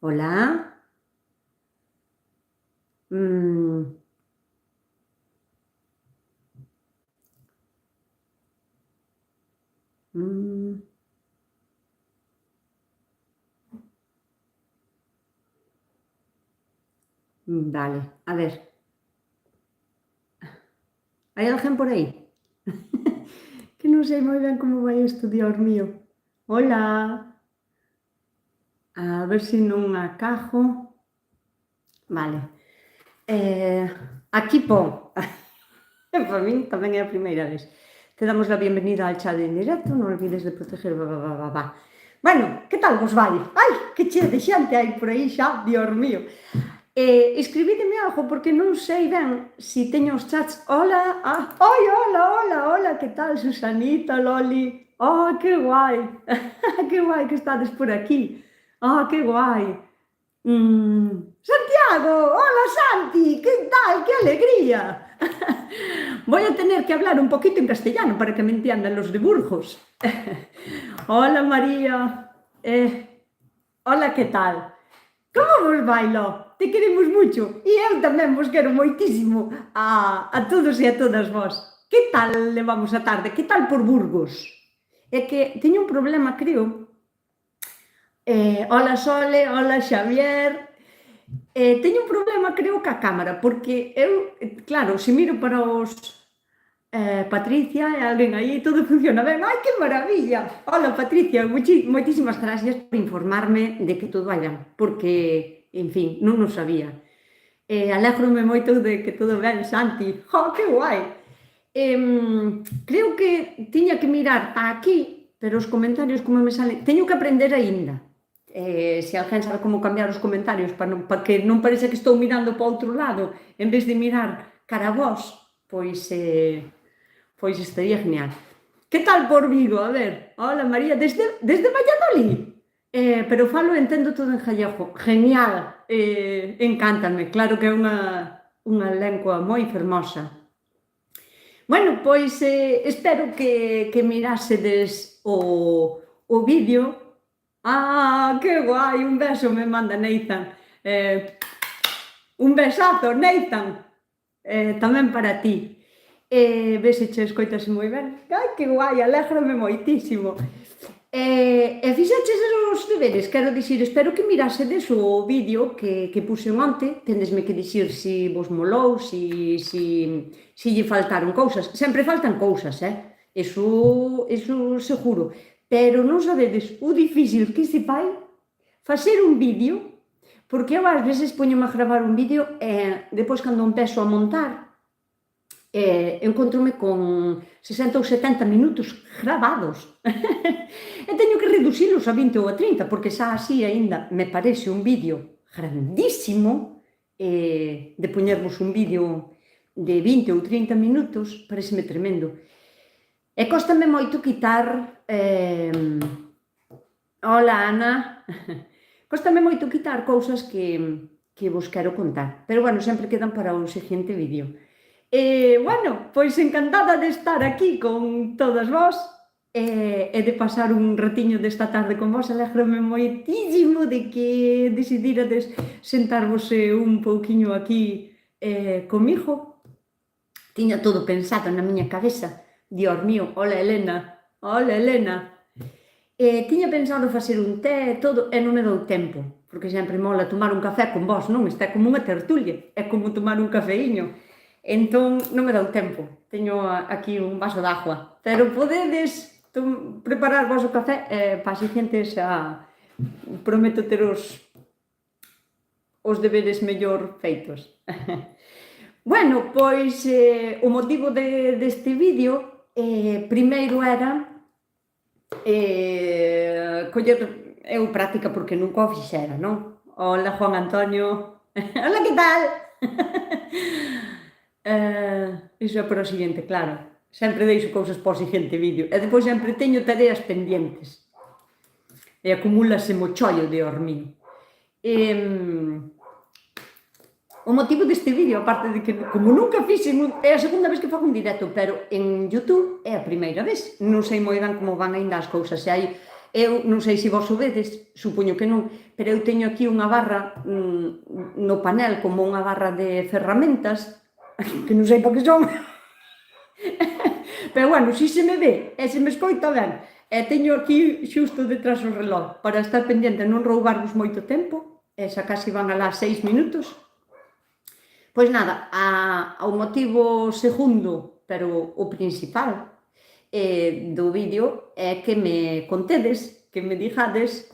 Hola. Mm, mm, vale, a ver, ¿hay alguén por aí? Que non sei moi ben como vai isto, Dios mío. Hola, a ver se non acajo. Vale, aquí pon. Para min tamén é a primeira vez. Te damos a benvenida al chat en directo, non olvides de proteger, Bueno, que tal vos vai? Ai, que chea de xente hai por aí xa, Dios mío. Escribídeme algo porque non sei ben se teño os chats. Hola, ai, hola, hola, hola, que tal, Susanita, Loli? Oh, que guai, que guai que estades por aquí. Oh, que guai. Santiago, hola Santi, que tal, que alegría. Voy a tener que hablar un poquito en castellano para que me entiendan los de Burgos. Hola María, hola, que tal? Como vos bailo? Te queremos moito e eu tamén vos quero moitísimo a todos e a todas vos. Que tal levamos a tarde? Que tal por Burgos? É que teño un problema, creo. Hola Sole, hola Xavier. Teño un problema, creo, ca cámara, porque eu, claro, se miro para os Patricia e alguén aí, todo funciona ben. Ai, que maravilla! Hola, Patricia, moitísimas gracias por informarme de que todo vai ben, porque, en fin, non o sabía. Alégrome moito de que todo ben, Santi. Oh, que guai! Creo que tiña que mirar aquí, pero os comentarios como me salen... Teño que aprender aínda. Se alguén sabe como cambiar os comentarios para que non parece que estou mirando para outro lado en vez de mirar cara a vos, pois estaría genial. Que tal por Vigo? A ver, hola María, desde Valladolid. Pero falo e entendo todo en gallego. Genial, encántame, claro que é unha lengua moi fermosa. Bueno, pois espero que mirasedes o vídeo. Que guai, un beso me manda Nathan. Un besazo, Nathan, tamén para ti. Ves se che escoitase moi ben. Ai, que guai, alégrame moitísimo. Fixaches os deberes, quero dicir, espero que mirasedes o vídeo que puse onte, tendesme que dicir se vos molou, se lle faltaron cousas. Sempre faltan cousas, Eso seguro. Pero non sabedes o difícil que se fai facer un vídeo, porque eu ás veces poñome a gravar un vídeo e depois cando empezo a montar encontrome con 60 ou 70 minutos gravados e teño que reducilos a 20 ou a 30 porque xa así aínda me parece un vídeo grandísimo. De poñervos un vídeo de 20 ou 30 minutos pareceme tremendo e cóstame moito quitar hola Ana. Cóstame moito quitar cousas que vos quero contar, pero bueno, sempre quedan para o seguinte vídeo. Bueno, pois encantada de estar aquí con todas vós e de pasar un ratiño desta tarde con vós. Alégrome moitísimo de que decidírades sentarvos un pouquiño aquí comigo. Tiña todo pensado na miña cabeza. Dios mío, hola Elena, hola Elena. Tiña pensado facer un té e todo e non me dou tempo, porque sempre mola tomar un café con vós, non? Isto é como unha tertulia, é como tomar un cafeíño. Entón non me dou tempo, teño aquí un vaso de agua, pero podedes preparar vos o café para a seguinte xa prometo ter os deberes mellor feitos. Bueno, pois o motivo deste vídeo primeiro era coller eu práctica porque nunca o fixera, non? Hola Juan Antonio, hola, que tal? Iso é para o seguinte, claro. Sempre deixo cousas para o seguinte vídeo. E depois sempre teño tareas pendientes. E acumúlase mochollo de hormín. O motivo deste vídeo, aparte de que, como nunca fixen, é a segunda vez que fago un directo, pero en YouTube é a primeira vez. Non sei moi ben como van ainda as cousas. Se hai Eu non sei se vos o vedes, supoño que non, pero eu teño aquí unha barra no panel, como unha barra de ferramentas, que non sei para que son, pero bueno, si se me ve e se me escoita ben, e teño aquí xusto detrás o reloj, para estar pendiente, non roubarvos moito tempo, e xa casi van alá 6 minutos. Pois nada, ao motivo segundo, pero o principal, do vídeo é que me contedes, que me dixades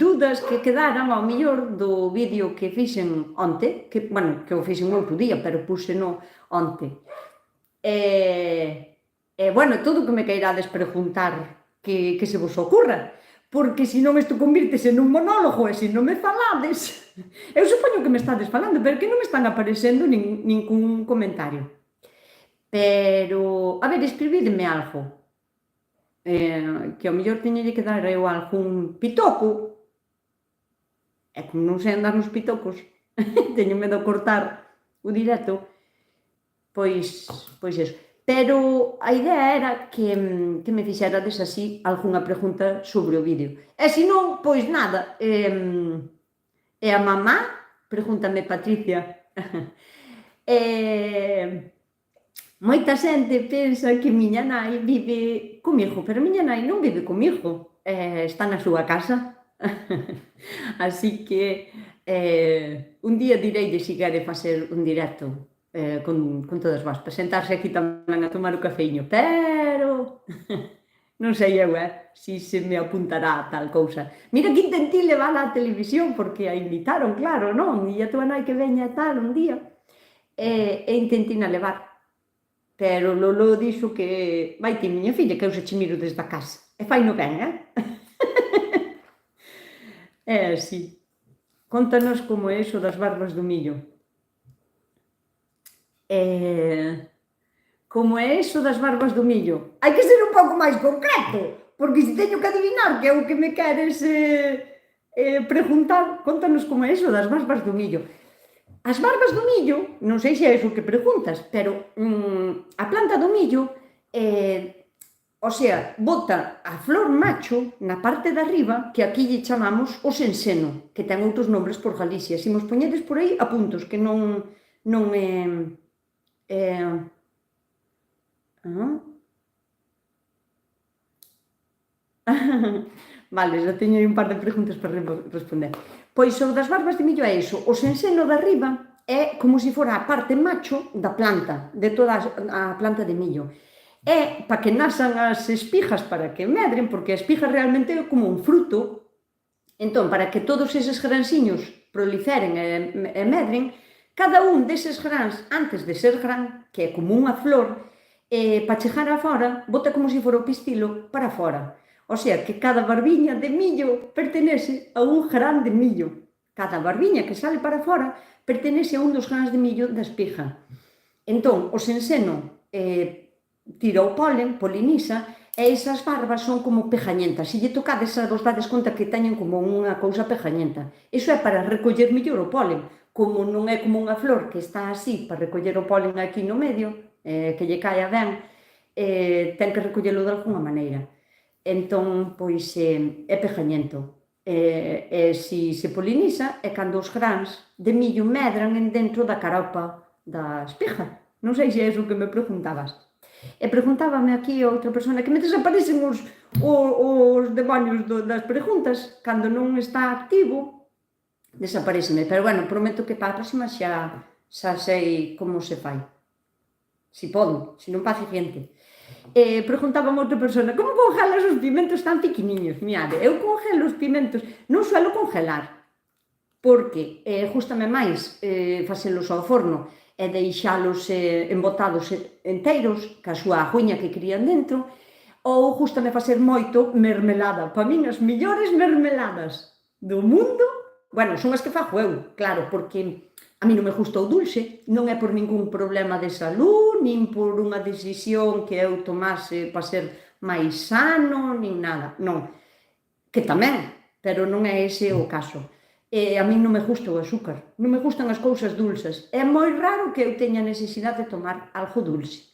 dudas que quedaran ao millor do vídeo que fixen onte, que, bueno, que o fixen outro día, pero púxeno onte. Bueno, todo o que me queirades preguntar que se vos ocurra, porque senón isto convírtese nun monólogo e se non me falades, eu supoño que me estades falando, pero que non me están aparecendo ningún comentario. Pero, a ver, escribidme algo, que ao mellor teñolle que dar eu algún pitoco, e como non sei andar nos pitocos, teño medo a cortar o directo, pois eso. Pero a idea era que me fixerades así algunha pregunta sobre o vídeo. E se non, pois nada, e a mamá, pregúntame Patricia, moita xente pensa que miña nai vive comigo, pero miña nai non vive comigo, está na súa casa. Así que un día direille se quere facer un directo con todas vós, para sentarse aquí tamén a tomar o cafeíño, pero non sei eu, si se me apuntará a tal cousa. Mira que intentei levala á televisión, porque a invitaron, claro, non? E a túa nai que veña tal un día, e intentei na levar. Pero Lolo dixo que vai ti, miña filla, que eu se che miro desde a casa. E fai no ben, si. Contanos como é iso das barbas do millo. Como é iso das barbas do millo? Hai que ser un pouco máis concreto, porque se teño que adivinar que é o que me queres preguntar, contanos como é iso das barbas do millo. As barbas do millo, non sei se é iso que preguntas, pero a planta do millo, o sea, bota a flor macho na parte de arriba, que aquí lle chamamos o senseno, que ten outros nombres por Galicia. Se mos poñedes por aí, apuntos, que non Vale, já teño aí un par de preguntas para responder. Pois o das barbas de millo é iso, o senseno de arriba é como se fora a parte macho da planta, de toda a planta de millo. É para que nasan as espigas, para que medren, porque a espiga realmente é como un fruto. Entón, para que todos eses gransiños proliferen e medren, cada un deses grans, antes de ser gran, que é como unha flor, para chegar a fora, bota como se fora o pistilo para fora. O sea, que cada barbiña de millo pertenece a un gran de millo. Cada barbiña que sale para fora pertenece a un dos grans de millo da espiga. Entón, o senseno tira o polen, poliniza, e esas barbas son como pegañentas. Se lle tocades, vos dades conta que teñen como unha cousa pegañenta. Iso é para recoller mellor o polen. Como non é como unha flor que está así para recoller o polen aquí no medio, que lle caia ben, ten que recollelo de alguna maneira. Entón, pois, é pegañento. E se poliniza é cando os grans de millo medran dentro da caropa da espiga. Non sei se é iso que me preguntabas. E preguntábame aquí outra persona que me desaparecen os demonios das preguntas. Cando non está activo, desapareceme. Pero, bueno, prometo que para a próxima xa sei como se fai. Si podo, se non paciente. Preguntábame outra persona, como congelas os pimentos tan pequeniños? Miade, eu congelo os pimentos, non suelo congelar, porque gústame máis facelos ao forno e deixalos embotados enteiros, ca súa aguiña que crían dentro, ou gústame facer moito mermelada. Para min as mellores mermeladas do mundo, bueno, son as que fago eu, claro, porque a mí non me gusta o dulce, non é por ningún problema de salud, nin por unha decisión que eu tomase para ser máis sano, nin nada, non. Que tamén, pero non é ese o caso. A mí non me gusta o azúcar, non me gustan as cousas dulces. É moi raro que eu teña necesidade de tomar algo dulce.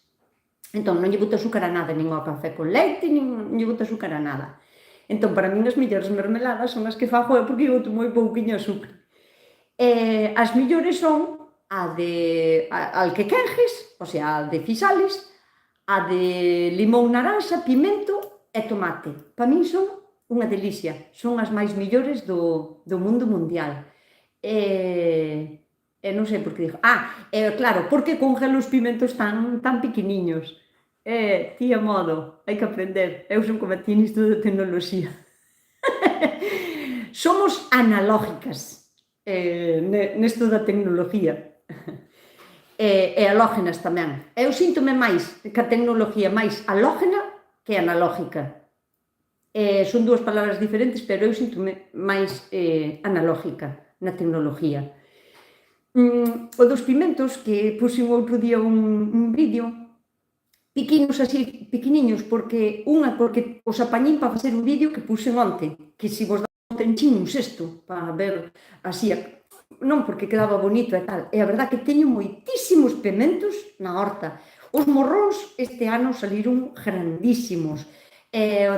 Entón, non lle boto azúcar a nada, nin ao café con leite, nin lle boto azúcar a nada. Entón, para min as mellores mermeladas son as que fago eu porque eu boto moi pouquiño azúcar. As mellores son a de alquequenjes, o sea, a de fisales, a de limón, naranxa, pimento e tomate. Para min son unha delicia, son as máis mellores do mundo mundial. Non sei por que digo. Claro, porque congelo os pimentos tan pequeniños. Tía modo, hai que aprender. Eu son como a ti nisto de tecnoloxía. Somos analógicas nesto da tecnología. E halógenas tamén. Eu síntome máis que a tecnología máis halógena que analógica. Son dúas palabras diferentes, pero eu síntome máis analógica na tecnología. O dos pimentos, que puxen outro día un vídeo, piquinos así, pequeniños, porque os apañín para facer un vídeo que puxen onte, que se vos dá onte enchín un cesto para ver así, non porque quedaba bonito e tal, e a verdad que teño moitísimos pimentos na horta. Os morróns este ano saliron grandísimos,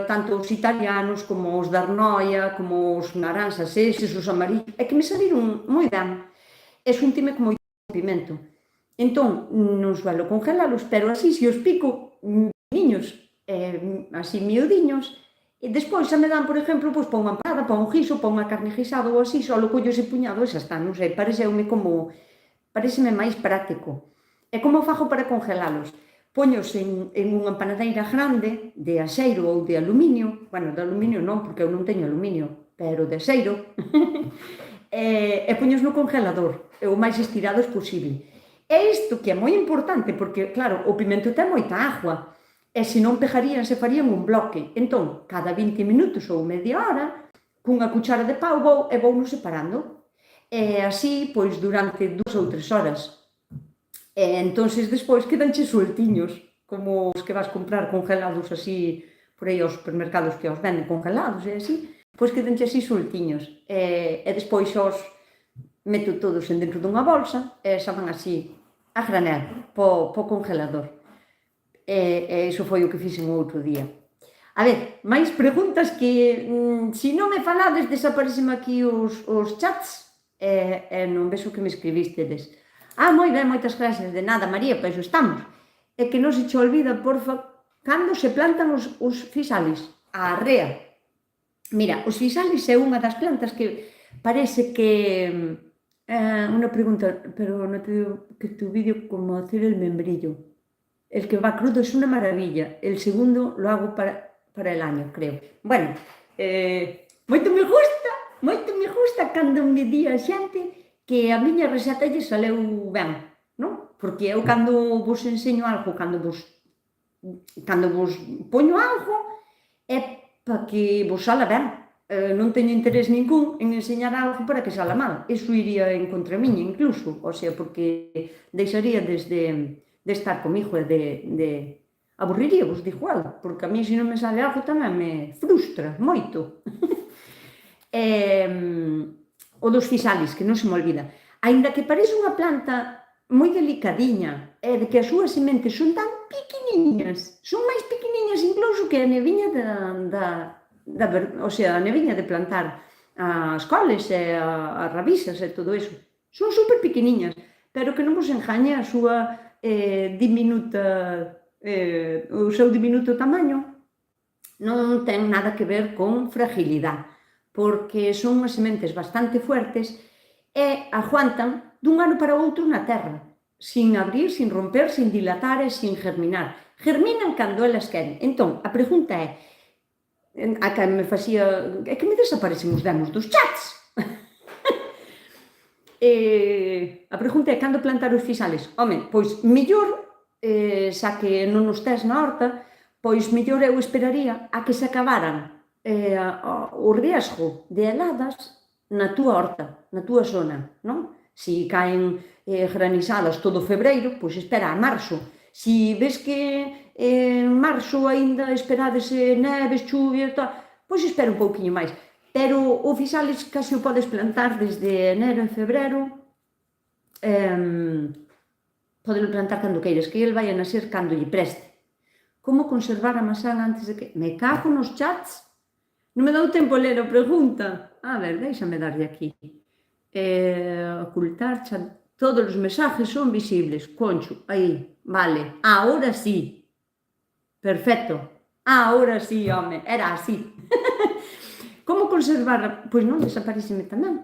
tanto os italianos como os da Arnoia, como os naranxas eses, os amarillos, é que me saliron moi ben. E xuntime con moito pimento. Entón, non suelo congelalos, pero así, se os pico niños, así miudiños, e despois xa me dan, por exemplo, pois para unha empanada, para un guiso, para unha carne guisada ou así, só lo collo ese puñado e xa está, non sei, pareceme máis práctico. E como fago para congelalos? Poños en unha empanadeira grande, de axeiro ou de aluminio, bueno, de aluminio non, porque eu non teño aluminio, pero de axeiro, e poños no congelador, o máis estirados posible. E isto que é moi importante, porque, claro, o pimento ten moita agua, e se non pegarían, se farían un bloque. Entón, cada 20 minutos ou media hora, cunha cuchara de pau vouno separando. E así, pois, durante 2 ou 3 horas. E entonces, despois, quedanche sueltiños, como os que vas comprar congelados así, por aí aos supermercados que os venden congelados e así, pois quedanche así sueltiños. E despois os meto todos dentro dunha bolsa e xa van así a granel, po congelador. E iso foi o que fixen o outro día. A ver, máis preguntas que, se non me falades, desaparecen aquí os chats e non ves o que me escribistedes. Moi ben, moitas gracias. De nada, María, para iso estamos. É que non se che olvida, porfa, cando se plantan os fisales? A arrea. Mira, os fisales é unha das plantas que parece que... Una pregunta, pero no te digo que tu vídeo como hacer el membrillo. El que va crudo es una maravilla. El segundo lo hago para el año, creo. Bueno, moito me gusta cando me di a xente que a miña receta lle saleu ben, non? Porque eu cando vos enseño algo, cando vos poño algo, é para que vos sala ben. Non teño interés ningún en enseñar algo para que sala mal. Iso iría en contra miña, incluso. O sea, porque deixaría de estar comigo e de aburriría vos, digo ela, porque a mí se non me sale algo tamén me frustra moito. O dos fisales, que non se me olvida. Aínda que parece unha planta moi delicadiña, e de que as súas sementes son tan pequeniñas, son máis pequeniñas incluso que a neviña o sea, a neviña de plantar as coles e as rabixas e todo eso. Son super pequeniñas, pero que non vos engañe a súa o seu diminuto tamaño non ten nada que ver con fragilidade, porque son unhas sementes bastante fuertes e aguantan dun ano para outro na terra, sin abrir, sin romper, sin dilatar e sin germinar. Germinan cando elas queren. Entón, a pregunta é, a que me facía, é que me desaparecen os demos dos chats. A pregunta é, cando plantar os fisales? Home, pois mellor, xa que non os tes na horta, pois mellor eu esperaría a que se acabaran o riesgo de heladas na túa horta, na túa zona, non? Se caen granizadas todo febreiro, pois espera a marzo. Se ves que en marzo aínda esperades neves, chuvia e tal, pois espera un pouquiño máis. Pero o fisales case o podes plantar desde enero e febrero, podelo plantar cando queiras, que ele vai a nacer cando lle preste. Como conservar a masán antes de que... Me cago nos chats? Non me dou tempo a ler a pregunta. A ver, déixame darlle aquí. Ocultar chat. Todos os mensajes son visibles. Concho, aí, vale. Ahora sí. Perfecto. Ahora sí, home. Era así. Como conservar... Pois non, desapareceme tamén.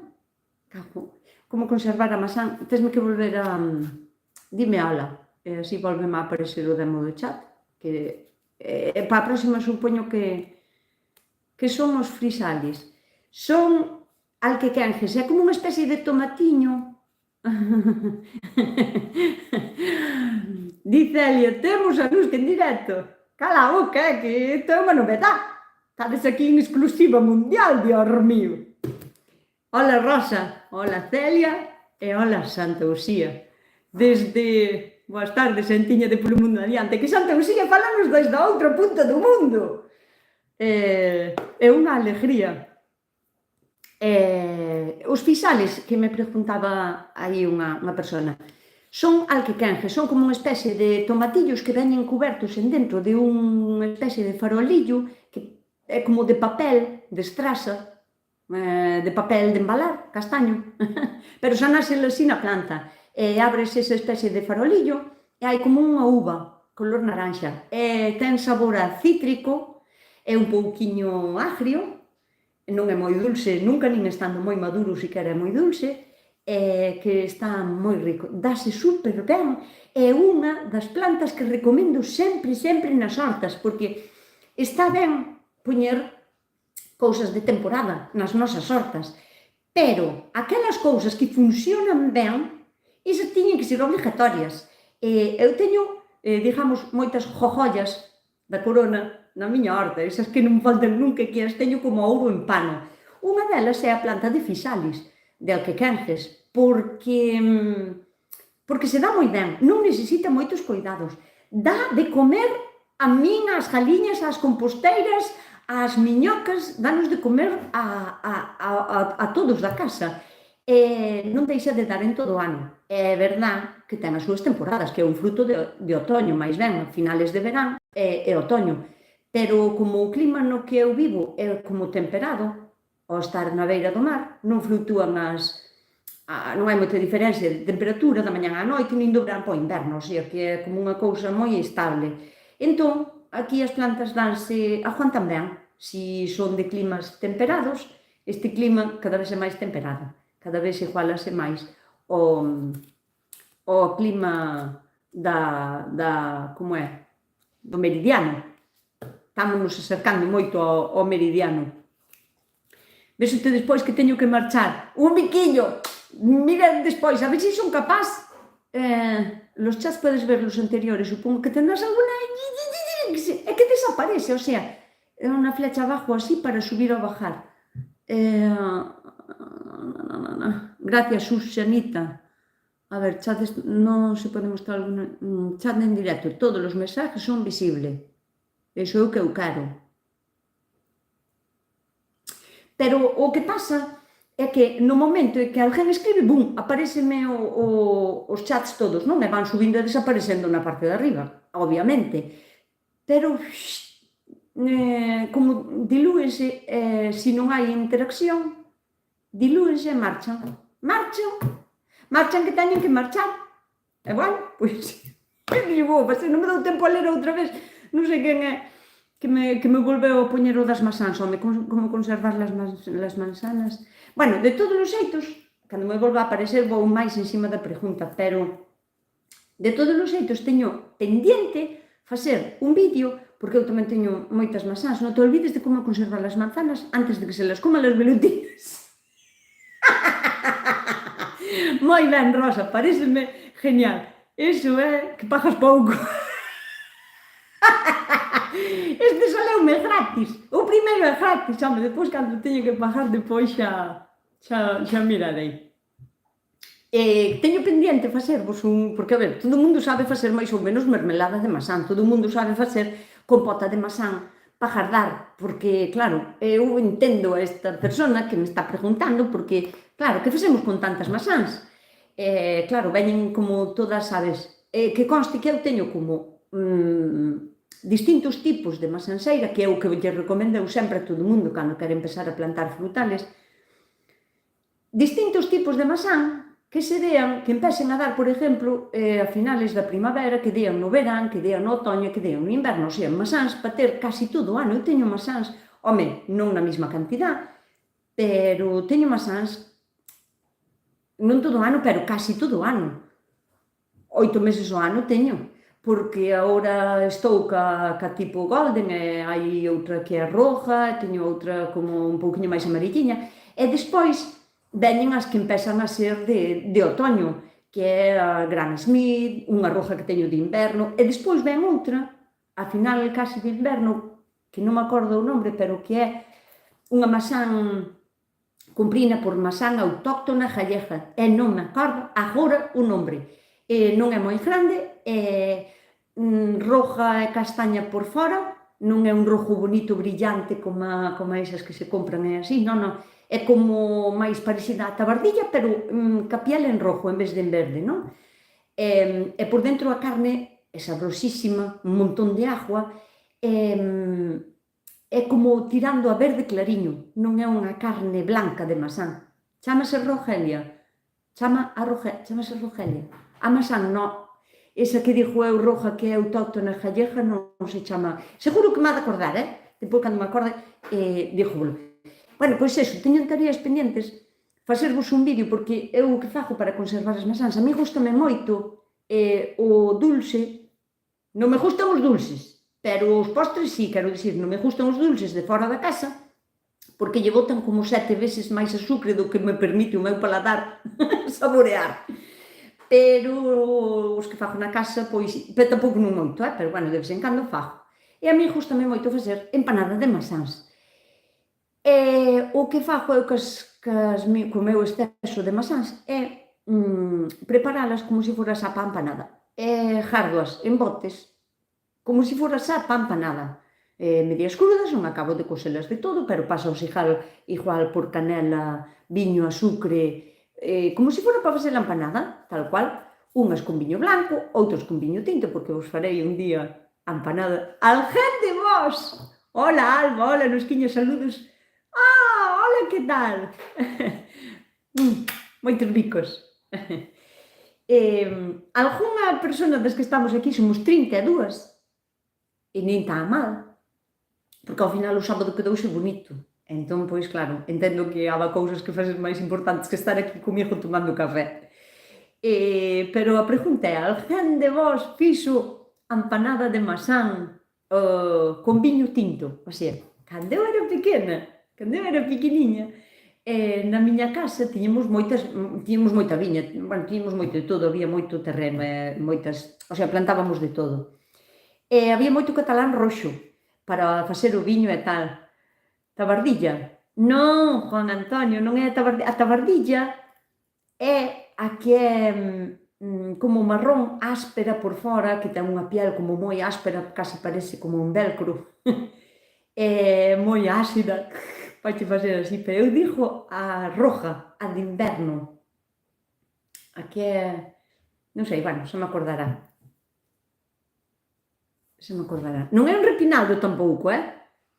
Cago. Como conservar a masán? Tesme que volver a... Dime ala. E así volveme a aparecer o demo do chat. Que para a próxima supoño que son os frisalis. Son alquequenjes, é como unha especie de tomatiño. Dice Elia, temos a luz en directo. Cala a boca, que isto é unha novedade. Estades aquí en exclusiva mundial, Dios mío. Hola Rosa, hola Celia e hola Santa Uxía. Desde... Boas tardes, Santiña de Polo Mundo Adiante. Que Santa Uxía falanos desde a outra punta do mundo. É unha alegría. Os fisales, que me preguntaba aí unha persona, son alquequenjes, son como unha especie de tomatillos que veñen cubertos en dentro de unha especie de farolillo que é como de papel, de estrasa, de papel de embalar, castaño, pero xa nasce así na planta. Abres esa especie de farolillo e hai como unha uva, color naranxa, ten sabor a cítrico, é un pouquiño agrio, non é moi dulce, nunca nin estando moi maduro siquera é moi dulce, que está moi rico, dáse super ben, é unha das plantas que recomendo sempre, sempre nas hortas, porque está ben poñer cousas de temporada nas nosas hortas, pero aquelas cousas que funcionan ben, esas tiñen que ser obligatorias. Eu teño, digamos, moitas jojollas da corona na miña horta, esas que non faltan nunca, que as teño como ouro en pano. Unha delas é a planta de fisalis, de alquequenjes, porque se dá moi ben, non necesita moitos cuidados. Dá de comer a min, as galiñas, as composteiras, as miñocas, danos de comer a todos da casa. Non deixa de dar en todo o ano. É verdad que ten as súas temporadas, que é un fruto de otoño, máis ben, a finales de verán e otoño. Pero como o clima no que eu vivo é como temperado, ao estar na beira do mar, non fluctúan non hai moita diferencia de temperatura da mañá á noite, nin do verán para o inverno, o sea, que é como unha cousa moi estable. Entón, aquí as plantas aguantan ben. Si son de climas temperados, este clima cada vez é máis temperado, cada vez igualase máis o clima como é, do meridiano. Estámonos acercando moito ao meridiano. Vexo-te despois que teño que marchar. Un biquiño! Mira despois, a ver se son capaz. Los chats podes ver los anteriores, supongo que tendrás alguna... É que desaparece, o sea, é unha flecha abajo así para subir ou bajar. Gracias, Susanita. A ver, chat, non se pode mostrar algún chat en directo. Todos os mensajes son visibles. Iso é o que eu quero. Pero o que pasa é que no momento en que alguén escribe, bum, apareceme os chats todos, non? E van subindo e desaparecendo na parte de arriba, obviamente. Pero, como dilúense, se non hai interacción, dilúense e marchan. Marchan que teñen que marchar. E bueno, pois, que digo, non me dou tempo a ler outra vez. Non sei quen é que me volveu a poñer o das masáns, home, como conservar as manzanas. Bueno, de todos os xeitos, cando me volva a aparecer vou máis encima da pregunta, pero de todos os xeitos teño pendiente facer un vídeo, porque eu tamén teño moitas masáns, non te olvides de como conservar as manzanas antes de que se las coman as velutinas. Moi ben, Rosa, pareceme genial. Iso é que pagas pouco. Este saleume gratis. O primeiro é gratis, home, depois cando teño que pagar, depois xa mirarei. Teño pendiente facervos porque, a ver, todo o mundo sabe facer máis ou menos mermelada de masán, todo o mundo sabe facer compota de masán para gardar, porque, claro, eu entendo a esta persona que me está preguntando, porque, claro, que facemos con tantas masáns? Claro, veñen como todas, sabes, que conste que eu teño como distintos tipos de masanceira, que é o que lle recomendo sempre a todo mundo cando quere empezar a plantar frutales, distintos tipos de masán que se dean, que empecen a dar, por exemplo, a finales da primavera, que dean no verán, que dean no otoño, que dean no inverno, o sea, masáns para ter casi todo o ano. Eu teño masáns, home, non na mesma cantidad, pero teño masáns non todo o ano, pero casi todo o ano. 8 meses ao ano teño, porque agora estou ca tipo golden, e hai outra que é roja, teño outra como un pouquinho máis amarilliña, e despois veñen as que empezan a ser de otoño, que é a Granny Smith, unha roja que teño de inverno, e despois ven outra, a final casi de inverno, que non me acordo o nombre, pero que é unha masán cumprina por masán autóctona gallega, e non me acordo agora o nombre. Non é moi grande, roja e castaña por fora, non é un rojo bonito, brillante, como esas que se compran e así, non, é como máis parecida á tabardilla, pero ca piel en rojo en vez de en verde, non? E por dentro a carne é sabrosísima, un montón de agua, é como tirando a verde clariño, non é unha carne blanca de masán. Chámase Rogelia, chámase Rogelia. A masán, non. Esa que dixo eu roja que é autóctona gallega non se chama... Seguro que me ha de acordar, Depois, cando me acorde, díxovolo. Bueno, pois eso, teño tareas pendientes facervos un vídeo, porque eu o que fago para conservar as masáns, a mí gustame moito o dulce, non me gustan os dulces, pero os postres sí, quero dicir, non me gustan os dulces de fora da casa, porque lle botan como 7 veces máis azúcar do que me permite o meu paladar saborear. Pero os que fago na casa, pois, pero tampouco non moito, pero bueno, de vez en cando fago. E a mí gustame moito facer empanada de masáns. O que fago eu co meu exceso de masáns é preparalas como se fora xa pa empanada. Jardoas en botes, como se fora xa pa empanada. Medias crudas, non acabo de coselas de todo, pero paso igual por canela, viño, azucre, como se fora para facer a empanada, tal cual, unhas con viño blanco, outras con viño tinto, porque vos farei un día a empanada. Alguén de vos! Hola, Alba, hola, Nosquiña, saludos. Hola, que tal? Moitos bicos. Algunha persona das que estamos aquí somos 32, e nin tan mal, porque ao final o sábado quedouse bonito. Entón, pois claro, entendo que haba cousas que fases máis importantes que estar aquí comigo tomando café. Pero a pregunta é, alguén de vos fixo a empanada de masán con viño tinto? O sea, cando eu era pequena, cando eu era pequeniña, na miña casa tiñamos moita viña, bueno, tiñamos moito de todo, había moito terreno, o sea, plantábamos de todo. Había moito catalán roxo para facer o viño e tal. Tabardilla? Non, Juan Antonio, non é a tabardilla. A tabardilla é a que é como marrón áspera por fora, que ten unha piel como moi áspera, casi parece como un velcro. É moi ácida, pode facer así, pero eu digo a roja, a de inverno. A que é... non sei, bueno, xa me acordará. Non é un repinaldo tampouco,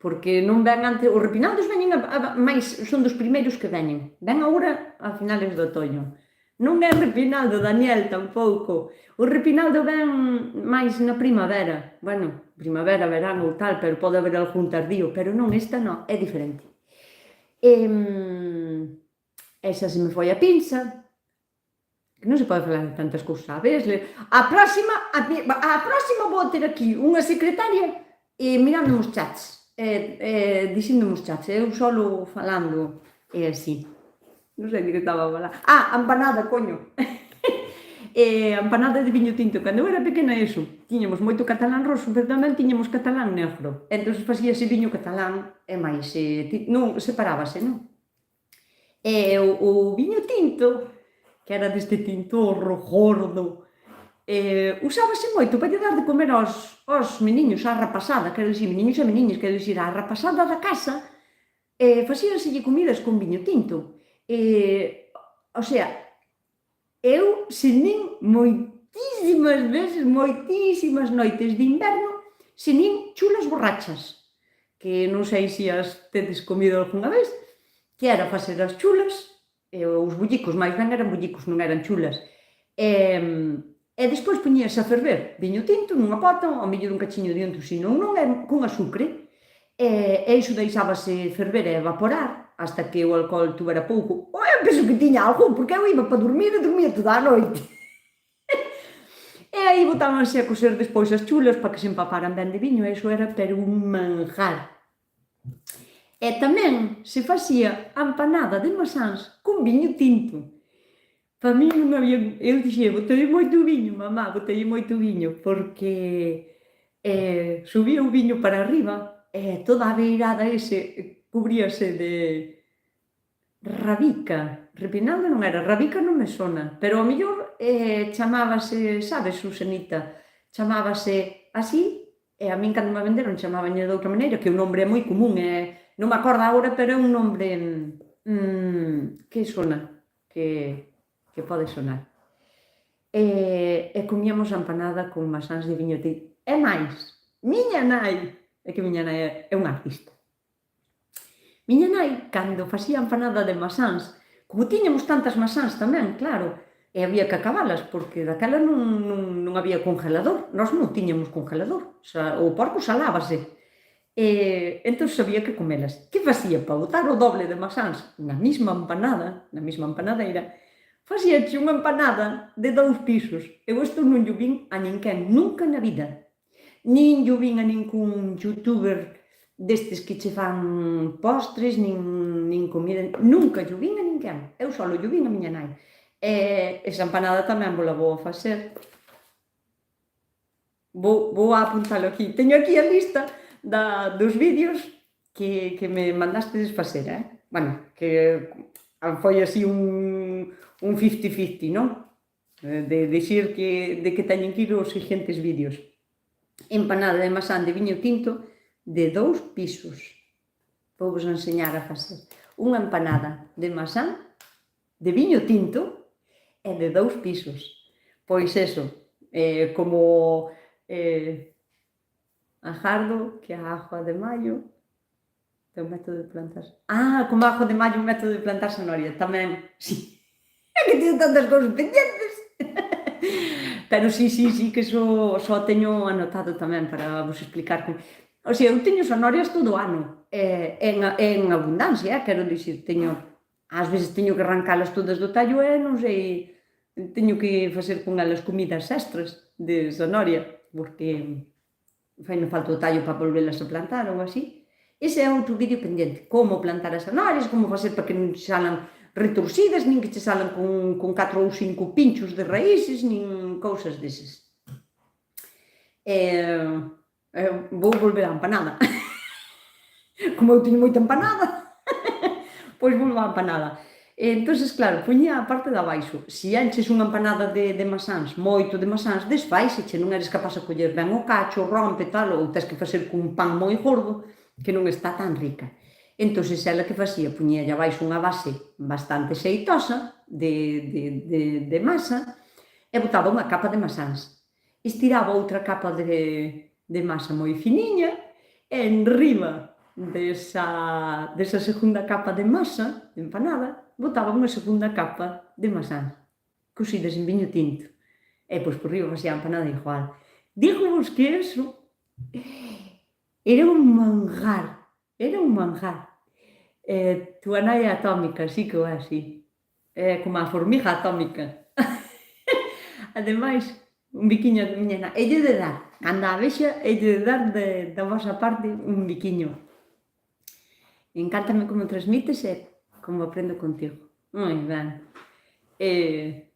porque non ven antes... Os repinaldos veñen máis, son dos primeiros que veñen. Ven agora a finales do otoño. Non é repinaldo, Daniel, tampouco. O repinaldo ven máis na primavera. Bueno, primavera, verán ou tal, pero pode haber algún tardío, pero non, esta non, é diferente. Esa se me foi a pinza, que non se pode falar de tantas cousas a vez. A próxima vou ter aquí unha secretaria mirando os chats, dicindo os chats, eu solo falando, así. Non sei de que estaba a falar. A empanada, coño. A empanada de viño tinto. Cando eu era pequena, eso, tiñamos moito catalán roso, pero tamén tiñamos catalán negro. Entón, facíase viño catalán e máis, non, separábase, non? O viño tinto, que era deste tintorro gordo, usábase moito para lle dar de comer aos meniños, á rapasada, quero dicir, meniños e meniñas, quero dicir, á rapasada da casa, facíanselle comidas con viño tinto. O sea, eu, sen nin moitísimas veces, moitísimas noites de inverno, se nin chulas borrachas, que non sei se as tedes comido algunha vez, que era facer as chulas, os bullicos, máis ben eran bullicos, non eran chulas, e despois poñíase a ferver viño tinto nunha pota, ao mellor un cachiño de onte, senón non, con azúcar, e iso deixábase ferver e evaporar hasta que o alcohol tuvera pouco. Eu penso que tiña algo, porque eu iba para dormir e dormía toda a noite. E aí botábanse a coser despois as chulas para que se empaparan ben de viño, e iso era pero un manjar. E tamén se facía a empanada de masáns con viño tinto. Para mí non había... Eu dixía, botei moito viño, mamá, botei moito viño, porque subía o viño para arriba e toda a beirada ese cubríase de rabica. Repinaldo non era, rabica non me sona, pero ao mellor chamábase, sabes, Susanita, chamábase así, e a min cando me venderon chamábanlle de outra maneira, que o nombre é moi común, non me acordo agora, pero é un nombre que sona, que pode sonar. E comíamos a empanada con masáns de viño tinto. E máis, miña nai, é que miña nai é unha artista. Miña nai, cando facía a empanada de masáns, como tiñamos tantas masáns tamén, claro, e había que acabalas, porque daquela non había congelador, nós non tiñamos congelador, o porco salábase, entón había que comelas. Que facía? Para botar o doble de masáns na mesma empanadeira, facíache unha empanada de 2 pisos. Eu isto non llo vin a ninguén, nunca na vida. Nin llo vin a ningún youtuber destes que che fan postres, nin comida, nunca llo vin a ninguén. Eu só llo vin a miña nai. Esa empanada tamén vou a facer. Vou a apuntalo aquí. Teño aquí a lista dos vídeos que me mandastes facer, Bueno, que foi así un 50-50, non? De dicir de que teñen que ir os seguintes vídeos. Empanada de masán de viño tinto de 2 pisos. Vou vos enseñar a facer unha empanada de masán de viño tinto e de 2 pisos. Pois eso, como agardo que a ajo de maio é un método de plantar... como ajo de maio é un método de plantar zanahoria, tamén, sí. É que teño tantas cousas pendientes. Pero sí, que só teño anotado tamén para vos explicar. O sea, eu teño zanorias todo o ano, en abundancia, quero dicir, ás veces teño que arrancalas todas do tallo e non sei, teño que facer con elas comidas extras de zanahoria, porque fai non falta o tallo para volvelas a plantar ou así. Ese é outro vídeo pendiente, como plantar as zanorias, como facer para que non se salan retorcidas, nin que che salan con 4 ou 5 pinchos de raíces, nin cousas deses. Vou volver á empanada. Como eu teño moita empanada, pois volvo á empanada. Entón, claro, poñía a parte de abaixo. Se enches unha empanada de masáns, moito de masáns, desfaise, non eres capaz de coller ben o cacho, rompe tal, ou tens que facer cun pan moi gordo, que non está tan rica. Entón, ela que facía, poñía abaixo unha base bastante xeitosa de masa e botaba unha capa de masáns. Estiraba outra capa de masa moi finiña e enriba desa segunda capa de masa, de empanada, botaba unha segunda capa de masáns, cocidas en viño tinto. E, pois, por riba facía a empanada igual. Dígo-vos que eso era un manjar, Túa nai é atómica, sí que o é así. É como a formiga atómica. Ademais, un biquiño de miña nai. Elle de dar, cando a vexa, elle de dar da vosa parte un biquiño. Encántame como transmites e como aprendo contigo. Moi ben.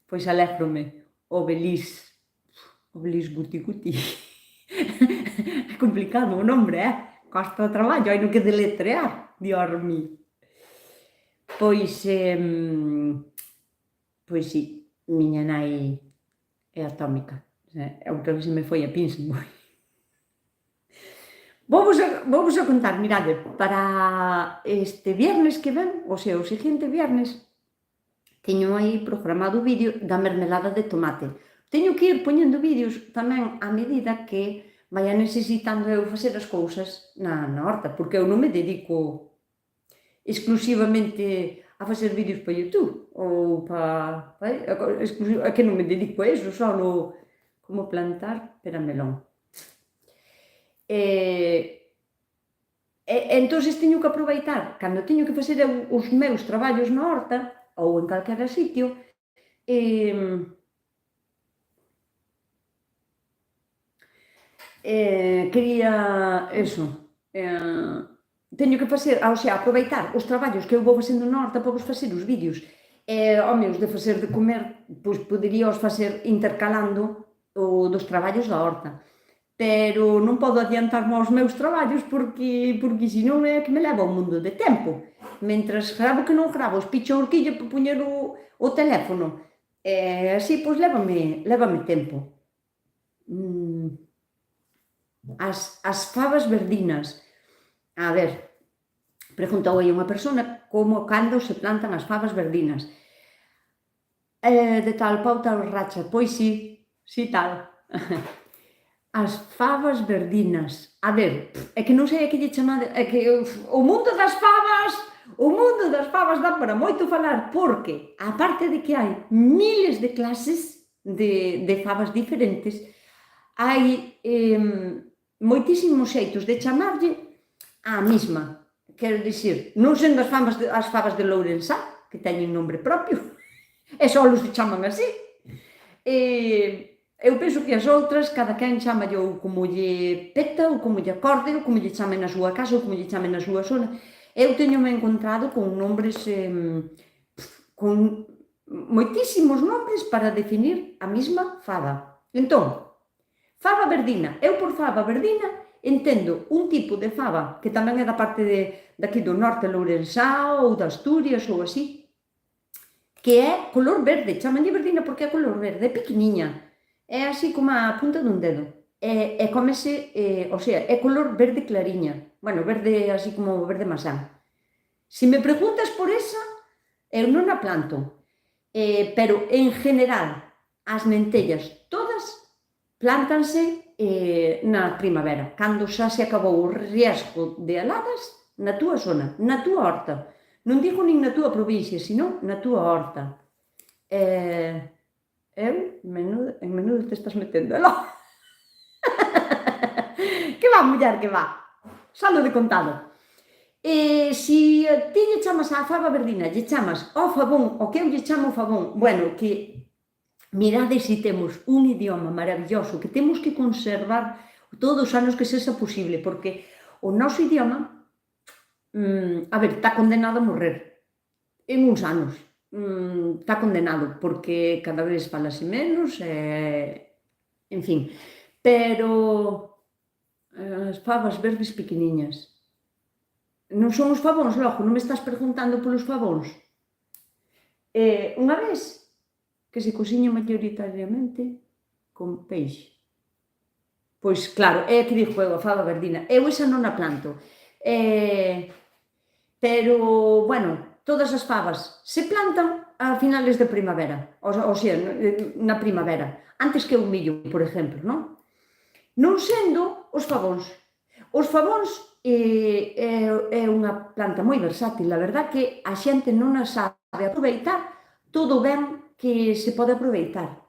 Pois alégrome. O Belis Guti. É complicado o nombre, Costa o traballo, hai no que deletrear, Dios mío. Pois sí, miña nai é atómica. Outra vez se me foi a pinza moi. Vou vos a contar, mirade, para este viernes que ven, o sea, o seguinte viernes, teño aí programado o vídeo da mermelada de tomate. Teño que ir poñendo vídeos tamén a medida que vai a necesitando eu facer as cousas na horta, porque eu non me dedico exclusivamente a facer vídeos para YouTube ou é que non me dedico a iso, só como plantar peramelón. Entonces teño que aproveitar, cando teño que facer os meus traballos na horta ou en calquera sitio, quería eso, teño que facer, o sea, aproveitar os traballos que eu vou facendo na horta para vos facer os vídeos. Os de facer de comer, pois podería os facer intercalando o dos traballos da horta, pero non podo adiantarme aos meus traballos porque senón é que me leva un mundo de tempo. Mentras gravo que non gravo, espicho a horquilla para poñer o teléfono, así, pois lévame tempo. As fabas verdinas. A ver, preguntou aí unha persona cando se plantan as fabas verdinas. De tal pau tal racha, pois sí tal. As fabas verdinas. A ver, é que non sei a que lle chamade, é que o mundo das fabas dá para moito falar, porque, aparte de que hai miles de clases de fabas diferentes, hai moitísimos xeitos de chamarlle á mesma. Quero dicir, non sendo as fabas de Lourensá, que teñen nombre propio, e só os se chaman así. Eu penso que as outras, cada quen chamalle ou como lle peta, ou como lle acorde, ou como lle chamen na súa casa, ou como lle chamen na súa zona. Eu teñome encontrado con nombres, con moitísimos nombres para definir a mesma faba. Entón, faba verdina. Eu por faba verdina entendo un tipo de faba que tamén é da parte daqui do norte, Lourensá ou de Asturias ou así, que é color verde. Chamanlle verdina porque é color verde, é pequeniña, é así como a punta dun dedo, e comese, o sea, é color verde clariña, bueno, verde así como verde masán. Se me preguntas por esa, eu non a planto, pero en general as lentellas todas plántanse na primavera, cando xa se acabou o riesgo de heladas na túa zona, na túa horta. Non digo nin na túa provincia, senón na túa horta. En menudo te estás metendo, lo? Que va, muller, que va. Salo de contado. Se ti lle chamas á faba verdina, lle chamas ao fabón, o que eu lle chamo fabón, bueno, que mirade se temos un idioma maravilloso que temos que conservar todos os anos que sexa posible, porque o noso idioma, a ver, está condenado a morrer en uns anos, está condenado, porque cada vez falase menos, en fin, pero as fabas verdes pequeniñas, non son os fabóns, logo, non me estás preguntando polos fabóns? Unha vez que se cociña maioritariamente con peixe. Pois claro, é que dixo eu, a faba verdina. Eu esa non a planto. Pero, bueno, todas as fabas se plantan a finales de primavera, o sea, na primavera, antes que o millo, por exemplo, non? Non sendo os fabóns. Os fabóns é unha planta moi versátil, a verdad que a xente non a sabe aproveitar todo o ben que se pode aproveitar.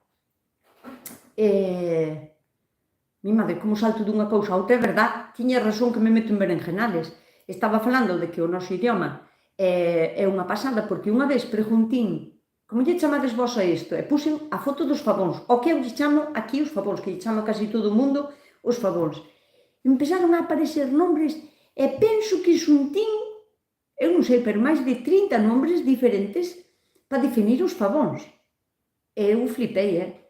Mi madre, como salto dunha cousa a outra, é verdad, tiña razón que me meto en berenjenales. Estaba falando de que o noso idioma é unha pasada, porque unha vez preguntín como lle chamades vos a isto, e puxen a foto dos fabóns, o que eu lle chamo aquí os fabóns, que lle chama casi todo o mundo os fabóns. Empezaron a aparecer nombres, e penso que xuntín, eu non sei, pero máis de 30 nombres diferentes para definir os fabóns. Eu flipei,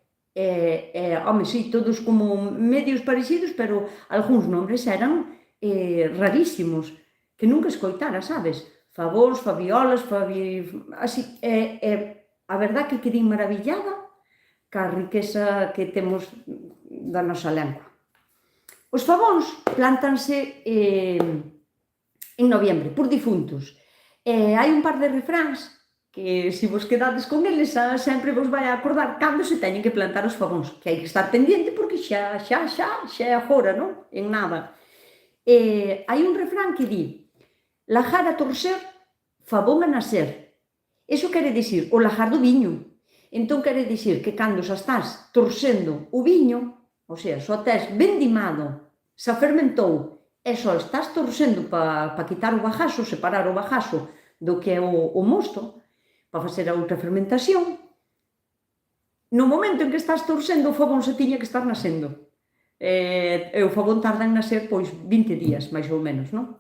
home, sí, todos como medios parecidos, pero algúns nombres eran rarísimos, que nunca escoitara, sabes? Fabóns, fabiolas, así, a verdad que quedei maravillada ca riqueza que temos da nosa lengua. Os fabóns plántanse en noviembre, por difuntos. Hai un par de refráns que se vos quedades con eles sempre vos vai a acordar cando se teñen que plantar os fabóns, que hai que estar pendiente porque xa é agora, non? En nada. Hai un refrán que di: lajar a torcer, fabón a nacer. Iso quere dicir o lajar do viño. Entón quere dicir que cando xa estás torcendo o viño, ou sea, só tes vendimado, xa fermentou, e só estás torcendo para quitar o bagaxo, separar o bagaxo do que é o mosto, para facer a outra fermentación, no momento en que estás torcendo o fabón se tiña que estar nasendo. E o fabón tarda en nacer, pois, 20 días, máis ou menos, non?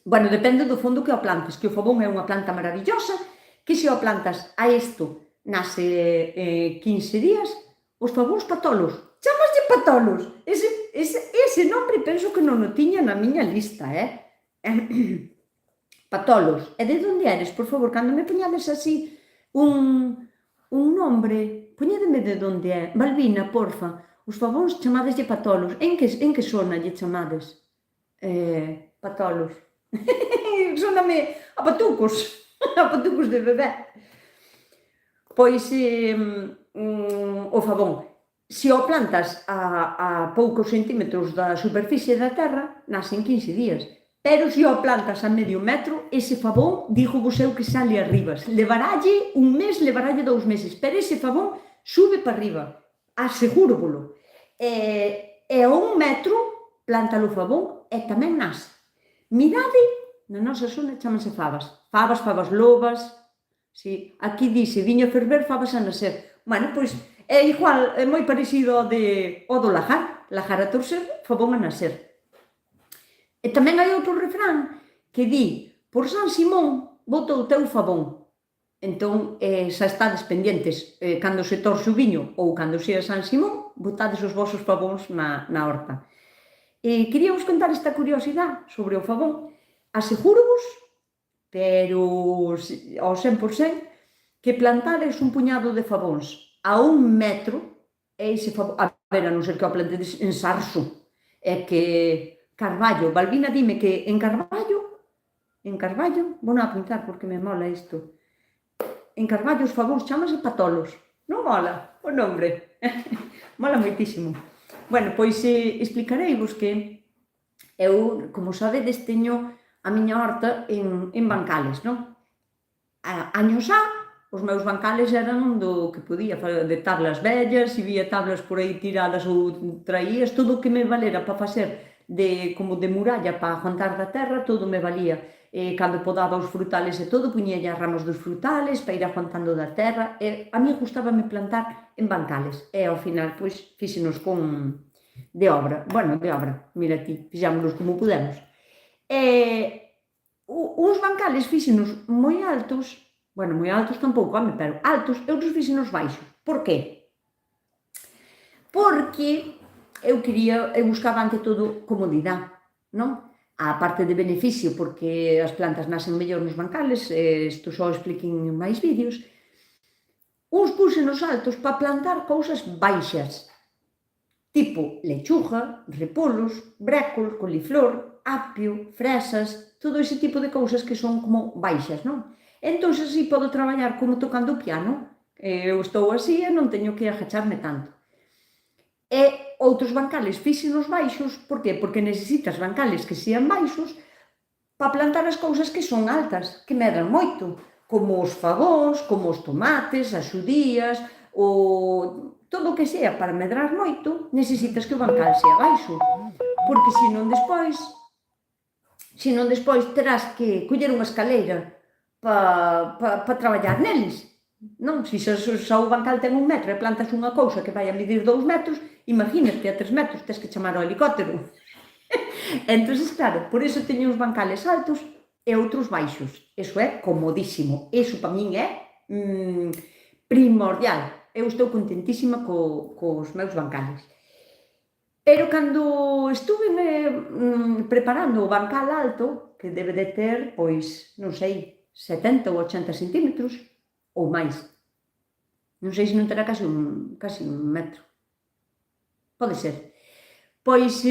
Bueno, depende do fondo que o plantes, que o fabón é unha planta maravillosa, que se o plantas a isto nace 15 días, os fabóns patolos. Chamaslle patolos. Ese nombre penso que non o tiña na miña lista, Patolos. E de onde eres, por favor, cando me poñades así un nombre, poñedeme de onde é. Balbina, porfa, os fabóns chamadeslle patolos. En que zona lle chamades? Patolos. Sóname a patucos, a patucos de bebé. Pois o fabón, se o plantas a poucos centímetros da superficie da terra, nace en 15 días. Pero se o plantas a medio metro, ese fabón, digo vos eu que sale arriba. Levaralle un mes, levaralle 2 meses, pero ese fabón sube para arriba, asegúrovolo. E a 1 metro planta o fabón e tamén nace. Mirade, na nosa zona chamanse fabas. Fabas lobas, si, aquí dice viño a ferver, fabas a nacer. Bueno, pois é igual, é moi parecido ao do lajar a torcer, fabón a nacer. E tamén hai outro refrán que di: por San Simón bota o teu fabón. Entón, xa estades pendientes, cando se torce o viño ou cando sea San Simón, botades os vosos fabóns na horta. Quería vos contar esta curiosidade sobre o fabón. Aseguro-vos, pero ao 100%, que plantades un puñado de fabóns a 1 metro, e ese fabón, a ver, a non ser que o plantedes en sarso, é que Carballo, Balbina, dime que en Carballo, vou non apuntar porque me mola isto, en Carballo os fabóns chamase patolos, non mola o nombre? Mola moitísimo. Bueno, pois explicareivos que eu, como sabedes, teño a miña horta en bancales, non? Años os meus bancales eran do que podía, de tablas vellas, se vía tablas por aí tiradas ou traías, todo o que me valera para facer como de muralla para aguantar da terra, todo me valía. Cando podaba os frutales e todo, puñelle as ramas dos frutales para ir aguantando da terra. A mí gustábame plantar en bancales. E ao final, pois, fíxenos de obra. Bueno, de obra, mira ti, fixámonos como pudemos. Uns bancales fíxenos moi altos, bueno, moi altos tampouco, pero altos, e outros fíxenos baixos. Por qué? Porque eu buscaba ante todo comodidade, non? A parte de beneficio, porque as plantas nacen mellor nos bancales, isto só explico en máis vídeos. Uns púxenos altos para plantar cousas baixas, tipo lechuga, repolos, brécol, coliflor, apio, fresas, todo ese tipo de cousas que son como baixas, non? Entón, así podo traballar como tocando o piano. Eu estou así e non teño que agacharme tanto. E outros bancales fíxenos baixos, por qué? Porque necesitas bancales que sean baixos para plantar as cousas que son altas, que medran moito, como os fabóns, como os tomates, as xudías, todo o que sea para medrar moito, necesitas que o bancal sea baixo, porque senón despois terás que coller unha escaleira para traballar neles. Non, se xa o bancal ten 1 metro e plantas unha cousa que vai a medir 2 metros, imagínate, a 3 metros tes que chamar ao helicóptero. Entón, claro, por iso teño uns bancales altos e outros baixos. Iso é comodísimo. Iso para min é primordial. Eu estou contentísima cos meus bancales. Pero cando estuve preparando o bancal alto, que debe de ter, pois, non sei, 70 ou 80 centímetros, ou máis. Non sei se non terá casi un metro. Pode ser. Pois,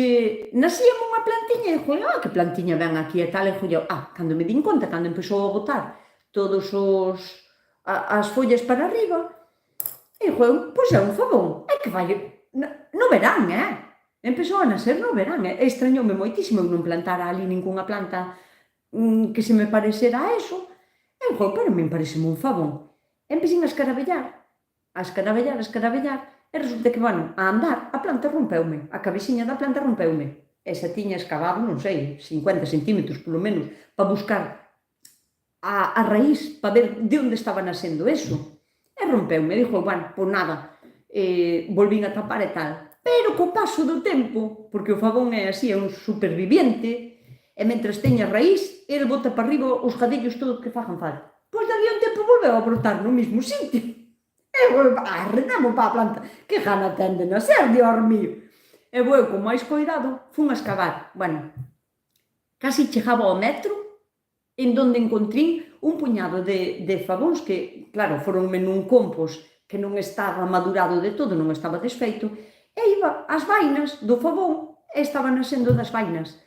nacíame unha plantiña e dixo, que plantiña ven aquí e tal, e dixo, cando me din conta, cando empezou a botar todos as follas para arriba, e dixo, pois é un fabón, é que vai no verán, empezou a nacer no verán, e extrañoume moitísimo eu non plantara ali ningunha planta que se me parecera a eso, e dixo, pero a min pareceme un fabón. E empecín a escaravellar, e resulta que, bueno, a andar, a planta rompeume, a cabexiña da planta rompeume, e xa tiña escavado, non sei, 50 centímetros polo menos, para buscar a raíz, para ver de onde estaba nascendo eso. E rompeume, dixo, bueno, pois nada, volvín a tapar e tal. Pero co paso do tempo, porque o fabón é así, é un superviviente, e mentres teña raíz, ele bota para arriba os gadellos todos que fagan falta. Pois dali un tempo volveu a brotar no mesmo sitio. E arredamos para a planta. Que gana ten de nacer, Dios mío. E vou con máis cuidado, fun a escavar. Bueno, casi chegaba ao metro, en donde encontrei un puñado de fabóns que, claro, foronme nun compost que non estaba madurado de todo, non estaba desfeito, e iba as vainas do fabón e estaban nascendo das vainas.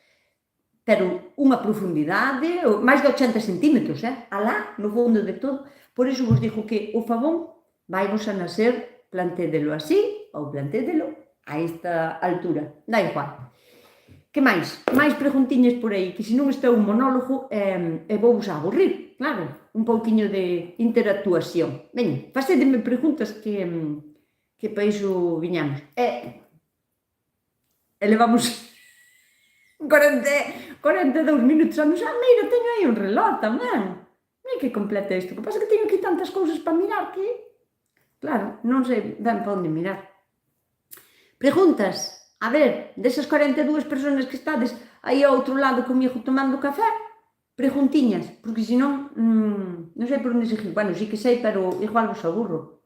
Pero unha profundidade, máis de 80 centímetros, alá, no fondo de todo. Por iso vos digo que o fabón vai vos a nacer, plantédelo así ou plantédelo a esta altura, da igual. Que máis? Máis preguntiñas por aí, que se non está un monólogo e vou vos a aburrir, claro, un pouquiño de interactuación. Veña, facedeme preguntas que para iso viñamos. E levamos 42 minutos a nos... mira, teño aí un reloj tamén. Mira que completa isto. O que pasa é que teño aquí tantas cousas para mirar que... claro, non sei ben para onde mirar. Preguntas? A ver, desas 42 persoas que estades aí ao outro lado comigo tomando café, preguntiñas, porque senón non sei por onde seguir. Bueno, sí que sei, pero igual vos aburro.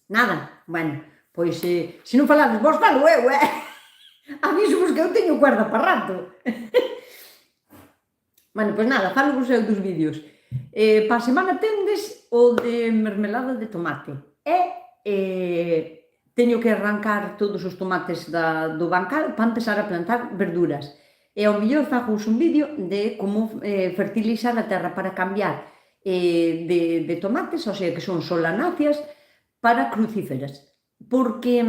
Nada? Bueno, pois se non falades vos, falo eu, aviso-vos que eu teño cuerda para rato. Bueno, pois nada, falo vos eu dos vídeos. Para a semana tendes o de mermelada de tomate e teño que arrancar todos os tomates do bancal para empezar a plantar verduras. E ao mellor fagos un vídeo de como fertilizar a terra para cambiar de tomates, ou sea, que son solanáceas, para crucíferas. Porque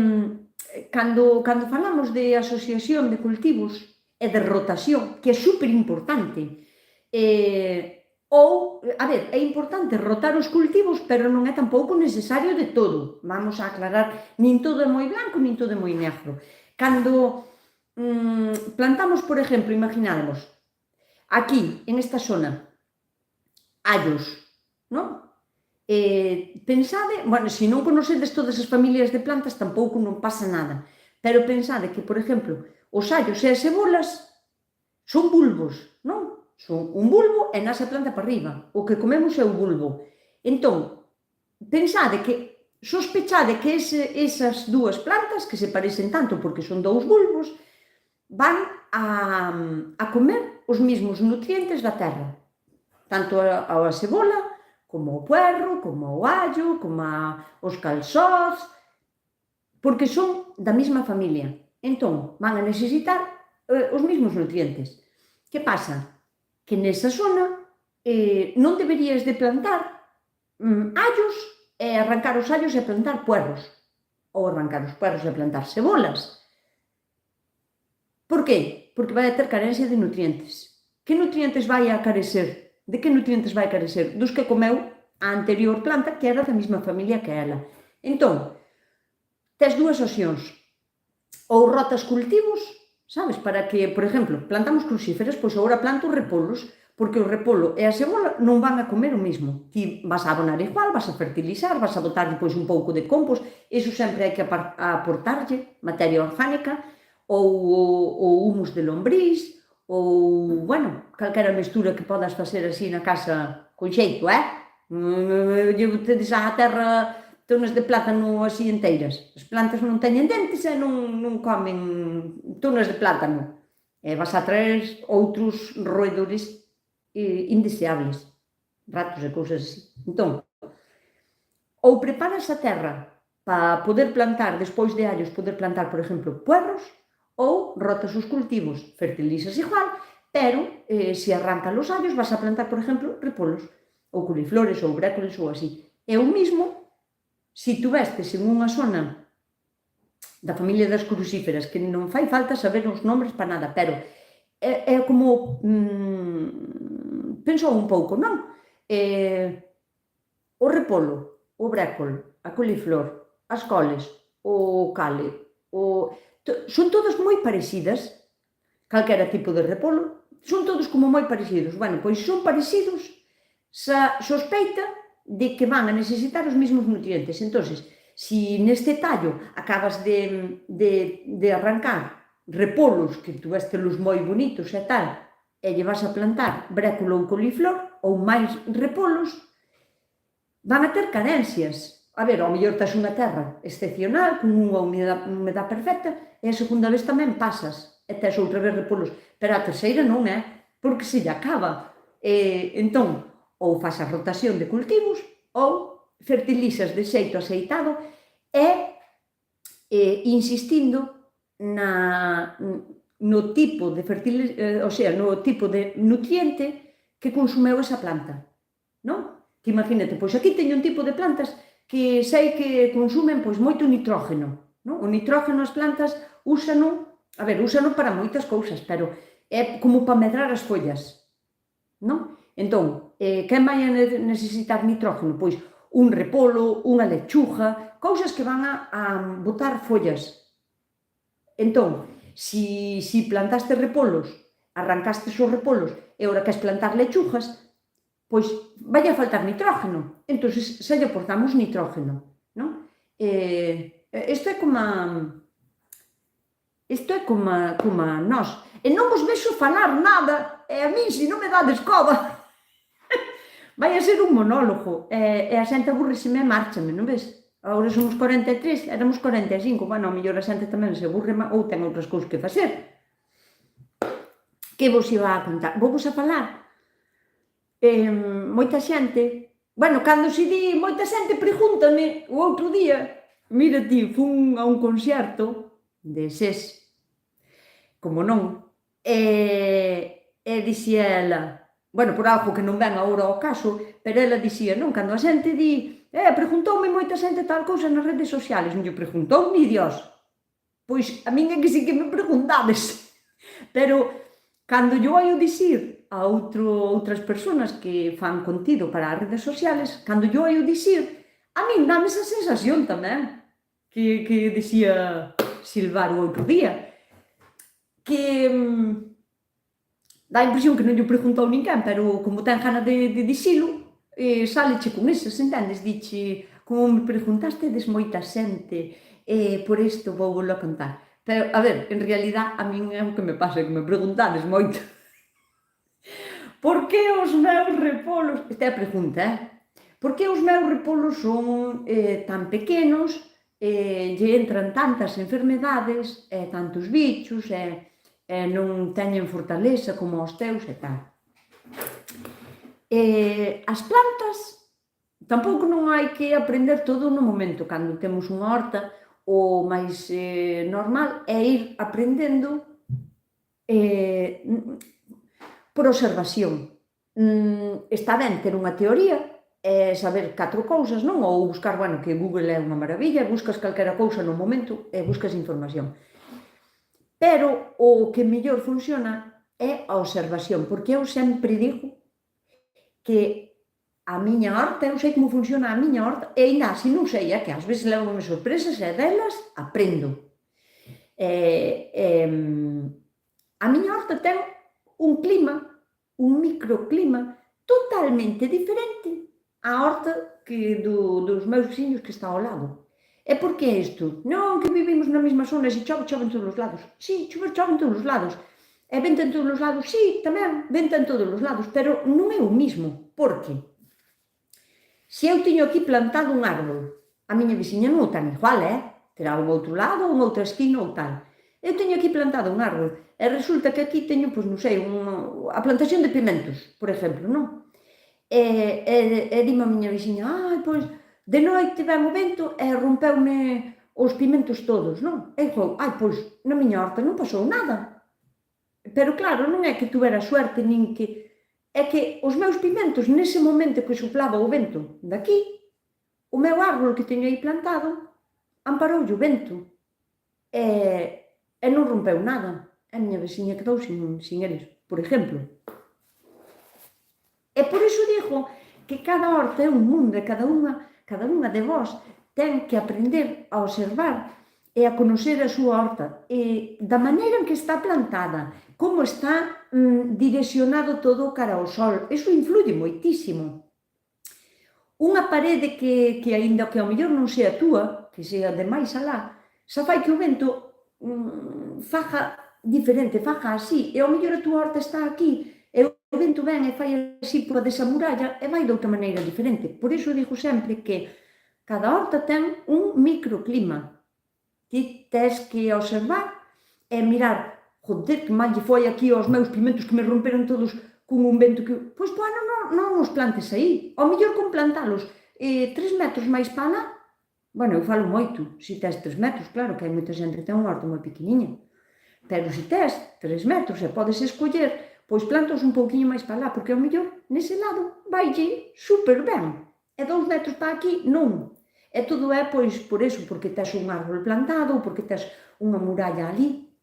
cando falamos de asociación de cultivos e de rotación, que é super importante, a ver, é importante rotar os cultivos, pero non é tampouco necesario de todo. Vamos a aclarar, nin todo é moi blanco, nin todo é moi negro. Cando plantamos, por exemplo, imaginádemos, aquí, en esta zona, allos, non? Pensade, bueno, se non conocedes todas as familias de plantas, tampouco non pasa nada. Pero pensade que, por exemplo, os allos e as cebolas son bulbos, non? Son un bulbo e nace a planta para arriba. O que comemos é o bulbo. Entón, pensade que, sospechade que esas dúas plantas, que se parecen tanto porque son dous bulbos, van a comer os mesmos nutrientes da terra. Tanto a cebola, como o puerro, como o allo, como os calzós, porque son da mesma familia. Entón, van a necesitar os mesmos nutrientes. Que pasa? Que nesa zona non deberías de plantar allos e arrancar os allos e plantar puerros, ou arrancar os puerros e plantar cebolas. Por qué? Porque vai a ter carencia de nutrientes. Que nutrientes vai a carecer? De que nutrientes vai a carecer? Dos que comeu a anterior planta, que era da mesma familia que ela. Entón, tes dúas opcións. Ou rotas cultivos, sabes, para que, por exemplo, plantamos crucíferas, pois agora planto repolos, porque o repolo e a cebola non van a comer o mesmo. Ti vas a abonar igual, vas a fertilizar, vas a botar depois un pouco de compost, iso sempre hai que aportarlle materia orgánica, ou o humus de lombriz, ou, bueno, calquera mestura que podas facer así na casa con xeito, tedes a terra tonas de plátano así enteiras. As plantas non teñen dentes e non comen tonas de plátano. E vas a traer outros roedores indeseables, ratos e cousas así. Entón, ou preparas a terra para poder plantar, despois de allos, poder plantar, por exemplo, puerros, Ou rotas os cultivos, fertilizas igual, pero se arrancan os allos vas a plantar, por exemplo, repolos, ou coliflores, ou brécoles, ou así. É o mismo se tuvestes en unha zona da familia das crucíferas, que non fai falta saber os nombres para nada, pero é como pensou un pouco, non? O repolo, o brécol, a coliflor, as coles, o cale, son todas moi parecidas, calquera tipo de repolo, son todos como moi parecidos. Bueno, pois son parecidos, sospeita de que van a necesitar os mesmos nutrientes. Entonces, se neste tallo acabas de arrancar repolos que tú vestelos moi bonitos e tal, e lle vas a plantar brécolo ou coliflor, ou máis repolos, van a ter carencias. A ver, ao mellor tes unha terra excepcional, con unha humedade perfecta, e a segunda vez tamén pasas, e tes outra vez repolos, pero a terceira non é, porque se lle acaba. Entón, ou fas a rotación de cultivos, ou fertilizas de xeito aceitado e insistindo no tipo de o sea, no tipo de nutriente que consumeu esa planta, non? Que imagínate, pois aquí teño un tipo de plantas que sei que consumen pois moito nitrógeno, non? O nitrógeno as plantas úsano para moitas cousas, pero é como para medrar as follas, non? Entón, quen vai a necesitar nitrógeno? Pois un repolo, unha lechuga, cousas que van a botar follas. Entón, se plantaste repolos, arrancaste os repolos e ora queres plantar lechugas, pois vai a faltar nitrógeno. Entón, se lle aportamos nitrógeno, non? Isto é como nós. E non vos vexo falar nada, e a min, se non me dades coba, vai a ser un monólogo, e a xente aburríseme e márchame, non ves? Agora somos 43, éramos 45, bueno, ao mellor a xente tamén se aburre ou ten outras cousas que facer. Que vos iba a contar? Vou vos a falar. Moita xente, bueno, cando se di moita xente, pregúntame o outro día, mira ti, fun a un concerto de SES, como non, e dixía ela, bueno, por algo que non ven agora ao caso, pero ela dixía, non, cando a xente di, preguntoume moita xente tal cousa nas redes sociales, non lle preguntou ni Dios, pois a min é que sí que me preguntades, pero cando yo oio dicir a outras persoas que fan contido para as redes sociales, cando yo oio dicir, a min dame esa sensación tamén, que dicía Silvar o outro día, que dá a impresión que non lle preguntou ninguén, pero como ten gana de dicilo, sáleche con esas, entendes? Diche, como me preguntastedes moita xente, por isto vou volo a contar. Pero, a ver, en realidad, a min é o que me pasa, que me preguntades moito. Por que os meus repolos... Esta é a pregunta, Por que os meus repolos son tan pequenos, lle entran tantas enfermedades, tantos bichos, non teñen fortaleza como os teus e tal. As plantas, tampouco non hai que aprender todo no momento. Cando temos unha horta, o máis normal é ir aprendendo por observación. Está ben ter unha teoría, saber 4 cousas, non? Ou buscar, bueno, que Google é unha maravilla, buscas calquera cousa no momento e buscas información. Pero o que mellor funciona é a observación, porque eu sempre digo que a miña horta, eu sei como funciona a miña horta, e ainda así non sei, que ás veces levo-me sorpresas e delas aprendo. A miña horta ten un clima, un microclima totalmente diferente á horta que dos meus veciños que está ao lado. E por que isto? Non que vivimos na mesma zona, se chove, chove en todos os lados. Sí, chove en todos os lados. E venta en todos os lados, sí, tamén, venta en todos os lados, pero non é o mismo. Por que? Se eu teño aquí plantado un árbol, a miña veciña non o ten igual, terá un outro lado, unha outra esquina ou tal. Eu teño aquí plantado un árbol, e resulta que aquí teño, pois non sei, a plantación de pimentos, por exemplo, non? E dime a miña veciña, pois, de noite ven o vento e rompeume os pimentos todos, non? E digo, pois, na miña horta non pasou nada. Pero claro, non é que tuvera suerte, nin que... É que os meus pimentos, nese momento que soplaba o vento daqui, o meu árbol que teño aí plantado, amparoulle o vento. E non rompeu nada. A miña veciña quedou sin eles, por exemplo. E por iso digo que cada horta é un mundo e cada unha de vós ten que aprender a observar e a conocer a súa horta, e da maneira en que está plantada, como está direcionado todo cara ao sol. Iso influye moitísimo. Unha parede que aínda que ao mellor non sea túa, que sea de máis alá, xa fai que o vento faga diferente, faga así, e ao mellor a túa horta está aquí, e o vento ven e fai así por desa muralla e vai de outra maneira diferente. Por iso digo sempre que cada horta ten un microclima. Ti tes que observar e mirar, joder, que mal lle foi aquí aos meus pimentos que me romperon todos con un vento que... Pois, bueno, non os plantes aí. Ao mellor con plantalos 3 metros máis para lá, bueno, eu falo moito, se tes 3 metros, claro, que hai moita xente que ten unha horta moi pequeniña, pero se tes 3 metros e podes escoller, pois plantos un pouquiño máis para lá, porque ao mellor nese lado vaille super ben, e 2 metros para aquí, non. E todo é, pois, por eso, porque tes un árbol plantado, ou porque tes unha muralla ali,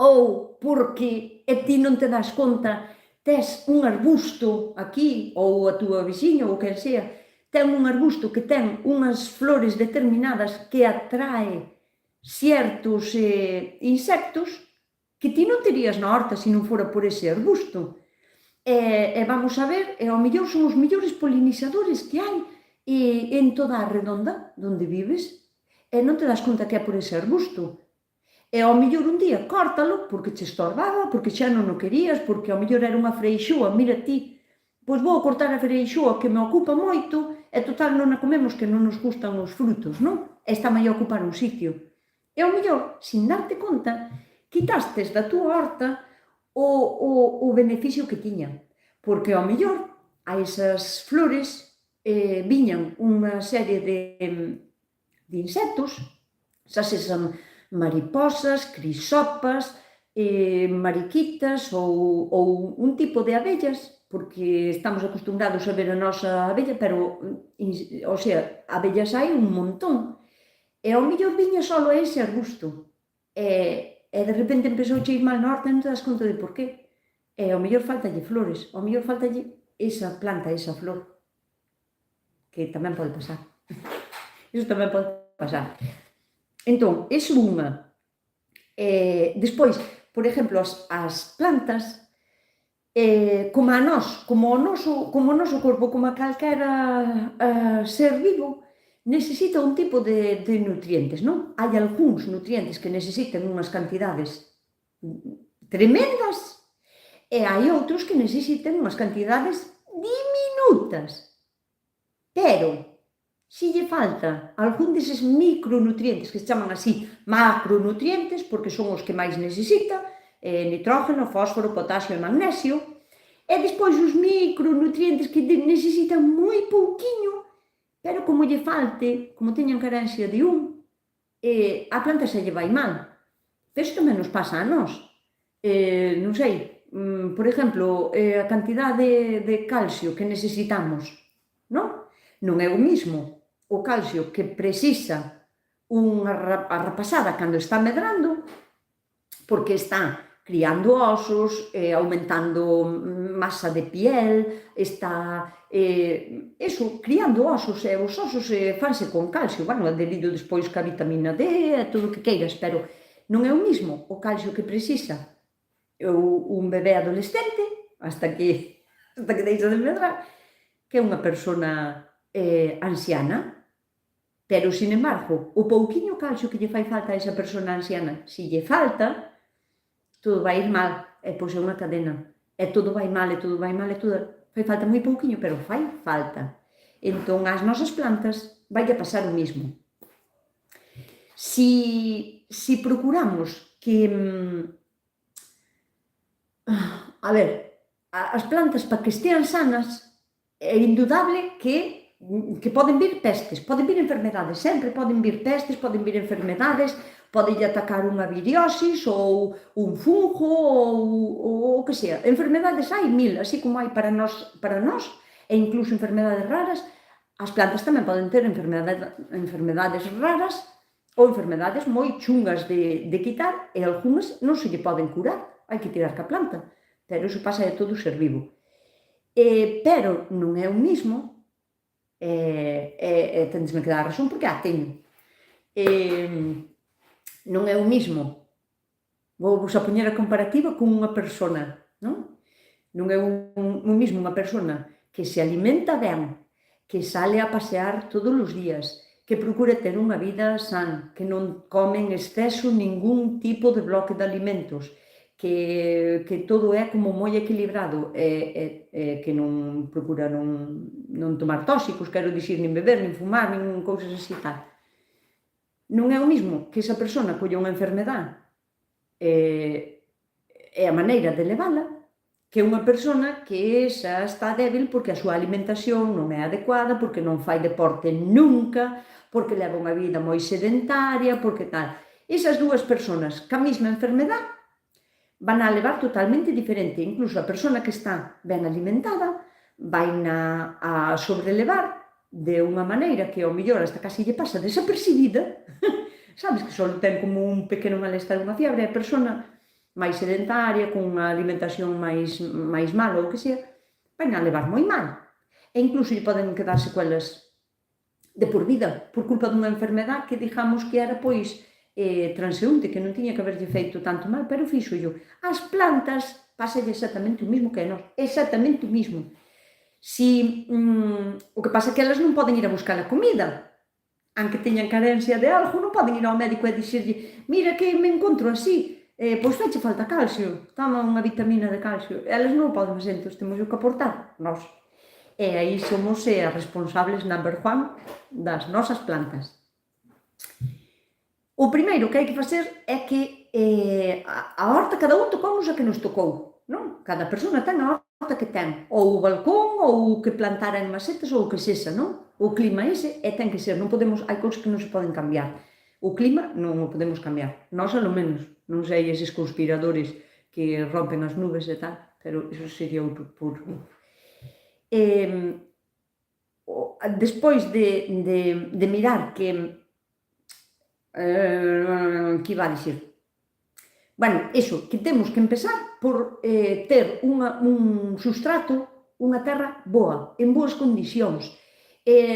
ou porque ti non te das conta, tes un arbusto aquí, ou a túa veciña, ou quen sea, ten un arbusto que ten unhas flores determinadas que atrae certos insectos que ti non terías na horta se non fora por ese arbusto. E vamos a ver, ao mellor son os mellores polinizadores que hai en toda a redonda onde vives, e non te das conta que é por ese arbusto. E ao mellor un día córtalo porque che estorbaba, porque xa non o querías, porque ao mellor era unha freixúa, mira ti, pois vou cortar a freixúa que me ocupa moito, e total non a comemos que non nos gustan os frutos, non? E está aí a ocupar un sitio. E ao mellor, sin darte conta, quitastes da túa horta o beneficio que tiña, porque ao mellor a esas flores viñan unha serie de insectos, xa sexan mariposas, crisopas, mariquitas ou un tipo de abellas, porque estamos acostumbrados a ver a nosa abella, pero, o sea, abellas hai un montón, e ao mellor viña só ese arbusto, e de repente empezou a ir mal na horta e non te das conta de por qué, e ao mellor faltalle flores, ao mellor faltalle esa planta, esa flor, que tamén pode pasar. Iso tamén pode pasar. Entón, iso unha. Despois, por exemplo, as plantas, como o noso corpo, como a calquera ser vivo, necesita un tipo de nutrientes, non? Hai algúns nutrientes que necesitan unhas cantidades tremendas e hai outros que necesitan unhas cantidades diminutas. Pero, se lle falta algún deses micronutrientes que se chaman así macronutrientes, porque son os que máis necesita, nitrógeno, fósforo, potasio e magnesio, e despois os micronutrientes que necesitan moi pouquiño, pero como lle falte, como teñan carencia de a planta se lle vai mal. Isto tamén nos pasa a nós. Non sei, por exemplo, a cantidade de calcio que necesitamos, non? Non é o mismo o calcio que precisa unha rapazada cando está medrando, porque está criando osos, aumentando masa de piel, está criando osos, e os osos fanse con calcio, bueno, debido despois ca vitamina D e todo o que queiras, pero non é o mismo o calcio que precisa un bebé adolescente, hasta que deixa de medrar, que unha persona anciana. Pero, sin embargo, o pouquiño calcio que lle fai falta a esa persona anciana, se lle falta, todo vai ir mal, e pois é unha cadena, e todo vai mal, e todo vai mal, e todo fai falta moi pouquiño, pero fai falta. Entón, ás nosas plantas vai a pasar o mismo. Si procuramos que... A ver, as plantas, para que estean sanas, é indudable que que poden vir pestes, poden vir enfermedades, sempre poden vir pestes, poden vir enfermedades, pode atacar unha viriosis ou un fungo ou o que sea. Enfermedades hai mil, así como hai para nós, e incluso enfermedades raras, as plantas tamén poden ter enfermedades raras ou enfermedades moi chungas de quitar, e algunhas non se lle poden curar, hai que tirar ca planta, pero iso pasa de todo ser vivo. Pero non é o mismo, tendesme que dar a razón porque a teño. Non é o mismo, vou vos a poñer a comparativa con unha persona, non? Non é o mismo unha persona que se alimenta ben, que sale a pasear todos os días, que procura ter unha vida san, que non come en exceso ningún tipo de bloque de alimentos, que todo é como moi equilibrado, que non procura non tomar tóxicos, quero dicir, nin beber, nin fumar, nin cousas así tal. Non é o mismo que esa persona colla unha enfermedade e a maneira de levala, que unha persona que xa está débil porque a súa alimentación non é adecuada, porque non fai deporte nunca, porque leva unha vida moi sedentaria, porque tal. Esas dúas persoas ca mesma enfermedade van a levar totalmente diferente. Incluso a persona que está ben alimentada vai a sobrelevar de unha maneira que ao mellor hasta casi lle pasa desapercibida, sabes, que só ten como un pequeno malestar, unha fiebre, a persona máis sedentaria, con unha alimentación máis mala ou que sea, vai a levar moi mal. E incluso lle poden quedar secuelas de por vida, por culpa dunha enfermedade que digamos que era, pois, transeúnte, que non tiña que haberlle feito tanto mal, pero fíxollo. As plantas pasalle exactamente o mismo que a nós, exactamente o mismo. O que pasa é que elas non poden ir a buscar a comida, aunque teñan carencia de algo, non poden ir ao médico e dixerlle, mira que me encontro así, pois faiche falta calcio, toma unha vitamina de calcio. Elas non poden facer, entón temos que aportar nós. E aí somos as responsables number one das nosas plantas. O primeiro que hai que facer é que a horta, cada un tocounos a que nos tocou, non? Cada persona ten a horta que ten, ou o balcón, ou o que plantara en macetas, ou o que sexa, non? O clima ese ten que ser, non podemos, hai cousas que non se poden cambiar. O clima non o podemos cambiar, nós alo menos, non sei eses conspiradores que rompen as nubes e tal, pero iso sería outro puro. Despois de mirar que iba a dicir? Bueno, iso, que temos que empezar por ter un sustrato, unha terra boa, en boas condicións.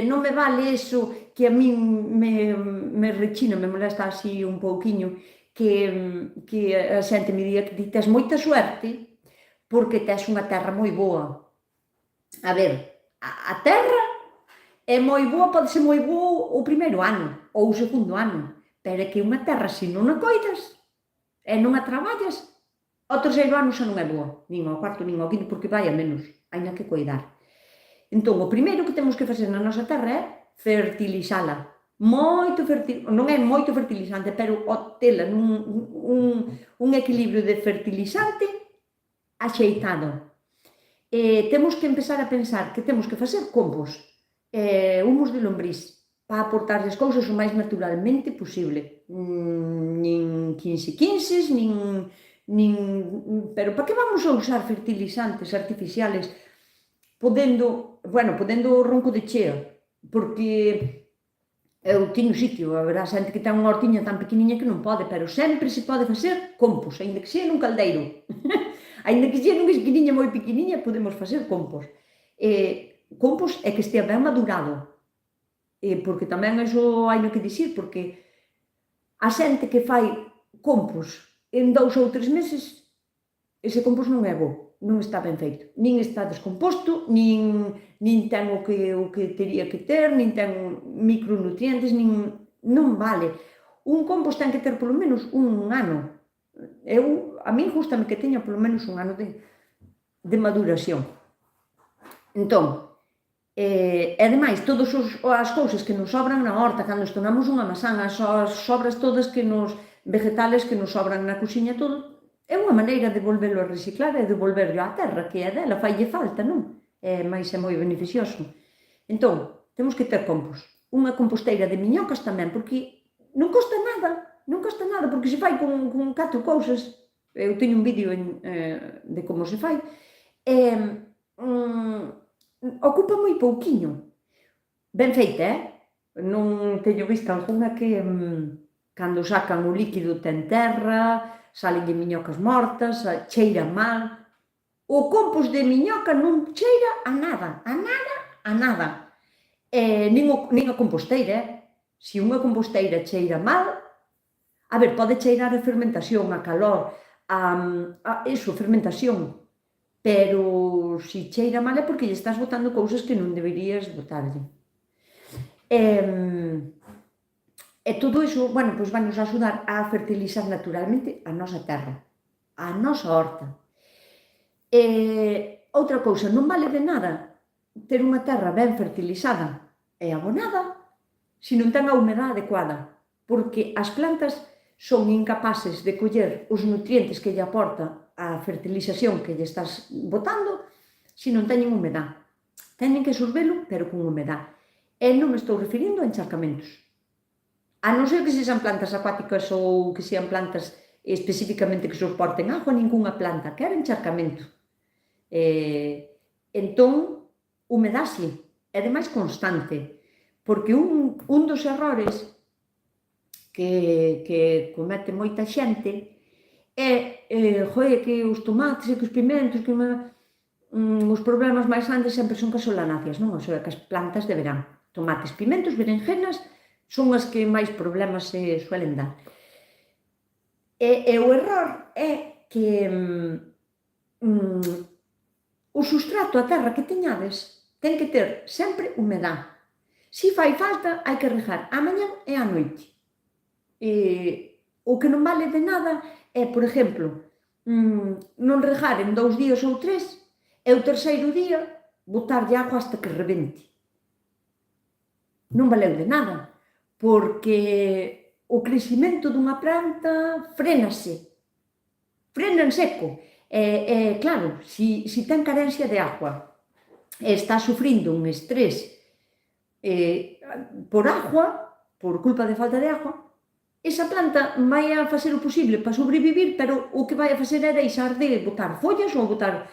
Non me vale iso que a min me rechina, me molesta así un pouquiño, que a xente me diga que ti tes moita suerte porque tes unha terra moi boa. A ver, a terra é moi boa, pode ser moi boa o primeiro ano ou o segundo ano, pero é que unha terra, se non a coidas e non a traballas, ao terceiro ano xa non é boa, nin ao cuarto, nin ao quinto, porque vai a menos, haina que coidar. Entón, o primeiro que temos que facer na nosa terra é fertilizala. Non é moito fertilizante, pero tela un equilibrio de fertilizante axeitado. Temos que empezar a pensar que temos que facer compost, humus de lombriz, para aportar as cousas o máis naturalmente posible. Nin 15-15, pero para que vamos a usar fertilizantes artificiales podendo o ronco de chea? Porque eu tiño sitio, haberá xente que ten unha hortiña tan pequeniña que non pode, pero sempre se pode facer compost, aínda que sea nun caldeiro. Aínda que sea nunha esquiniña moi pequeniña, podemos facer compost. Compost é que estea ben madurado, porque tamén iso hai no que dicir, porque a xente que fai compost en 2 ou 3 meses, ese compost non é bo, non está ben feito, nin está descomposto, nin ten o que teria que ter, nin ten micronutrientes, non vale. Un compost ten que ter polo menos un ano. A min gústame que teña polo menos un ano de maduración. Entón, e ademais, todas as cousas que nos sobran na horta, cando estonamos unha masán, as sobras todas vegetales que nos sobran na cociña, todo, é unha maneira de volverlo a reciclar e de volverlo á terra, que é dela, faille falta, non? Mas é moi beneficioso. Entón, temos que ter compost. Unha composteira de miñocas tamén, porque non custa nada, porque se fai con 4 cousas. Eu teño un vídeo de como se fai. Ocupa moi pouquiño. Ben feita, non teño visto algunha que cando sacan o líquido ten terra, salen de miñocas mortas, cheira mal. O compost de miñoca non cheira a nada, a nada. Nin a composteira, Se unha composteira cheira mal, a ver, pode cheirar a fermentación, a calor, a fermentación, pero se cheira mal é porque lle estás botando cousas que non deberías botarlle. E todo iso, bueno, pois vai nos axudar a fertilizar naturalmente a nosa terra, a nosa horta. Outra cousa, non vale de nada ter unha terra ben fertilizada e abonada se non ten a humedade adecuada, porque as plantas son incapaces de coller os nutrientes que lle aporta a fertilización que lle estás botando se non teñen humedade. Teñen que sorbelo, pero con humedade. E non me estou referindo a encharcamentos. A non ser que sexan plantas acuáticas ou que sean plantas especificamente que soporten agua, ningunha planta quer encharcamento. Entón, humedase, é de máis constante, porque un dos errores que comete moita xente é que os tomates e que os pimentos, os problemas máis grandes sempre son cas solanáceas, non? O sea, que as plantas de verán. Tomates, pimentos, berenjenas son as que máis problemas se suelen dar. E o error é que o sustrato, a terra que teñades, ten que ter sempre humedade. Se fai falta, hai que regar a mañá e a noite. O que non vale de nada é, por exemplo, non regar en 2 días ou 3 e o terceiro día botarlle agua hasta que rebente. Non valeu de nada, porque o crecimento dunha planta frena en seco. Claro, se ten carencia de agua e está sufrindo un estrés por agua, por culpa de falta de agua, esa planta vai a facer o posible para sobrevivir, pero o que vai a facer é deixar de botar follas ou botar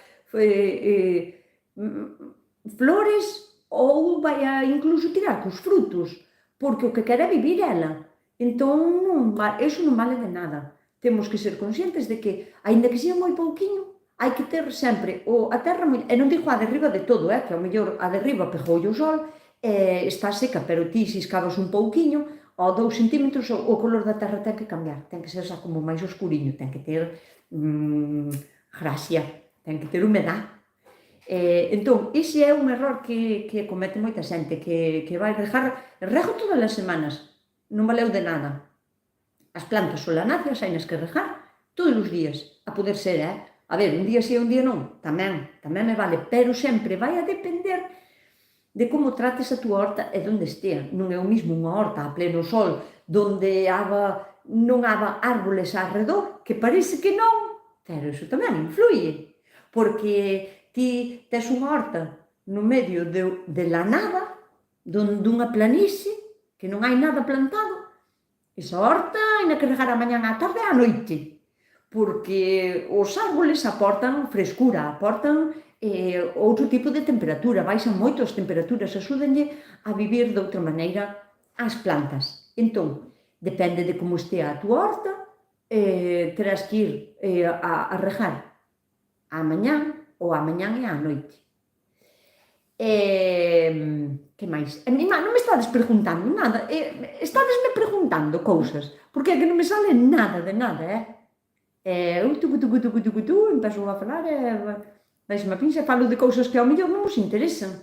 flores, ou vai a incluso tirar cos frutos, porque o que quere é vivir ela. Entón, iso non vale de nada. Temos que ser conscientes de que, aínda que sea moi pouquiño, hai que ter sempre a terra, e non digo a derriba de todo, que ao mellor a derriba pegoulle o sol e está seca, pero ti se escavas un pouquiño, ao 2 centímetros o color da terra ten que cambiar, ten que ser xa como máis oscuriño, ten que ter gracia, ten que ter humedade. Entón, ese é un error que comete moita xente, que vai rego todas as semanas, non valeu de nada. As plantas solanáceas hainas que regar todos os días, a poder ser, a ver, un día si e un día non, tamén me vale, pero sempre vai a depender de como trates a túa horta e onde estea. Non é o mismo unha horta a pleno sol, donde non haba árboles arredor, que parece que non, pero iso tamén influye, porque ti tes unha horta no medio de la nada, dunha planicie, que non hai nada plantado. Esa horta hai que regar a mañá, a tarde e a noite, porque os árboles aportan frescura, aportan outro tipo de temperatura, baixan moito as temperaturas, axúdenlle a vivir de outra maneira as plantas. Entón, depende de como estea a túa horta, terás que ir a regar a mañá, ou a mañán e a noite. Que máis? Non me estades preguntando nada, estadesme preguntando cousas, porque é que non me sale nada de nada, eu empezo a falar deixe-me a pinza e falo de cousas que ao mellor non vos interesan.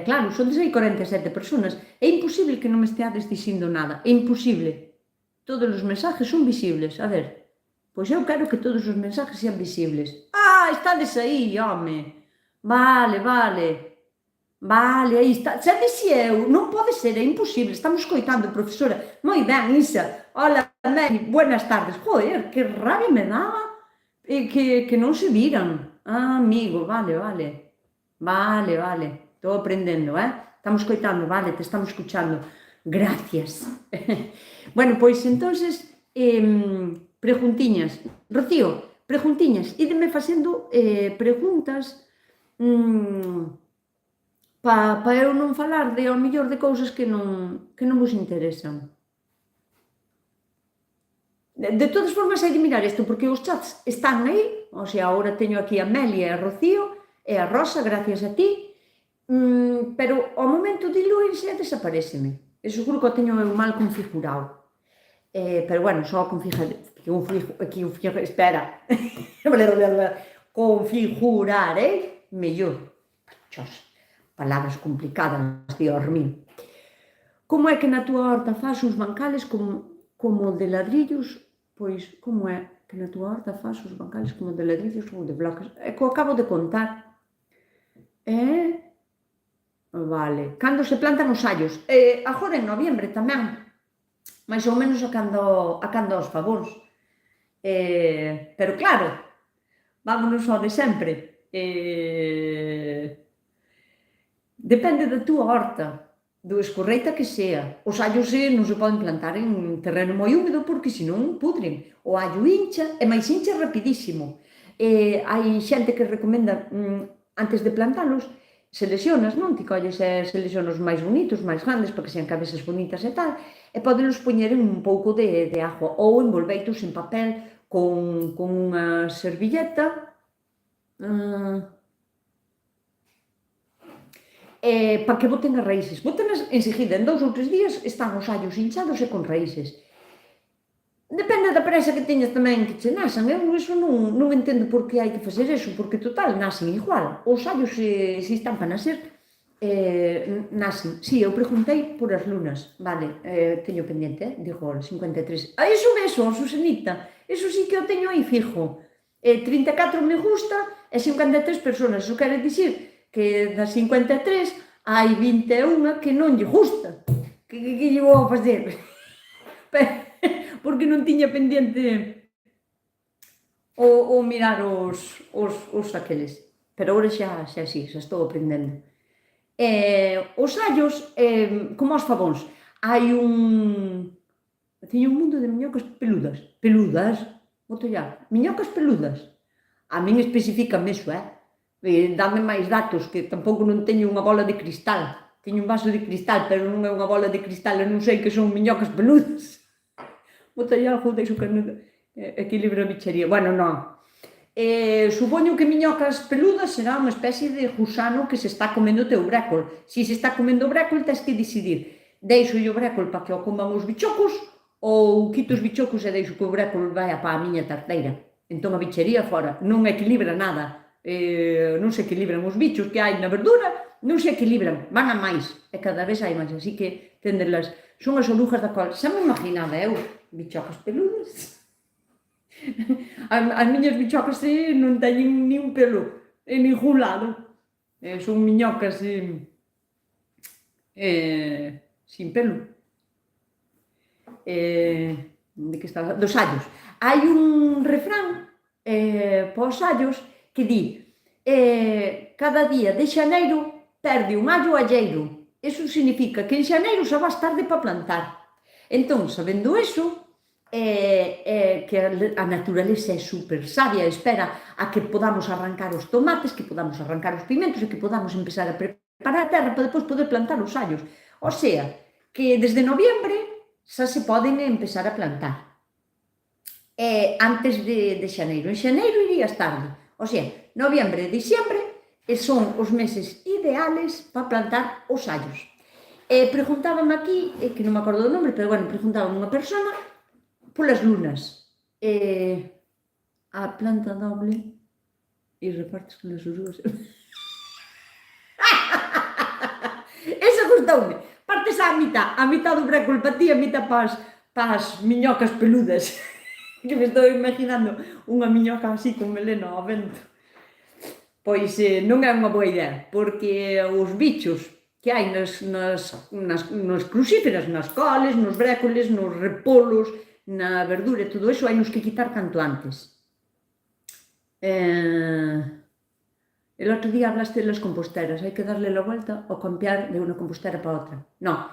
Claro, son 47 personas, é imposible que non me esteades dicindo nada, é imposible. Todos os mensajes son visibles, a ver, pois eu quero que todos os mensajes sean visibles. Estades aí, home. Vale, aí está. Xa dixi eu, non pode ser, é imposible, estamos coitando, profesora. Moi ben, Isa. Hola, Mary, buenas tardes. Joder, que rabia me daba que non se viran. Amigo, vale. Estou aprendendo, Estamos coitando, vale, te estamos escuchando. Gracias. Bueno, pois, entonces, preguntiñas. Rocío, preguntiñas. Ídeme facendo preguntas para eu non falar ao mellor de cousas que non vos interesan. De todas formas, hai de mirar isto, porque os chats están aí, o sea, agora teño aquí a Melia e a Rocío, e a Rosa, gracias a ti, pero ao momento diluínse e desapareceme. E seguro que o teño eu mal configurado. Pero bueno, só espera, configurar, mellor. Palabras complicadas, Dios mío. Como é que na túa horta fas uns bancales como de ladrillos? Pois, como é que na túa horta fas os bancales como de ladrillos ou de bloques? É que o acabo de contar. Vale. Cando se plantan os allos? Agora en noviembre tamén. Mais ou menos a cando aos favóns. Pero claro, vámonos ao de sempre. Depende da túa horta, do escorreita que sea. Os allos non se poden plantar en terreno moi húmedo porque senón pudren. O allo hincha e máis hincha rapidísimo. Hai xente que recomenda, antes de plantalos, seleccionas, non? Ti colles e seleccionas os máis bonitos, máis grandes, para que sean cabezas bonitas e tal, e podenlos poñer en un pouco de agua ou envolveitos en papel con unha servilleta para que boten as raíces. Botenas enseguida, en 2 ou 3 días están os allos hinchados e con raíces. Depende da presa que teñas tamén que che nasan. Eu iso non entendo por que hai que facer iso, porque total, nasen igual. Os allos, se están para nacer, nasen. Si, eu preguntei por as lunas, vale, teño pendiente, digo, 53. Iso, Susanita, iso sí que o teño aí fijo. 34 me gusta e 53 personas. Iso quere dicir que das 53 hai 21 que non lle gusta. Que lle vou a facer? Porque non tiña pendiente o mirar os aqueles. Pero agora xa estou aprendendo. Os allos, como os favóns, teño un mundo de miñocas peludas. Peludas? Boto ya, miñocas peludas. A min especificame iso, dame máis datos, que tampouco non teño unha bola de cristal. Teño un vaso de cristal, pero non é unha bola de cristal, e non sei que son miñocas peludas. Bota aí algo, deixo que equilibra a bichería. Bueno, non. Supoño que miñocas peludas será unha especie de gusano que se está comendo o teu brécol. Se se está comendo o brécol, tens que decidir. Deixo o brécol para que o coman os bichocos ou quito os bichocos e deixo que o brécol vai para a miña tarteira. Entón a bichería fora. Non equilibra nada. Non se equilibran os bichos que hai na verdura, non se equilibran, van a máis, e cada vez hai máis, así que tendelas, son as orugas da col. Xa me imaginaba eu, bichocas peludas. As miñas bichocas non teñen ni un pelo en ningún lado, son miñocas sin pelo. De que estaba? Dos allos. Hai un refrán para os allos que di cada día de xaneiro perde un allo alleiro. Iso significa que en xaneiro xa vas tarde para plantar. Entón, sabendo iso, que a naturaleza é super sabia, espera a que podamos arrancar os tomates, que podamos arrancar os pimentos e que podamos empezar a preparar a terra para depois poder plantar os allos. O sea, que desde noviembre xa se poden empezar a plantar. Antes de xaneiro. En xaneiro irías tarde. O sea, noviembre e diciembre son os meses ideales para plantar os allos. Preguntábame aquí, que non me acordo do nome, pero bueno, preguntábame unha persona polas lunas. A planta doble e repartes con as orugas. Esa gustoume. Partes a mitad do brécol para ti, a mitad para as miñocas peludas. Que me estou imaginando unha miñoca así con melena ao vento. Pois non é unha boa idea, porque os bichos que hai nas crucíferas, nas coles, nos brécoles, nos repolos, na verdura e todo iso, hai nos que quitar canto antes. el outro día hablaste das composteras, hai que darle la vuelta ou cambiar de unha compostera para outra. Non,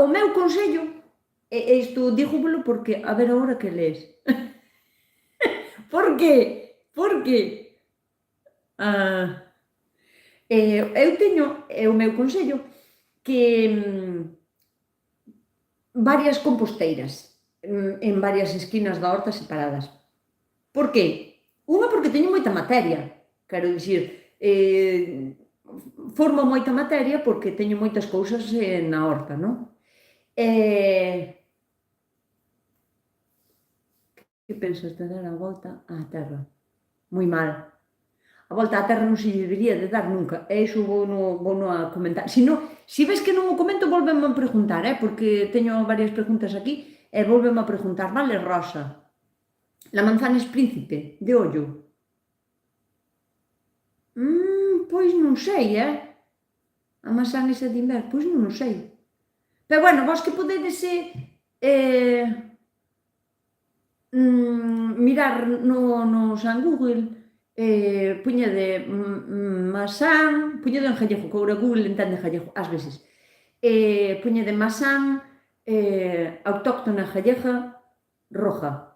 o meu consello, e isto dígomelo porque a ver agora que lees. Por qué? Porque eu teño, é o meu consello, que varias composteiras en varias esquinas da horta separadas. Por qué? Unha, porque teño moita materia, quero dicir, formo moita materia porque teño moitas cousas na horta, non? Que pensas de dar a volta á terra? Moi mal. A volta á terra non se debería de dar nunca, e iso vouno a comentar. Se ves que non o comento, volveme a preguntar, porque teño varias preguntas aquí, e volveme a preguntar. Vale, Rosa, la manzana es príncipe, de ollo? Pois non sei, a manzana esa de inverno, pois non sei. Pero bueno, vos que podedes mirar no San Google, puñede masán, puñede en gallego, que agora Google entende gallego, ás veces. Puñede masán autóctona gallega roja.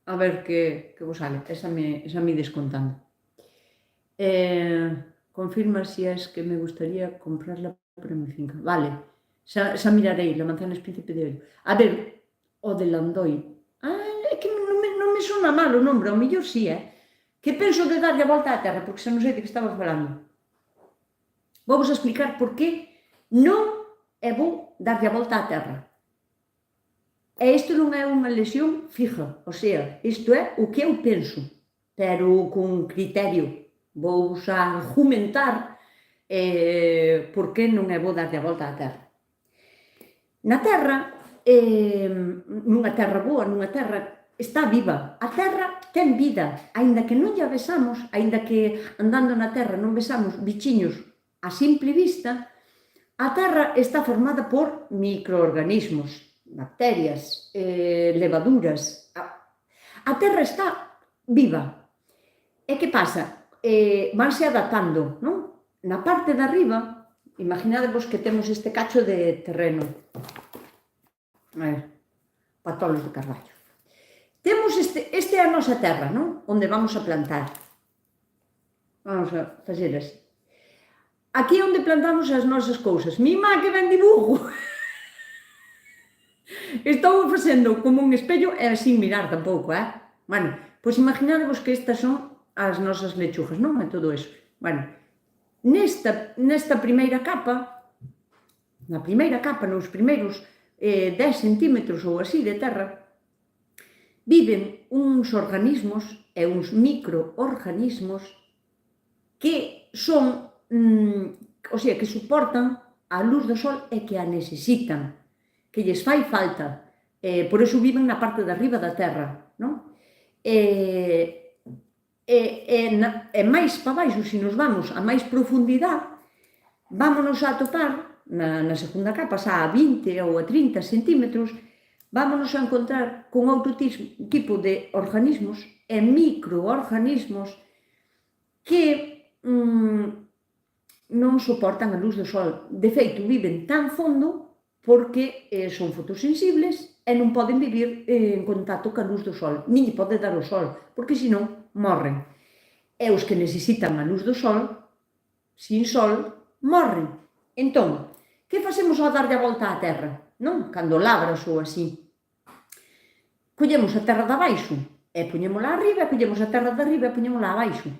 A ver que vos sale, esa me descontando. Confirma si es que me gustaría comprarla para mi finca. Vale, xa mirarei, la manzana es príncipe de ollo. A ver, o de Landoi. É que non me sona mal o nombre, ao mellor si, que penso de darlle a volta á terra, porque xa non sei de que estaba falando. Vou vos explicar por que non é bo darlle a volta á terra. E isto non é unha lesión fija, o sea, isto é o que eu penso, pero con criterio. Vou a argumentar por que non é bo darlle a volta á terra. Na terra, nunha terra boa, nunha terra está viva. A terra ten vida, aínda que non lla vexamos, aínda que andando na terra non vexamos bichiños a simple vista, a terra está formada por microorganismos, bacterias, levaduras. A terra está viva. E que pasa? Vanse adaptando, non? Na parte de arriba, imaginadevos que temos este cacho de terreno. Patolos de carballo. Temos este é a nosa terra, non? Onde vamos a plantar. Vamos a facer así. Aquí é onde plantamos as nosas cousas. Mi má que ben dibujo! Estou facendo como un espello e sin mirar tampouco, Bueno, pois imaginadevos que estas son as nosas lechugas, non? E todo eso. Bueno, nesta primeira capa, nos primeiros 10 centímetros ou así de terra, viven uns organismos e uns microorganismos que son, o sea, que soportan a luz do sol e que a necesitan, que lles fai falta. Por iso viven na parte de arriba da terra, non? E máis para baixo, se nos vamos a máis profundidade, vámonos a atopar na segunda capa, xa a 20 ou a 30 centímetros, vámonos a encontrar con outro tipo de organismos e microorganismos que non soportan a luz do sol. De feito, viven tan fondo porque son fotosensibles e non poden vivir en contacto ca luz do sol, nin lle pode dar o sol, porque senón morren. E os que necesitan a luz do sol, sin sol, morren. Entón, que facemos ao darlle a volta á terra? Non? Cando labras ou así. Collemos a terra de abaixo e poñémola arriba, e collemos a terra de arriba e poñémola abaixo.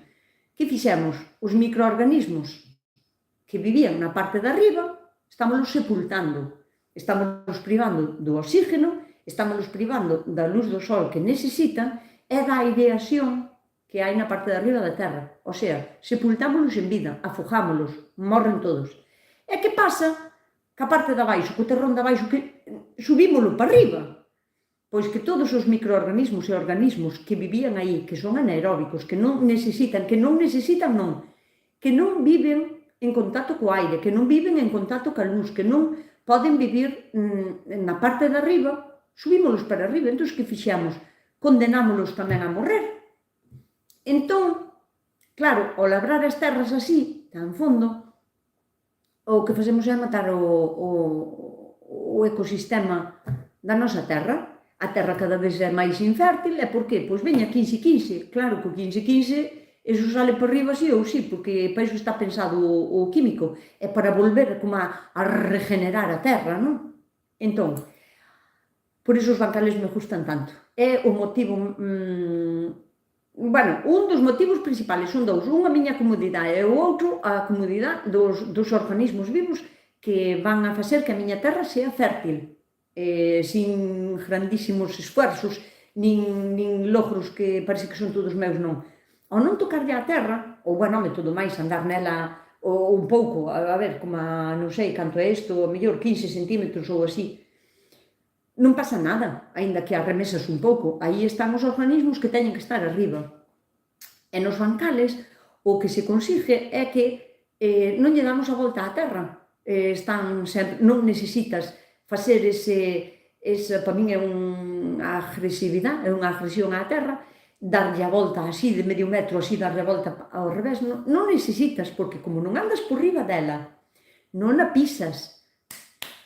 Que fixemos? Os microorganismos que vivían na parte de arriba, estámolos sepultando. Estámolos privando do oxígeno, estámolos privando da luz do sol que necesitan e da aireación que hai na parte de arriba da terra. O sea, sepultámolos en vida, afogámolos, morren todos. E que pasa? Que a parte de abaixo, co terrón de abaixo, que subímolo para arriba. Pois que todos os microorganismos e organismos que vivían aí, que son anaeróbicos, que non necesitan, que non viven en contacto co aire, que non viven en contacto ca luz, que non poden vivir na parte de arriba, subímolos para arriba. Entón, que fixamos? Condenámolos tamén a morrer. Entón, Claro, ao labrar as terras así, tan fondo, o que facemos é matar o ecosistema da nosa terra. A terra cada vez é máis infértil, e por qué? Pois veña 15-15, claro que o 15-15 iso sale por riba sí ou sí, porque para iso está pensado o químico, é para volver como a regenerar a terra, non? Entón, por iso os bancales me gustan tanto. É o motivo, bueno, un dos motivos principales son dous. Un, a miña comodidade, e o outro, a comodidade dos organismos vivos que van a facer que a miña terra sea fértil, sin grandísimos esfuerzos, nin logros que parece que son todos meus, non. Ao non tocarlle a terra, ou, bueno, todo máis, andar nela un pouco, a ver, como non sei canto é isto, a mellor 15 centímetros ou así, non pasa nada, aínda que arremesas un pouco. Aí están os organismos que teñen que estar arriba. E nos bancales o que se consigue é que non lle damos a volta á terra. Non necesitas facer para min é unha agresividade, é unha agresión á terra, darlle a volta así de medio metro, así darlle a volta ao revés, non necesitas, porque como non andas por riba dela, non a pisas,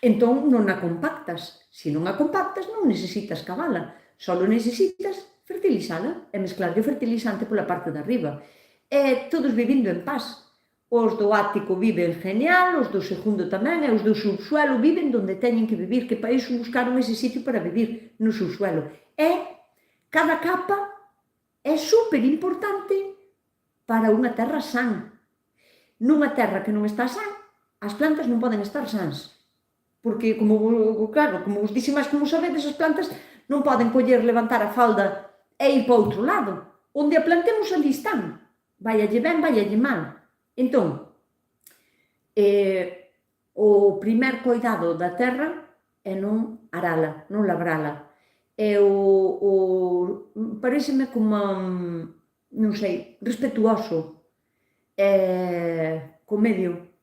entón non a compactas. Se non a compactas, non necesitas cavala, só necesitas fertilizala e mesclarlle o fertilizante pola parte de arriba. E todos vivindo en paz. Os do ático viven genial, os do segundo tamén, e os do subsuelo viven donde teñen que vivir, que para iso buscaron ese sitio para vivir no subsuelo. E cada capa é super importante para unha terra san. Nunha terra que non está san, as plantas non poden estar sans. Porque, claro, como vos dixen máis, como sabedes, as plantas non poden coller, levantar a falda e ir para outro lado. Onde a plantemos, ali están. Vaialle ben, vaialle mal. Entón, o primer cuidado da terra é non arala, non labrala. E pareceme como, non sei, respetuoso co medio.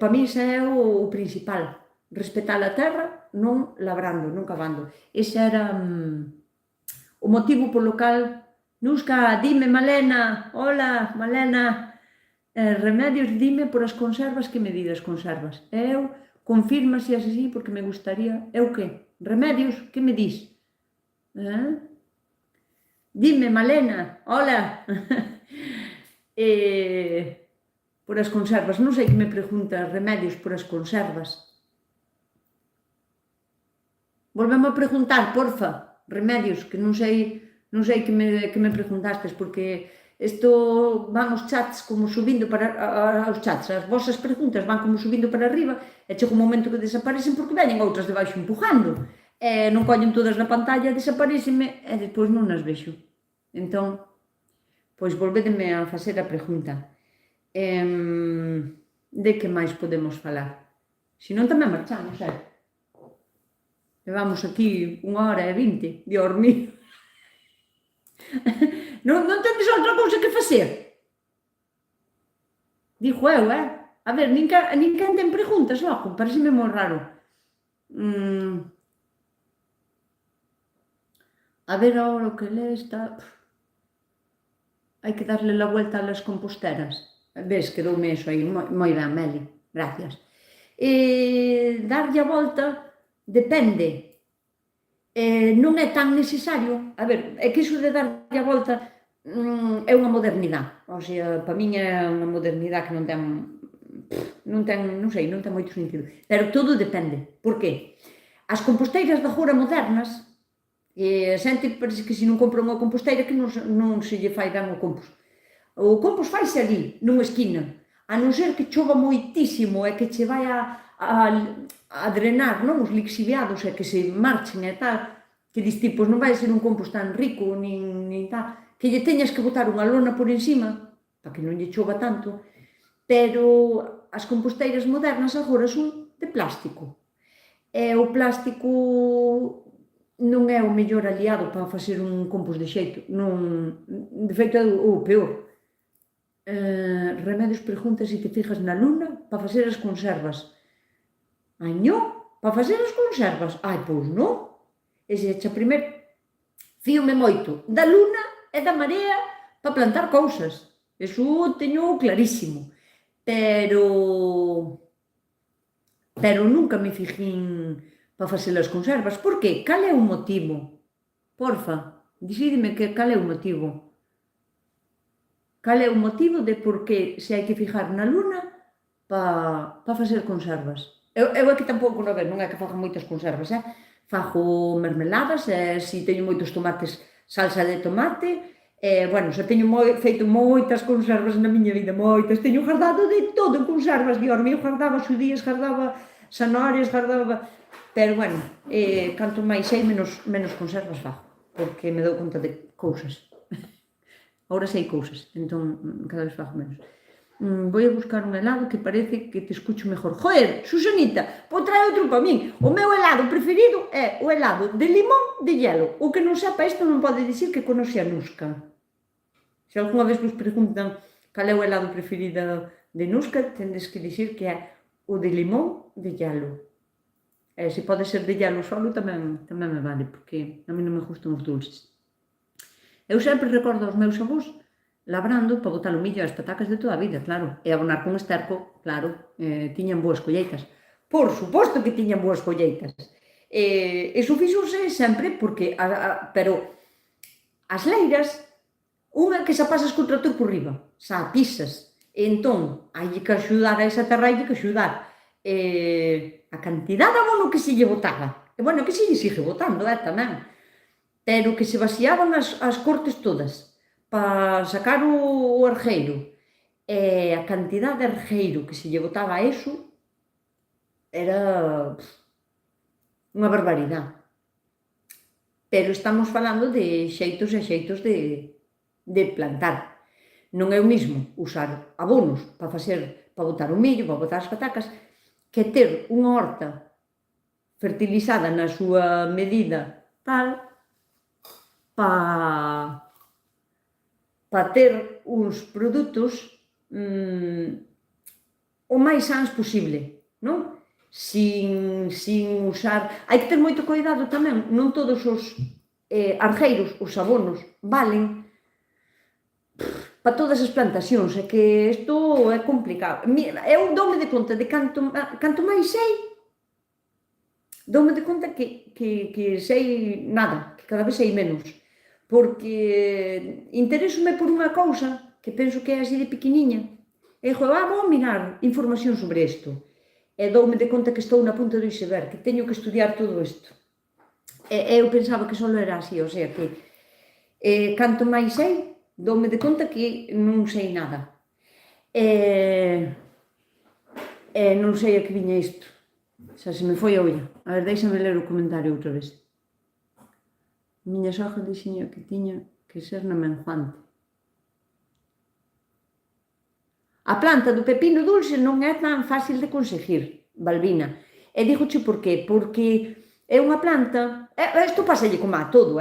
Para mí ese é o principal, respetar a terra, non labrando, non cavando. Ese era o motivo polo cal Nusca, dime, Malena, hola, Malena, Remedios, dime por as conservas, que medidas conservas? Eu, confirma se é así, porque me gustaría, eu que? Remedios, que me dis? Dime, Malena, hola. Por as conservas, non sei que me pregunta Remedios por as conservas. Volveme a preguntar, porfa, Remedios, que non sei que me preguntastes, porque isto van os chats como subindo para os chats, as vosas preguntas van como subindo para arriba e chega un momento que desaparecen porque veñen outras debaixo empujando e non collen todas na pantalla, desaparecenme e despois non as vexo. Entón, pois volvédeme a facer a pregunta. De que máis podemos falar? Se non tamén marchamos, levamos aquí 1h20, Dios mío. Non tendes outra cousa que facer? Digo eu, A ver, nin quen ten preguntas logo, pareceme moi raro. A ver, ahora o que le está... Hai que darle la vuelta a las composteras. Ves, quedoume eso aí, moi ben, Meli, gracias. Darlle a volta depende. Non é tan necesario, a ver, é que iso de darlle a volta é unha modernidade, o sea, para min é unha modernidade que non ten moito sentido, pero todo depende. Por qué? As composteiras de agora modernas, a xente parece que se non compra unha composteira que non se lle fai ben o compost. O compost faise ali, nunha esquina, a non ser que chova moitísimo e que che vai a drenar, non, os lixiviados e que se marchen e tal, que dis ti, pois non vai ser un compost tan rico, nin tal, que lle teñas que botar unha lona por encima, para que non lle chova tanto, pero as composteiras modernas agora son de plástico. E o plástico non é o mellor aliado para facer un compost de xeito, de feito é o peor. Remedios pregunta se te fijas na luna para facer as conservas. Ai, non? Para facer as conservas? Ai, pois non. Ese xa primeiro fíome moito da luna e da marea para plantar cousas. Eso teño clarísimo. Pero nunca me fixín para facer as conservas. Por que? Cal é o motivo? Porfa, dicídeme cal é o motivo. Cal é o motivo de por que se hai que fijar na luna para facer conservas? Eu aquí tampouco non é que faga moitas conservas, fago mermeladas, se teño moitos tomates, salsa de tomate, bueno, xa teño feito moitas conservas na miña vida, moitas, teño guardado de todo en conservas, Dios mío, guardaba xudías, guardaba zanahorias, guardaba... Pero, bueno, canto máis sei, menos conservas fago, porque me dou conta de cousas. Ahora sei cousas, entón cada vez fago menos. Vou a buscar un helado que parece que te escucho mellor. Joder, Susanita, pois trae outro para min. O meu helado preferido é o helado de limón de hielo. O que non sepa isto non pode dicir que conoce a Nusca. Se algunha vez vos preguntan cal é o helado preferido de Nusca, tendes que dicir que é o de limón de hielo. Se pode ser de hielo solo tamén me vale, porque a mí non me gustan os dulces. Eu sempre recordo aos meus avós labrando para botar o millo e as patacas de toda a vida, claro, e abonar con esterco, claro, tiñan boas colleitas. Por suposto que tiñan boas colleitas. Iso fixose sempre porque, pero as leiras, unha que xa pasas co tractor por riba, xa pisas, entón, hai que axudar a esa terra, hai que axudar. A cantidad de abono que se lle botaba, e bueno, que se lle sigue botando, tamén, pero que se vaciaban as cortes todas, para sacar o arjeiro, e a cantidad de arjeiro que se lle botaba a eso era unha barbaridade. Pero estamos falando de xeitos e xeitos de plantar. Non é o mesmo usar abonos para botar o millo, para botar as patacas, que ter unha horta fertilizada na súa medida tal para ter uns produtos o máis sans posible, non? Sin usar... Hai que ter moito cuidado tamén, non todos os arjeiros, os abonos, valen para todas as plantacións, é que isto é complicado. Eu doume de conta de canto máis sei, doume de conta que sei nada, que cada vez sei menos, porque intereso-me por unha cousa que penso que é así de pequeniña, e digo, vou mirar información sobre isto, e doume de conta que estou na punta do iceberg, que teño que estudiar todo isto. Eu pensaba que só era así, o sea que canto máis sei, doume de conta que non sei nada. Non sei a que viña isto, xa se me foi a olla. A ver, deixame ler o comentario outra vez. Miña sogra dixiña que tiña que ser na menguante. A planta do pepino dulce non é tan fácil de conseguir, Balbina. E dígoche por qué? Porque é unha planta... Isto pasalle como a todo,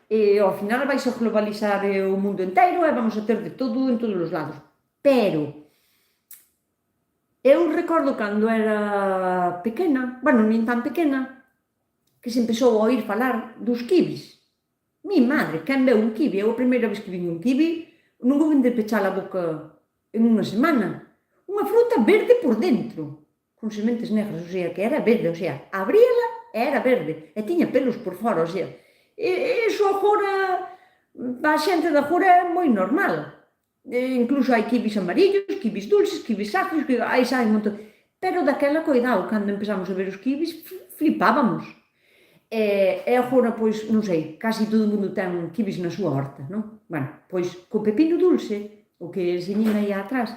e ao final vais a globalizar o mundo inteiro e vamos a ter de todo en todos os lados. Pero eu recordo cando era pequena, bueno, nin tan pequena, que se empezou a oír falar dos kibis. Mi madre, quen veu un kiwi? Eu a primeira vez que vin un kiwi non vou vender pechar a boca en unha semana. Unha fruta verde por dentro, con sementes negras, o sea, que era verde, o sea, abríala e era verde, e tiña pelos por fora, o sea, iso agora, para a xente de agora é moi normal. Incluso hai kibis amarillos, kibis dulces, kibis agrios, hai un montón. Pero daquela, coidado, cando empezamos a ver os kibis, flipábamos. E agora, pois, non sei, casi todo o mundo ten kibis na súa horta, non? Bueno, pois, co pepino dulce, o que enseñin aí atrás,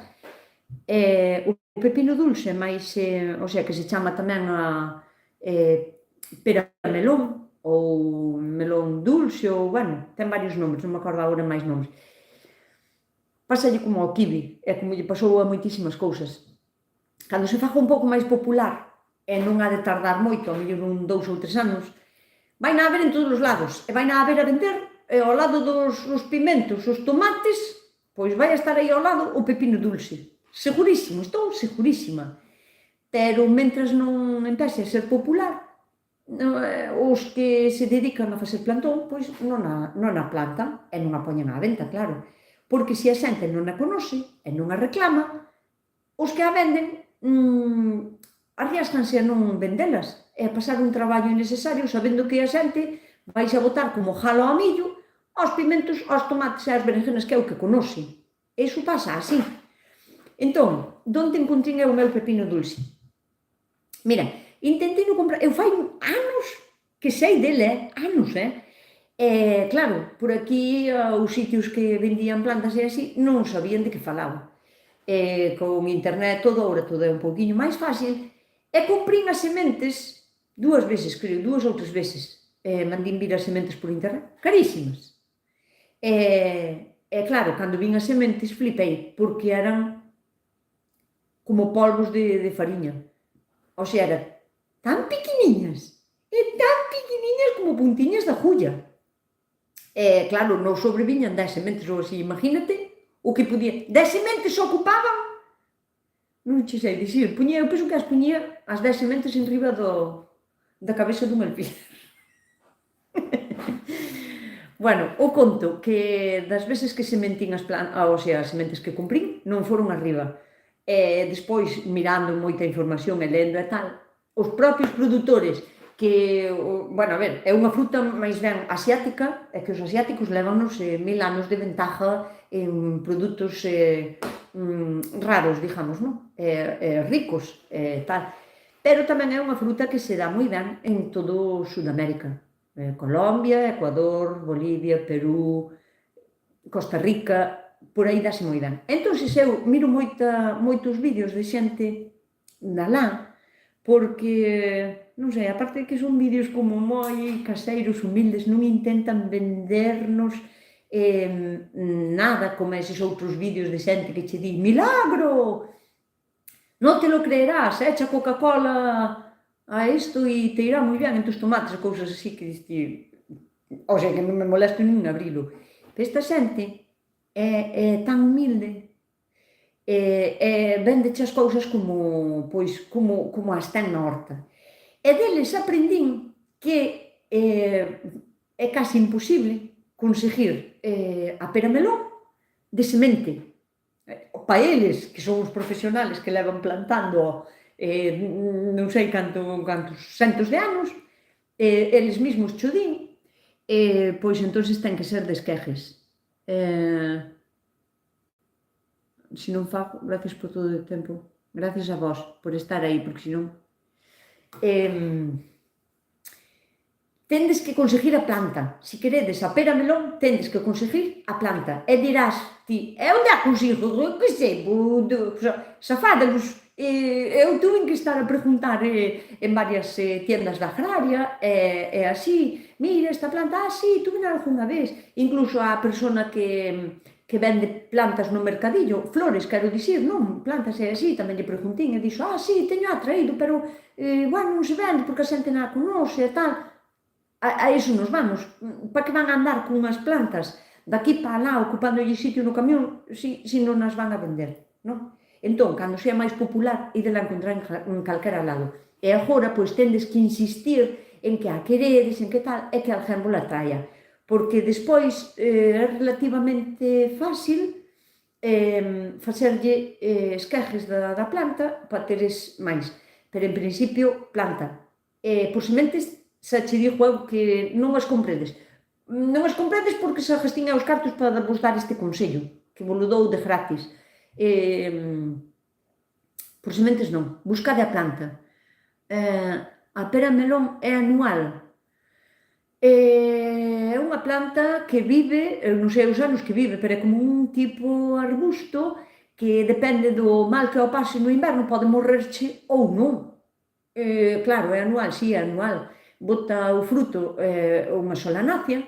o pepino dulce, máis, o sea, que se chama tamén a peramelón, ou melón dulce, ou, bueno, ten varios nomes, non me acordo agora máis nomes. Pásalle como ao kiwi, e como lle pasou a moitísimas cousas. Cando se faga un pouco máis popular, e non ha de tardar moito, a mellor un 2 ou 3 anos, vai na haber en todos os lados, e vai na haber a vender ao lado dos pimentos, os tomates, pois vai estar aí ao lado o pepino dulce. Segurísimo, estou segurísima. Pero, mentras non empece a ser popular, os que se dedican a facer plantón, pois non a plantan, e non a poñen á venta, claro. porque se a xente non a conoce e non a reclama, os que a venden arriáscanse a non vendelas e a pasar un traballo innecesario sabendo que a xente vais a botar como jalo ao millo aos pimentos, aos tomates e ás berenjenas que é o que conoce. Iso pasa así. Entón, onde encontrei eu o meu pepino dulce? Mira, intentei non comprar, eu fai anos que sei dele, anos, claro, por aquí os sitios que vendían plantas e así non sabían de que falaba. Con internet todo, agora todo é un pouquiño máis fácil, e comprín as sementes 2 veces, creo, 2 ou 3 veces. Mandín vir as sementes por internet, carísimas. Claro, cando vin as sementes flipei, porque eran como polvos de fariña. O sea, eran tan pequeniñas, como puntiñas de agulla. Claro, non sobreviñan 10 sementes ou así, imagínate o que podía. 10 sementes ocupaban, non che sei dicir, eu penso que as puñía as 10 sementes en riba da cabeza dun alfiler. Bueno, o conto que das veces que sementín as plantas, ou sea, as sementes que comprín, non foron arriba. Despois, mirando moita información e lendo e tal, os propios produtores que, bueno, a ver, é unha fruta máis ben asiática, é que os asiáticos levanos 1000 anos de ventaja en produtos raros, digamos, non? Ricos, tal. Pero tamén é unha fruta que se dá moi ben en todo Sudamérica. Colombia, Ecuador, Bolivia, Perú, Costa Rica, por aí dase moi ben. Entón, eu miro moitos vídeos de xente dalá, porque, non sei, aparte de que son vídeos como moi caseiros, humildes, non intentan vendernos nada como eses outros vídeos de xente que che di milagro, non te lo creerás, echa Coca-Cola a isto e te irá moi ben en tus tomates e cousas así que diste, o sea, que non me molesto nin abrilo. Pero esta xente é tan humilde, véndeche as cousas como as ten na horta. E deles aprendín que é casi imposible conseguir a pera melón de semente. Pa eles, que son os profesionales que levan plantando non sei cantos centos de anos, eles mesmos cho din, pois entonces ten que ser de esquejes. Se non fago, gracias por todo o tempo, gracias a vos por estar aí, porque senón tendes que conseguir a planta. Se queredes a pera melón, tendes que conseguir a planta. E dirás ti, onde a consigo? Que sei, safádalos. Eu tuve que estar a preguntar en varias tiendas da agraria, e así, mira esta planta, sí, tuve algunha vez. Incluso a persona que vende plantas no mercadillo, flores, quero dicir, non, plantas e así, tamén lle preguntín, e dixo, sí, teño traído, pero, bueno, non se vende porque a xente non a conoce e tal. A iso nos vamos. Para que van a andar con unhas plantas daqui para lá, ocupándolle sitio no camión, se non as van a vender, non? Entón, cando sea máis popular, idela encontrar en calquera lado. E agora, pois, tendes que insistir en que a queredes, en que tal, e que alguén vos la traia. Porque despois é relativamente fácil facerlle esquejes da planta para teres máis. Pero, en principio, planta. Por sementes, xa che digo eu que non as compredes. Non as compredes porque xa gestinei os cartos para vos dar este consello, que vos lo dou de gratis. Por sementes non, buscade a planta. A pera melón é anual. É unha planta que vive, non sei os anos que vive, pero é como un tipo arbusto que depende do mal que ao pase no inverno pode morrerche ou non. Claro, é anual, sí, é anual. Bota o fruto unha solanácea,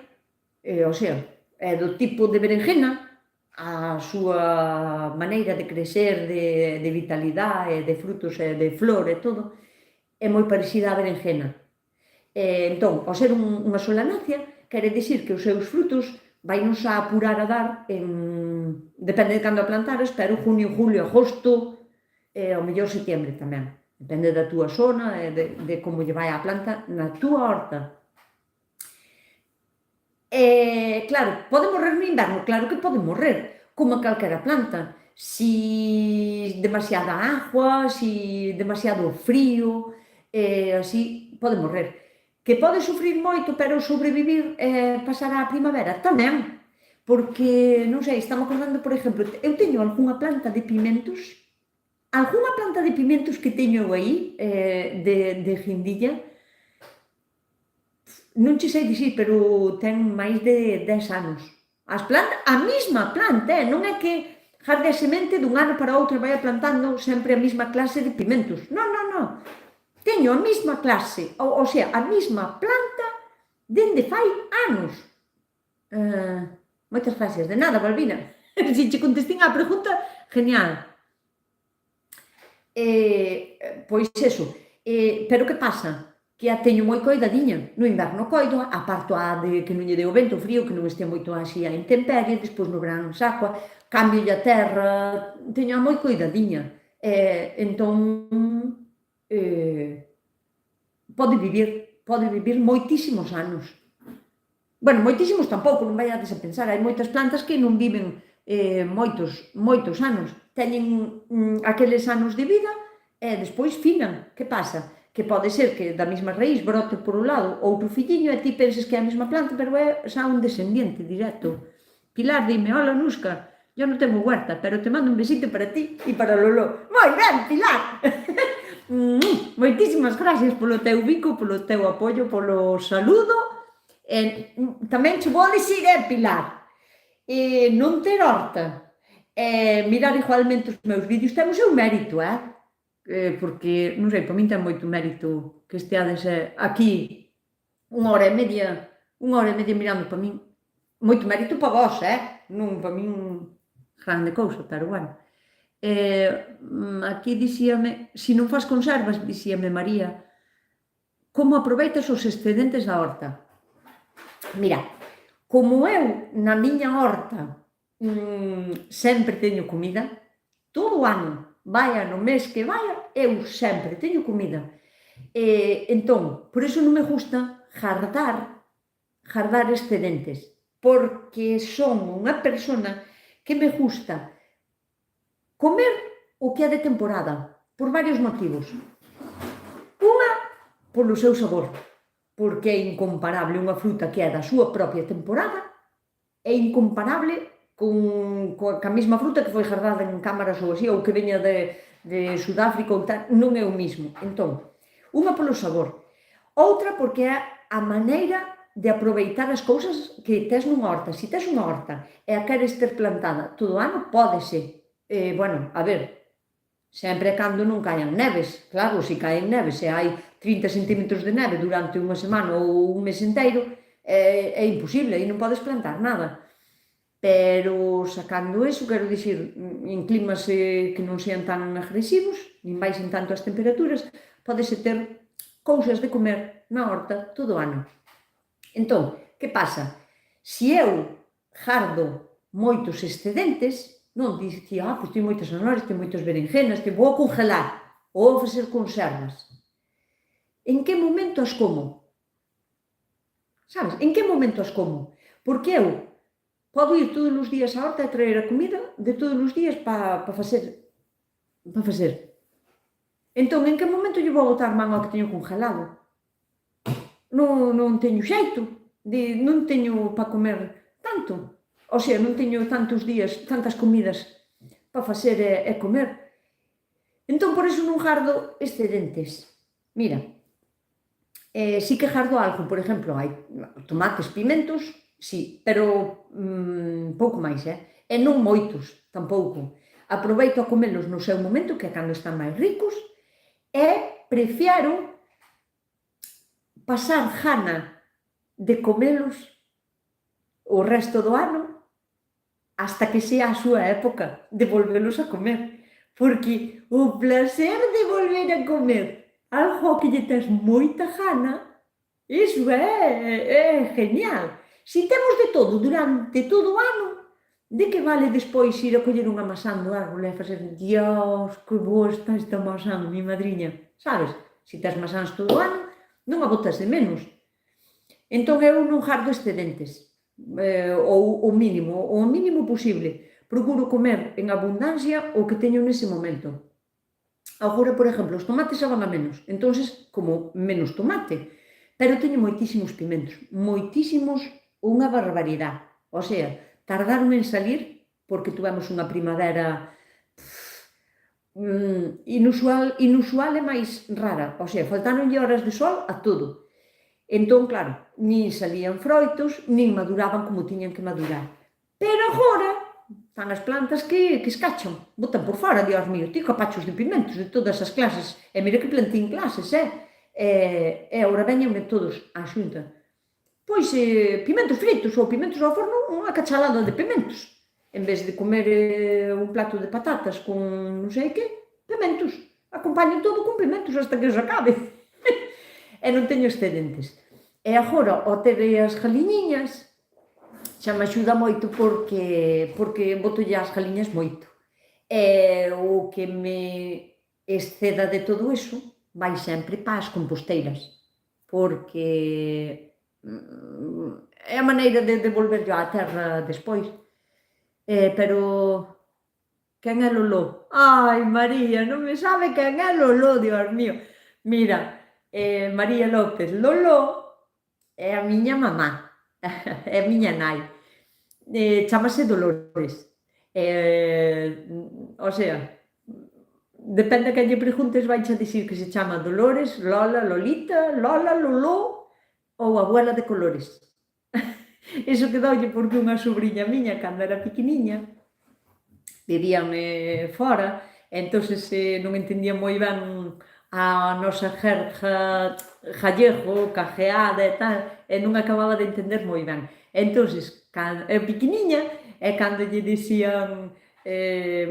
o sea, é do tipo de berenjena, a súa maneira de crecer, de vitalidade, de frutos e de flor e todo, é moi parecida á berenjena. Entón, ao ser unha solanácea, quere dicir que os seus frutos vainos a apurar a dar depende de cando a plantares, pero junio, julio, agosto, ao mellor setembro tamén. Depende da túa zona e de como lle vai a planta na túa horta. Claro, pode morrer no inverno, claro que pode morrer. como a calquera planta. Si demasiada agua, si demasiado frío, así pode morrer. Que pode sufrir moito, pero sobrevivir pasar a primavera tamén. Porque, non sei, estamos acordando, por exemplo, eu teño algunha planta de pimentos que teño eu aí, de guindilla, non che sei dicir, pero ten máis de 10 anos. A mesma planta, non é que jarde a semente dun ano para outro e vai plantando sempre a mesma clase de pimentos. Non, non, non. Teño a mesma clase, ou sea, a mesma planta dende fai anos. Moitas gracias. De nada, Balbina. Se che contestín á pregunta, genial. Pois eso. Pero que pasa? Que a teño moi coidadiña. No inverno coido, aparto de que non lle dé o vento, o frío, que non este moito así a intemperie, despois no verán saco, cambio a terra, teño a moi coidadiña. Entón, pode vivir moitísimos anos. Bueno, moitísimos tampouco, non vaiades a pensar, hai moitas plantas que non viven moitos anos. Teñen aqueles anos de vida e despois finan. Que pasa? Que pode ser que da mesma raíz brote por un lado outro filliño e ti penses que é a mesma planta, pero é xa un descendiente directo. Pilar, dime, hola, Nusca, yo non tengo huerta, pero te mando un besito para ti e para Lolo. Moi ben, Pilar! Moitísimas gracias polo teu bico, polo teu apoio, polo saludo. Tamén che vou dicir, Pilar, non ter horta, mirar igualmente os meus vídeos, ten o seu mérito, porque, non sei, para min ten moito mérito que esteades aquí unha hora e media mirando para min. Moito mérito para vos, non para min grande cousa, pero bueno. Aquí dixíame, se non faz conservas, dixíame María, como aproveitas os excedentes da horta? Mira, como eu na miña horta sempre teño comida, todo o ano, vaia no mes que vaia, eu sempre teño comida. Entón, por iso non me gusta jardar excedentes, porque son unha persona que me gusta comer o que é de temporada, por varios motivos. Unha, polo seu sabor, porque é incomparable unha fruta que é da súa propia temporada, é incomparable coa mesma fruta que foi jardada en cámaras ou así, ou que veña de Sudáfrica ou tal, non é o mismo. Entón, unha polo sabor, outra porque é a maneira de aproveitar as cousas que tes nunha horta. Se tes unha horta e a queres ter plantada todo o ano, pódese. Bueno, a ver, sempre cando non caen neves, claro, se caen neves, se hai 30 centímetros de neve durante unha semana ou un mes inteiro, é imposible, e non podes plantar nada. Pero sacando eso, quero dicir, en climas que non sean tan agresivos, nin baixen tanto as temperaturas, podese ter cousas de comer na horta todo o ano. Entón, que pasa? Se eu jardo moitos excedentes, non dicía, pois teño moitas zanahorias, teño moitas berenjenas, vou a congelar, ou a facer conservas. En que momento as como? Sabes? En que momento as como? Porque eu podo ir todos os días á horta e traer a comida de todos os días para facer. Entón, en que momento lle vou botar man ao que teño congelado? Non teño xeito, non teño para comer tanto. O sea, non teño tantos días, tantas comidas para facer e comer. Entón, por iso non jardo excedentes. Mira, si que jardo algo, por exemplo, hai tomates, pimentos, si, pero pouco máis, e non moitos, tampouco. Aproveito a comelos no seu momento, que é cando están máis ricos, e prefiero pasar gana de comelos o resto do ano hasta que sea a súa época de volvelos a comer. Porque o placer de volver a comer algo que lle tes moita gana, iso é genial. Se temos de todo durante todo o ano, de que vale despois ir a coller unha masán do árbol e facer Dios, que boa está esta masán, mi madriña, sabes? Se tes masáns todo o ano, non a botas de menos. Entón eu non jardo excedentes, ou o mínimo posible, procuro comer en abundancia o que teño nese momento. Agora, por exemplo, os tomates xa van a menos, entonces como menos tomate, pero teño moitísimos pimentos, moitísimos, unha barbaridade. O sea, tardaron en salir porque tuvemos unha primavera inusual e máis rara, o sea, faltaronlle horas de sol a todo. Entón, claro, nin salían froitos, nin maduraban como tiñan que madurar. Pero agora, están as plantas que escachan, botan por fora, Dios mío, tío, capachos de pimentos de todas as clases, e mira que plantín clases, e agora veñenme todos á xunta. Pois, pimentos fritos ou pimentos ao forno, unha cachalada de pimentos. En vez de comer un plato de patatas con non sei que, pimentos. Acompaño todo con pimentos hasta que os acabe. E non teño excedentes. E agora, ao ter as galiñiñas, xa me axuda moito porque botolle as galiñas moito. E o que me exceda de todo iso vai sempre para as composteiras, porque é a maneira de devolverlle á terra despois. Pero quen é Loló? Ai, María, non me sabe quen é Loló, Dios mío. Mira, María López Loló é a miña mamá, é a miña nai. Chámase Dolores. O sea, depende a quen lle preguntes, vaiche a dicir que se chama Dolores, Lola, Lolita, Lola, Loló ou Abuela de Colores. Iso quedoulle porque unha sobrinha miña, cando era pequeniña, vivían fora, entonces non entendía moi ben a nosa jerga gallego, cajeada e tal, e non acababa de entender moi ben. Entonces, pequeniña, é cando lle dicían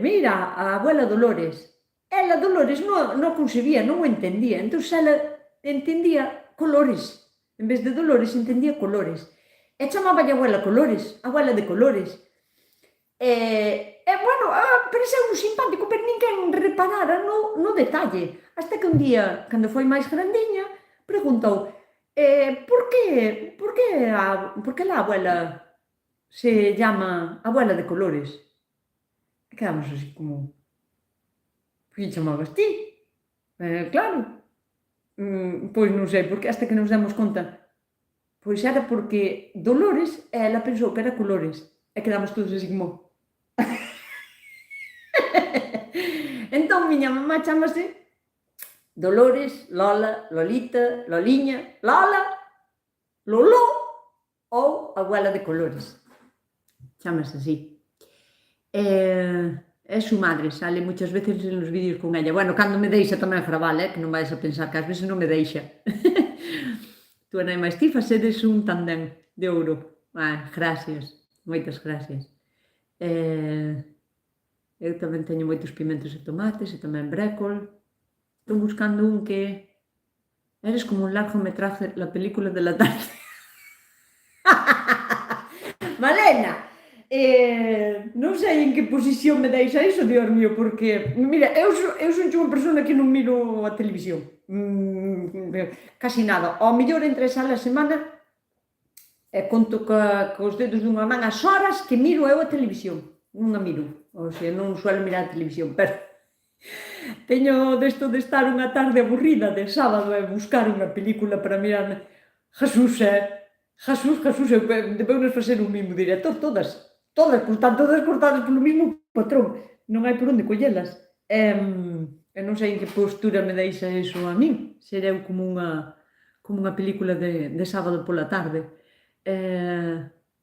mira, a abuela Dolores. Ela, Dolores, non concebía, non o entendía. Entón, ela entendía colores. En vez de Dolores, entendía colores. E chamaballe abuela Colores, abuela de Colores. Bueno, pareceu un simpático, pero ninguén reparara no detalle. Hasta que un día, cando foi máis grandiña, preguntou por que a abuela se llama abuela de Colores? E quedamos así como, por que chamabas ti? Claro, pois non sei, porque hasta que nos demos conta, pois era porque Dolores, ela pensou que era Colores, e quedamos todos así como... Entón, miña mamá chamase Dolores, Lola, Lolita, Loliña, Lola, Loló ou abuela de Colores. Chámase así. É su madre, sale moitas veces nos vídeos con ella. Bueno, cando me deixa tamén gravar, que non vais a pensar que ás veces non me deixa. Tú e nai máis ti facedes un tandem de ouro. Gracias, moitas gracias. Eu tamén teño moitos pimentos e tomates e tamén brécol. Estou buscando un que... Eres como un largometraje, la película de la tarde. Malena, non sei en que posición me deixa iso, Dios mío, porque, mira, eu son unha persona que non miro a televisión. Casi nada. Ao mellor entre sala a semana conto cos dedos dunha man as horas que miro eu a televisión. Non a miro. O sea, non suelo mirar a televisión, pero teño desto de estar unha tarde aburrida de sábado e buscar unha película para mirar. Jesús, debeunos facer un mismo director, todas, pois están todas cortadas polo mismo patrón, non hai por onde collelas. E non sei en que postura me deixa iso a min, sereu como unha película de sábado pola tarde.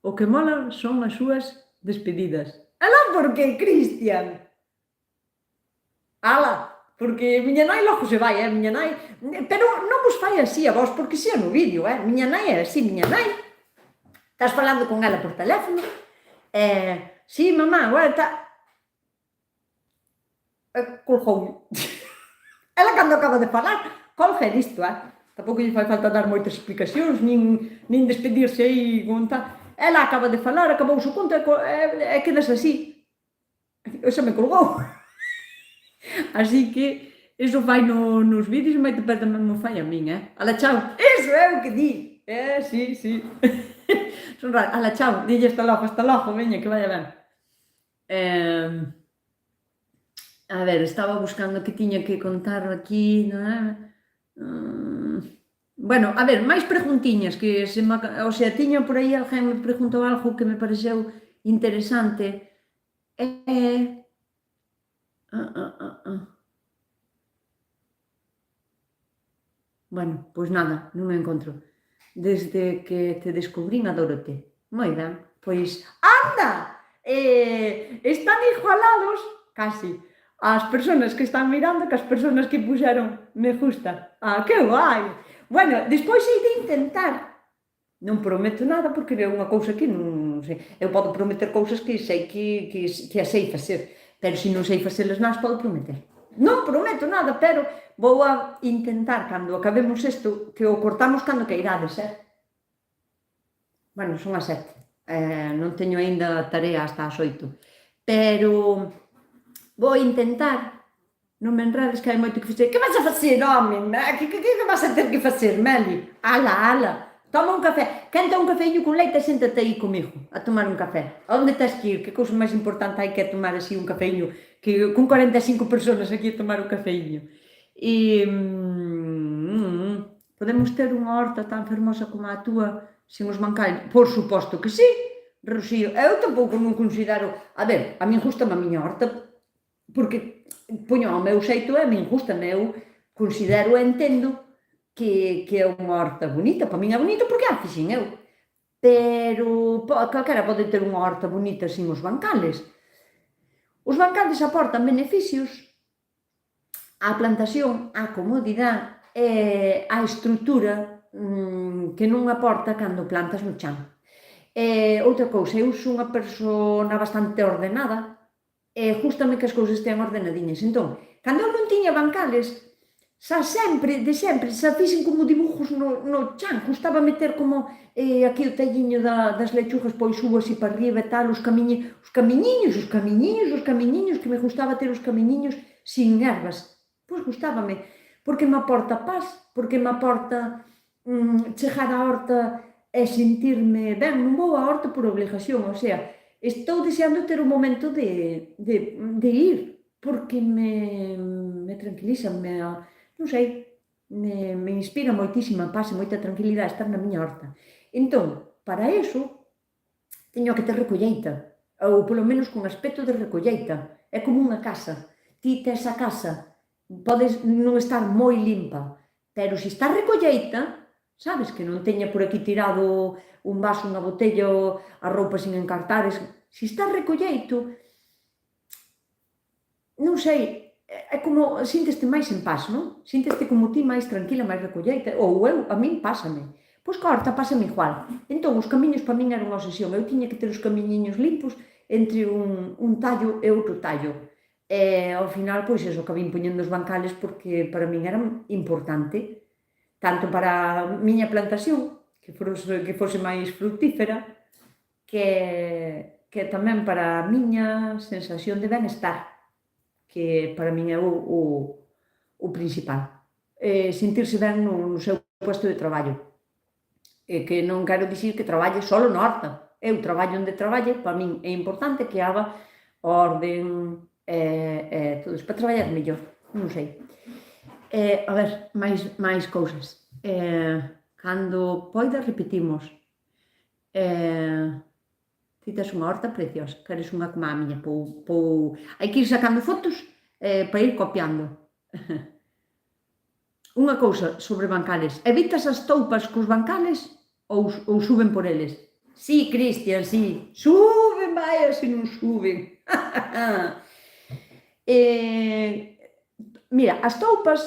O que mola son as súas despedidas. Alá, por que, Cristian? Ala, porque miña nai logo se vai, miña nai... Pero non vos fai así a vos, porque xa no vídeo, miña nai é así, miña nai. Estás falando con ela por teléfono, sí, mamá, agora está... Colgoume. Ela cando acaba de falar, colga listo, tampouco lle fai falta dar moitas explicacións, nin despedirse aí con tal... Ela acaba de falar, acabou o seu conto e quedas así. Xa me colgou. Así que iso fai nos vídeos e moito pero tamén me fai a min, Ala, chao. Iso é o que di. Sí. Son raro. Ala, chao. Dille hasta logo, veña, que vaya ben. Eh, a ver, estaba buscando que tiña que contar aquí, non é? Mm, Bueno, a ver, máis preguntiñas que se me, o sea, tiña por aí alguén me preguntou algo que me pareceu interesante. Eh, ah, ah, ah, ah. Bueno, pois nada, non me encontro. Desde que te descubrín adórote. Moi ben, pois anda! Están igualados, casi, as persoas que están mirando que as persoas que puxeron me gusta. Ah, que guai! Bueno, despois hei de intentar. Non prometo nada porque é unha cousa que non sei. Eu podo prometer cousas que sei que as sei facer, pero se non sei facelas nas podo prometer. Non prometo nada, pero vou a intentar cando acabemos isto, que o cortamos cando queirades, Bueno, son as 7. Non teño aínda tarea hasta as 8. Pero vou intentar, non me enredes que hai moito que facer. Que vas a facer, home? Que vas a ter que facer, Meli? Ala, ala. Toma un café. Quenta un cafeíño con leite e séntate aí comigo a tomar un café. A onde tens que ir? Que cousa máis importante hai que tomar así un cafeíño? Que con 45 persoas aquí a tomar un cafeíño. E podemos ter unha horta tan fermosa como a túa sen os bancais? Por suposto que sí, Rocío. Eu tampouco non considero... A ver, a min gustame a miña horta porque poño ao meu xeito e a min gustame, eu considero e entendo que é unha horta bonita, para min é bonita porque a fixen eu, pero calquera pode ter unha horta bonita sin os bancales. Os bancales aportan beneficios á plantación, á comodidade e á estrutura que non aporta cando plantas no chan. Outra cousa, eu sou unha persona bastante ordenada e gústame que as cousas estean ordenadiñas. Entón, cando eu non tiña bancales, xa sempre, de sempre, xa fixen como dibujos no chan, gustaba meter como aquí o talliño das lechugas, pois subo así para arriba e tal, os camiñiños que me gustaba ter os camiñiños sin ervas. Pois gustábame, porque me aporta paz, porque me aporta chegar á horta e sentirme ben. Non vou á horta por obligación, o sea, estou deseando ter o momento de ir, porque me tranquiliza, non sei, me inspira moitísima paz e moita tranquilidade estar na miña horta. Entón, para iso, teño que ter recolleita, ou polo menos con aspecto de recolleita. É como unha casa. Ti tes a casa, podes non estar moi limpa, pero se está recolleita, sabes, que non teña por aquí tirado un vaso, unha botella, a roupa sin encartar, se está recolleito, non sei, é como, sínteste máis en paz, non? Sínteste como ti máis tranquila, máis recolleita, ou eu, a min pásame. Pois ca horta pásame igual. Entón, os camiños para min eran unha obsesión. Eu tiña que ter os camiñiños limpos entre un tallo e outro tallo. E ao final, pois eso, acabei poñendo os bancales porque para min era importante, tanto para a miña plantación, que fose máis fructífera, que tamén para a miña sensación de benestar, que para min é o principal. Sentirse ben no seu posto de traballo. Que non quero dicir que traballe solo na horta. Eu traballo onde traballe, para min é importante que haga orden e todo iso, para traballar mellor, non sei. A ver, máis cousas. Cando poida repetimos. Ti tes unha horta preciosa, queres unha como a miña, hai que ir sacando fotos para ir copiando. Unha cousa sobre bancales, evitas as toupas cos bancales ou suben por eles? Sí, Cristian, sí, suben, vai, se non suben. Mira, as toupas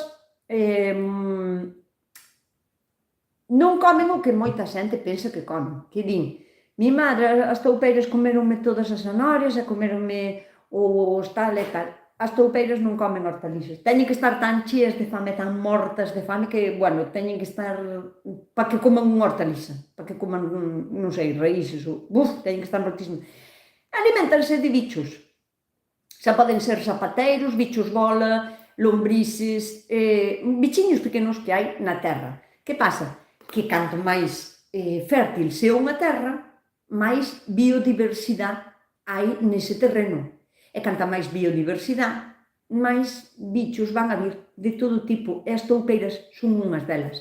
non comen o que moita xente pensa que comen, que din, mi madre, as toupeiras comeronme todas as zanorias e comeronme os tal e tal. As toupeiras non comen hortalizas. Teñen que estar tan cheas de fame, tan mortas de fame que, bueno, teñen que estar para que coman unha hortaliza, para que coman, non sei, raíces ou... teñen que estar mortísimas. Alimentanse de bichos. Xa poden ser zapateiros, bichos bola, lombrices, bichiños pequenos que hai na terra. Que pasa? Que canto máis fértil sea unha terra, máis biodiversidade hai nese terreno. E canta máis biodiversidade, máis bichos van a vir de todo tipo, e as toupeiras son unhas delas.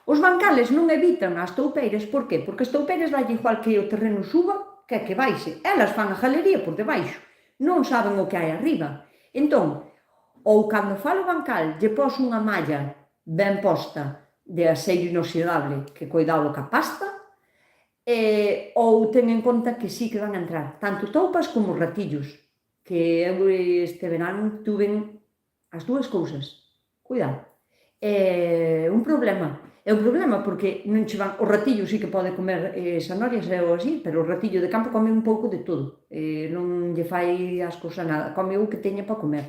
Os bancales non evitan as toupeiras, por qué? Porque as toupeiras dalle igual que o terreno suba que baixe. Elas fan a galería por debaixo, non saben o que hai arriba. Entón, ou cando falo bancal, lle pos unha malla ben posta de aceiro inoxidable que cuidado ca pasta, ou ten en conta que sí que van a entrar tanto toupas como ratillos, que eu este verano tuven as dúas cousas. Cuidado. Un problema. É un problema porque non che van... O ratillo sí que pode comer zanorias e ou así, pero o ratillo de campo come un pouco de todo. Non lle fai asco a nada. Come o que teña para comer.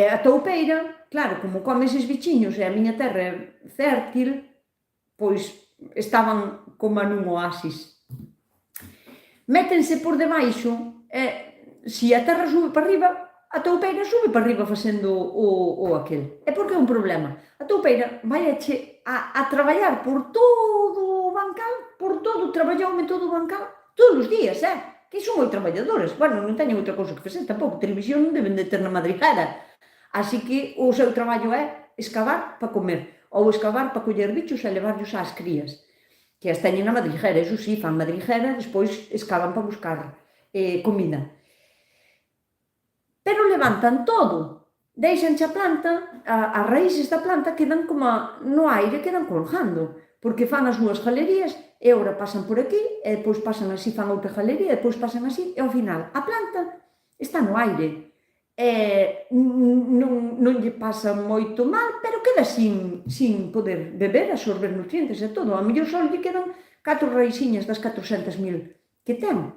A toupeira, claro, como come eses bichiños e a miña terra é fértil, pois estaban como nun oasis. Métense por debaixo e se a terra sube para arriba, a toupeira sube para arriba facendo o aquel. E por que é un problema? A toupeira vai a traballar por todo o bancal, por todo o traballaume todo o bancal, todos os días, que son moi traballadores. Bueno, non teñen outra cousa que facer tampouco, televisión non deben de ter na madriguera. Así que o seu traballo é escavar para comer, ou escavar para coller bichos e levarlos ás crías, que as teñen na madriguera, eso sí, fan madriguera, despois escavan para buscar comida. Pero levantan todo, deixanche a planta, as raíces da planta quedan como no aire, quedan colgando, porque fan as súas galerías, e ora pasan por aquí, e depois pasan así, fan outra galería, e depois pasan así, e ao final a planta está no aire. Non lle pasa moito mal, pero queda sin poder beber, absorber nutrientes e todo. A mellor só lle quedan 4 raíciñas das 400.000 que ten.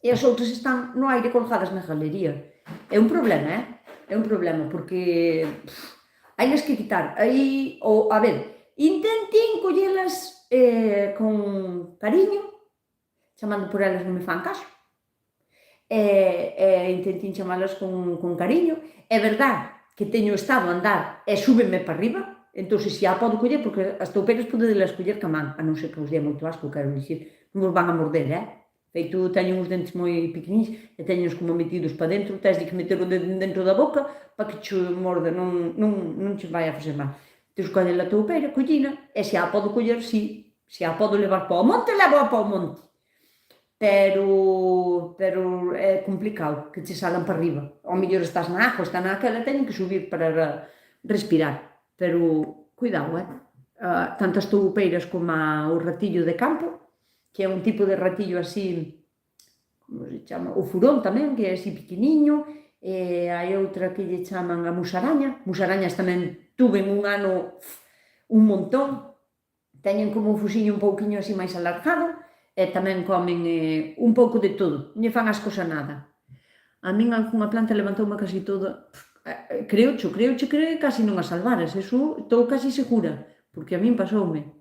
E as outras están no aire colgadas na galería. É un problema, É un problema, porque hainas que quitar. Aí, a ver, intentín collelas con cariño, chamando por elas non me fan caso. Intentín chamalas con cariño. É verdad que teño estado a andar e súbeme para arriba, entón se a podo coller, porque as toupeiras podedelas coller ca man, a non ser que os dé moito asco, quero dicir, non vos van a morder, Feito, teñen uns dentes moi pequeninos e teñen como metidos para dentro, tens de que meter o dedo dentro da boca para que che morde, non che vai a fazer mal. Entón, colle a toupeira, collina, e se a podo coller, si, se a podo levar para o monte, levo para o monte. Pero é complicado que che salan para arriba. Ao mellor estás na agua, está naquela, teñen que subir para respirar. Pero, cuidado, tanto as toupeiras como o ratillo de campo, que é un tipo de ratillo así, como se chama, o furón tamén, que é así pequeniño, e hai outra que lle chaman a musaraña. Musarañas tamén tuven un ano un montón, teñen como un fusiño un pouquiño así máis alargado, e tamén comen un pouco de todo, non lle fan ascos a nada. A min algunha planta levantoume casi toda, creocho que casi non a salvaras, eso estou casi segura, porque a min pasoume.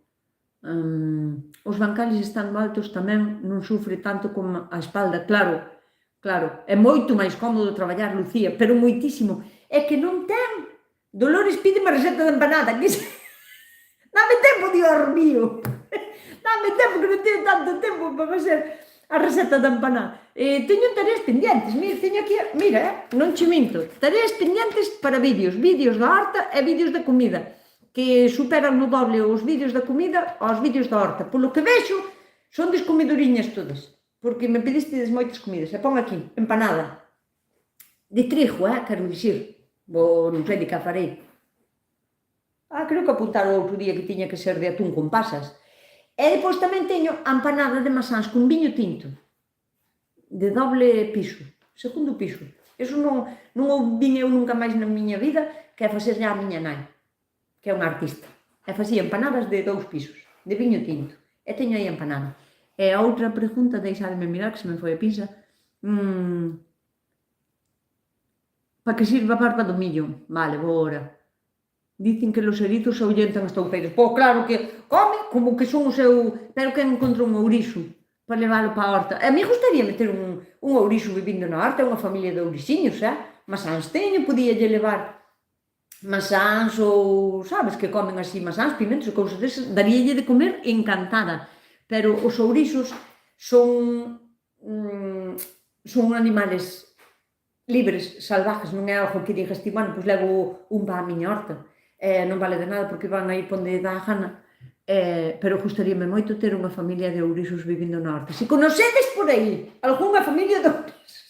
Os bancales estando altos tamén non sufre tanto como a espalda, claro, é moito máis cómodo traballar, Lucía, pero moitísimo. É que non ten. Dolores pídeme a receta de empanada, que dame tempo, Dios mío, dame tempo, que non teño tanto tempo para facer a receta de empanada. Teño tareas pendientes, mira, teño aquí, mira, non che minto, tareas pendientes para vídeos da horta e vídeos de comida, que superan no doble os vídeos da comida aos vídeos da horta. Polo que vexo, son descomidoriñas todas, porque me pedistedes moitas comidas. E pon aquí, empanada. De trigo, quero dicir. Non sei de que a farei. Creo que apuntaron outro día que tiña que ser de atún con pasas. E depois tamén teño a empanada de masáns con viño tinto, de doble piso, segundo piso. Eso non o vin eu nunca máis na miña vida, que é facer a miña nai, que é unha artista, e facía empanadas de 2 pisos, de viño tinto, e teño aí a empanada. E a outra pregunta, deixadme mirar, que se me foi a pinza, para que sirva a barba do millo? Vale, vou ora. Dicen que los erizos ahuyentan as toupeiras. Claro que come, como que son o seu... Pero que encontrou un ourizo para leválo para a horta. A mí gustaría meter un ourizo vivindo na horta, unha familia de ourixiños, masáns teño, podíalle levar masáns ou, sabes, que comen así masáns, pimentos e cousas desas, daríalle de comer encantada. Pero os ourizos son animales libres, salvajes, non é algo que digas ti, bueno, pois levo un pa á miña horta, non vale de nada porque van a ir ponde dá a gana, pero gustaríame moito ter unha familia de ourisos vivindo na horta. Se conocedes por aí algunha familia de ourisos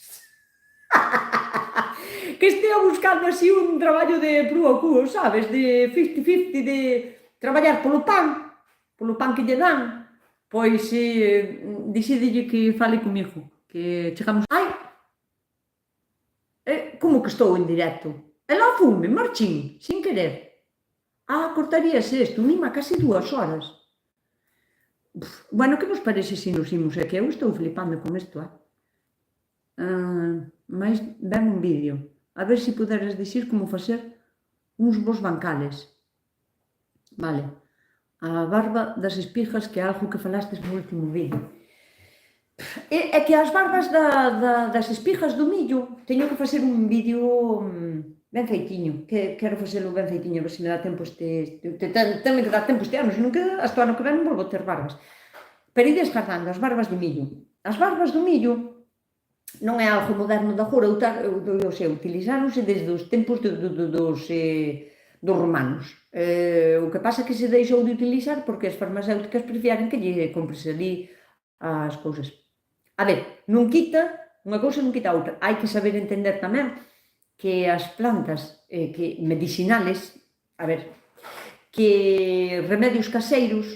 que estea buscando así un traballo de prúa ao cubo, sabes, de 50-50, de traballar polo pan que lle dan, pois dixídelle que fale comigo, que chegamos... Ai, como que estou en directo? E lá fume, marchín, sin querer. Cortaríase isto, mima casi 2 horas. Bueno, que vos parece se nos imos? É que eu estou flipando con isto, Mais ven un vídeo. A ver se poderes dicir como facer uns bons bancales. Vale. A barba das espigas, que é algo que falastes no último vídeo. É que as barbas das espigas do millo teño que facer un vídeo ben feitiño, que quero facelo ben feitiño, a ver se me dá tempo tenme que dar tempo este ano, senón que hasta o ano que ven non volvo a ter barbas. Pero ides guardando as barbas de millo. As barbas do millo non é algo moderno de agora, utilizáronse desde os tempos dos romanos. O que pasa é que se deixou de utilizar porque as farmacéuticas prefieren que lle compres ali as cousas. A ver, non quita, unha cousa non quita a outra. Hai que saber entender tamén que as plantas medicinales, a ver, que remedios caseiros,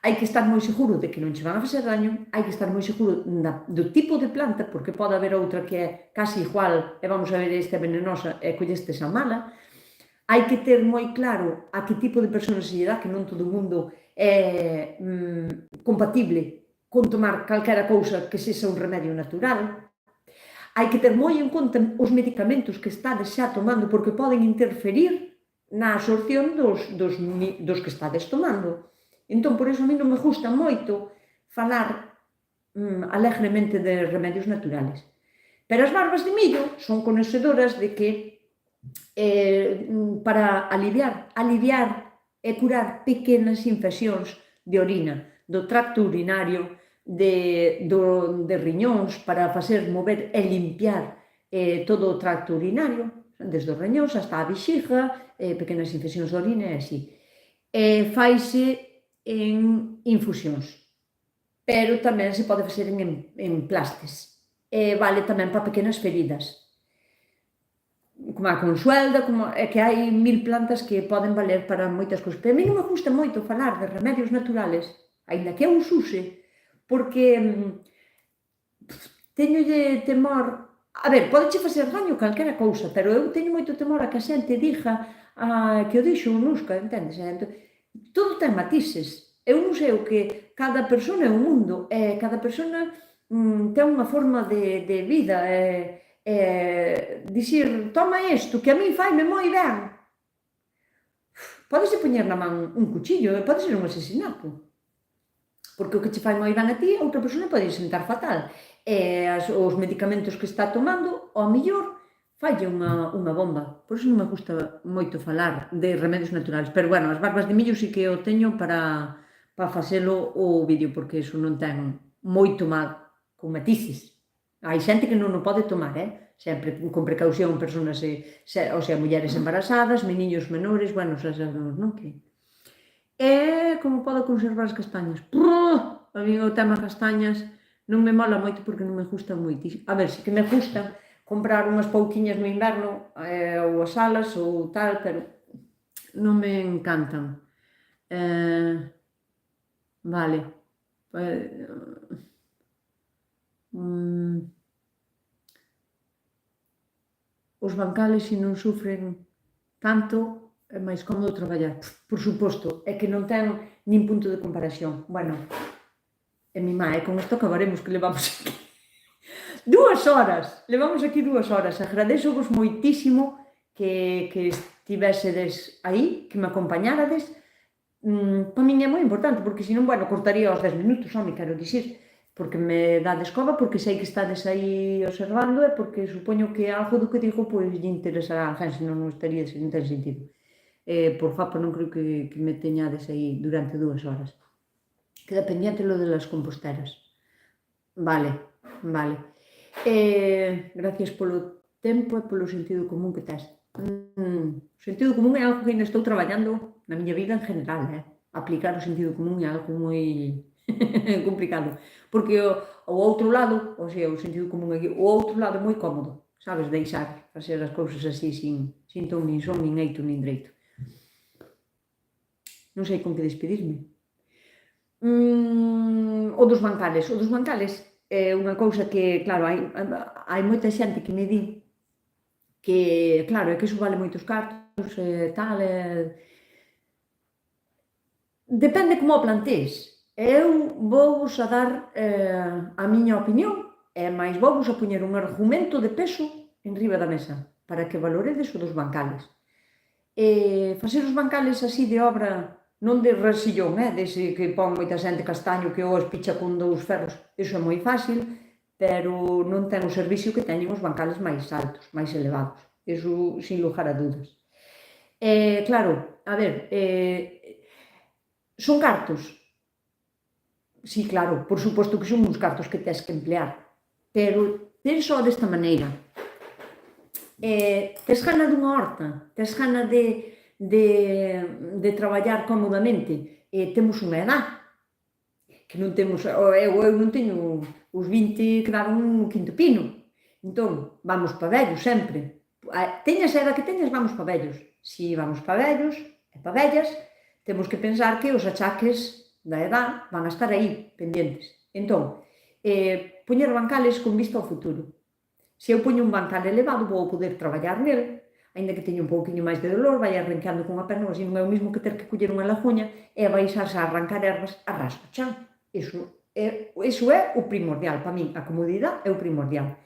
hai que estar moi seguro de que non che van a facer daño, hai que estar moi seguro do tipo de planta, porque pode haber outra que é casi igual, e vamos a ver, esta é venenosa, e collestes a mala. Hai que ter moi claro a que tipo de persona se lle dá, que non todo o mundo é compatible con tomar calquera cousa que sexa un remedio natural. Hai que ter moi en conta os medicamentos que estades xa tomando, porque poden interferir na absorción dos que estades tomando. Entón, por iso a mí non me gusta moito falar alegremente de remedios naturales. Pero as barbas de millo son conocedoras de que para aliviar e curar pequenas infeccións de orina, do tracto urinario, de riñóns, para facer mover e limpiar todo o tracto urinario, desde os riñóns hasta a vexiga, pequenas infeccións de orina e así. Faise en infusións, pero tamén se pode facer en plastes. Vale tamén para pequenas feridas, como a consuelda, é que hai 1000 plantas que poden valer para moitas cousas. Pero a mí non me gusta moito falar de remedios naturales, aínda que eu os use, porque teñolle temor... A ver, podeche facer daño calquera cousa, pero eu teño moito temor a que a xente diga que o dixo un nusca, entendes? Todo ten matices. Eu non sei o que cada persona é un mundo, e cada persona ten unha forma de vida, dicir, toma isto, que a mí faime moi ben. Podese poñer na man un cuchillo, pode ser un asesinato. Porque o que che fai moi ben a ti, outra persona pode sentar fatal. Os medicamentos que está tomando, ao mellor, falle unha bomba. Por iso non me gusta moito falar de remedios naturales. Pero, bueno, as barbas de millo sí que o teño para facelo o vídeo, porque iso non ten moito mal con matices. Hai xente que non o pode tomar, sempre con precaución, persoas, ou sea, mulleres embarazadas, meniños menores, bueno, xa sabemos, non? Que como podo conservar as castañas? A mí o tema castañas non me mola moito porque non me gustan moitísimo. A ver, si que me gustan comprar unhas pouquiñas no inverno, ou as alas ou tal, pero non me encantan. Vale. Os bancales, se non sufren tanto, é máis cómodo traballar. Por suposto, é que non ten nin punto de comparación. Bueno, e mi má, con isto acabaremos, que levamos aquí 2 horas, levamos aquí 2 horas. Agradecovos moitísimo que estivésedes aí, que me acompañárades. Para min é moi importante, porque senón, bueno, cortaría os 10 minutos, me quero dicir, porque me dá descova, porque sei que estades aí observando, e porque supoño que algo do que digo pois lle interesará a alguén, senón non estaría, non ten sentido. Por favor, non creo que me teñades aí durante 2 horas. Queda pendiente lo de las composteras. Vale, vale. Gracias polo tempo e polo sentido común que tes. O sentido común é algo que ainda estou traballando na miña vida en general, aplicar o sentido común é algo moi complicado, porque o outro lado, o sea, o sentido común é que o outro lado é moi cómodo, sabes, deixar facer as cousas así sin ton nin son, nin eito, nin dreito. Non sei con que despedirme. O dos bancales é unha cousa que, claro, hai moita xente que me di que, claro, é que iso vale moitos cartos e tal, depende como o plantees. Eu vou-vos a dar a miña opinión, e máis vou-vos a poñer un argumento de peso en riba da mesa para que valoredes o dos bancales. Facer os bancales así de obra, non de resillón, dese que pon moita xente castaño que o espicha con 2 ferros, iso é moi fácil, pero non ten o servicio que teñen os bancales máis altos, máis elevados, iso sin lugar a dudas. Claro, a ver, son cartos? Sí, claro, por suposto que son uns cartos que tes que emplear, pero penso desta maneira. Tes gana dunha horta, tes gana de traballar cómodamente, temos unha edad que non temos, eu non teño os 20 que daban un quinto pino, entón vamos pa vellos sempre, teñas a edad que teñas, vamos pa vellos. Si vamos pa vellos e pa vellas, temos que pensar que os achaques da edad van a estar aí, pendientes. Entón, poñer bancales con vista ao futuro. Se eu poño un bancal elevado, vou poder traballar nel, aínda que teña un pouquiño máis de dolor, vai arrancando con a perna, así non é o mesmo que ter que coller unha lajuña e baixarse a arrancar ervas a ras do chan. Iso é o primordial, para min, a comodidade é o primordial.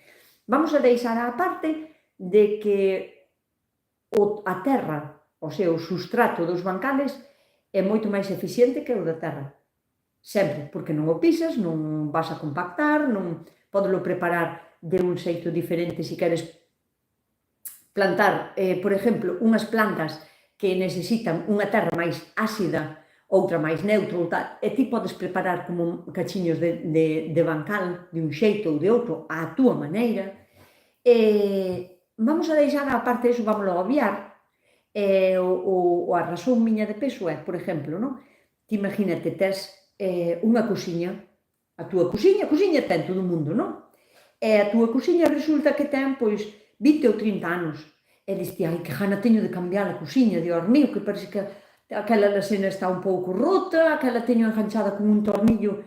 Vamos a deixar á parte de que a terra, o sea, o sustrato dos bancales, é moito máis eficiente que o da terra. Sempre, porque non o pisas, non vas a compactar, non podelo preparar de un xeito diferente se queres plantar, por exemplo, unhas plantas que necesitan unha terra máis ácida, outra máis neutra, e ti podes preparar como cachiños de bancal de un xeito ou de outro á túa maneira. Vamos a deixar a parte iso, vamos a obviar. A razón miña de peso é, por exemplo, ti imagínate, tes unha cociña, a túa cociña ten todo o mundo, non? E a túa cociña resulta que ten, pois, 20 ou 30 anos. E diste, ai, que gana teño de cambiar a cociña, Dios mío, que parece que aquela lasena está un pouco rota, aquela teño enganchada con un tornillo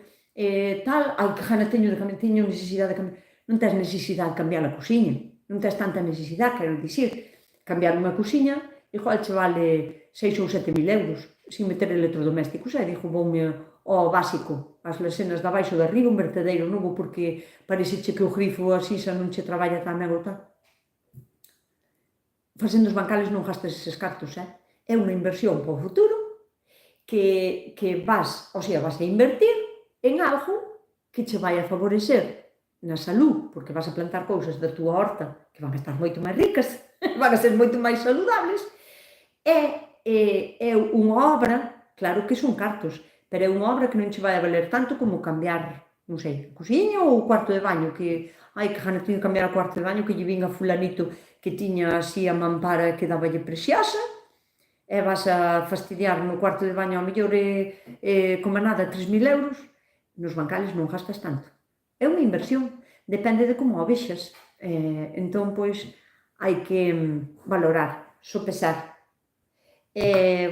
tal, ai, que gana teño de cambiar, teño necesidade de cambiar. Non tes necesidade de cambiar a cociña, non tes tanta necesidade, quero dicir, cambiar unha cociña, igual che vale 6 ou 7 mil euros, sin meter electrodomésticos, dixo, voume ao básico, as lesenas de abaixo de arriba, un vertedeiro novo, porque pareceche que o grifo así xa non che traballa tan ben ou tal. Facendo os bancales non gastas eses cartos, é unha inversión para o futuro que vas a invertir en algo que che vai a favorecer na salud, porque vas a plantar cousas da túa horta que van a estar moito máis ricas, van a ser moito máis saludables, é unha obra, claro que son cartos, pero é unha obra que non che vai a valer tanto como cambiar, non sei, a cociña ou o cuarto de baño, que, ai, que gana teño de cambiar o cuarto de baño, que lle vinga fulanito que tiña así a mampara que daballe presiasa, e vas a fastidiar no cuarto de baño ao mellor como nada 3.000 euros, nos bancales non gastas tanto. É unha inversión, depende de como o vexas. Entón, pois, hai que valorar, sopesar.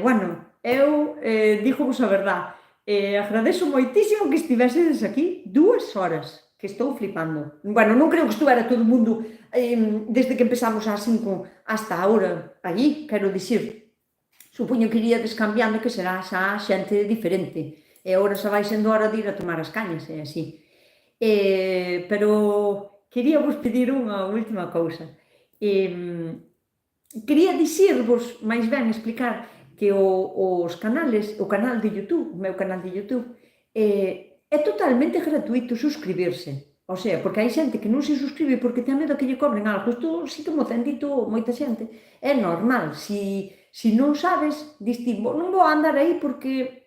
Bueno, eu dígovos a verdad, agradezo moitísimo que estivesedes aquí 2 horas, que estou flipando. Bueno, non creo que estuvera todo o mundo desde que empezamos ás 5 hasta ahora allí, quero dicir, supoño que iría descambiando, que será xa xente diferente, e agora xa vai sendo hora de ir a tomar as cañas, e así. Pero quería vos pedir unha última cousa. Quería dicirvos, máis ben explicar, que os canales, o canal de YouTube, o meu canal de YouTube, é totalmente gratuito suscribirse. O sea, porque hai xente que non se suscribe porque ten medo que lle cobren algo. Isto si que mo ten dito moita xente. É normal. Si non sabes, diste, non vou andar aí porque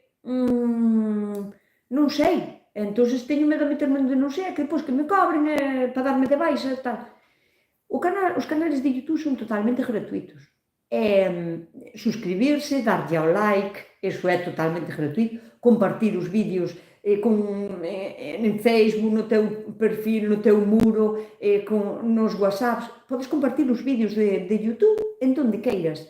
non sei, entón teño medo de meterme onde non sei, que depois que me cobren para darme de baixa e tal. Os canales de YouTube son totalmente gratuitos. Suscribirse, darlle ao like, eso é totalmente gratuito, compartir os vídeos en Facebook, no teu perfil, no teu muro, nos WhatsApps, podes compartir os vídeos de YouTube en donde queiras,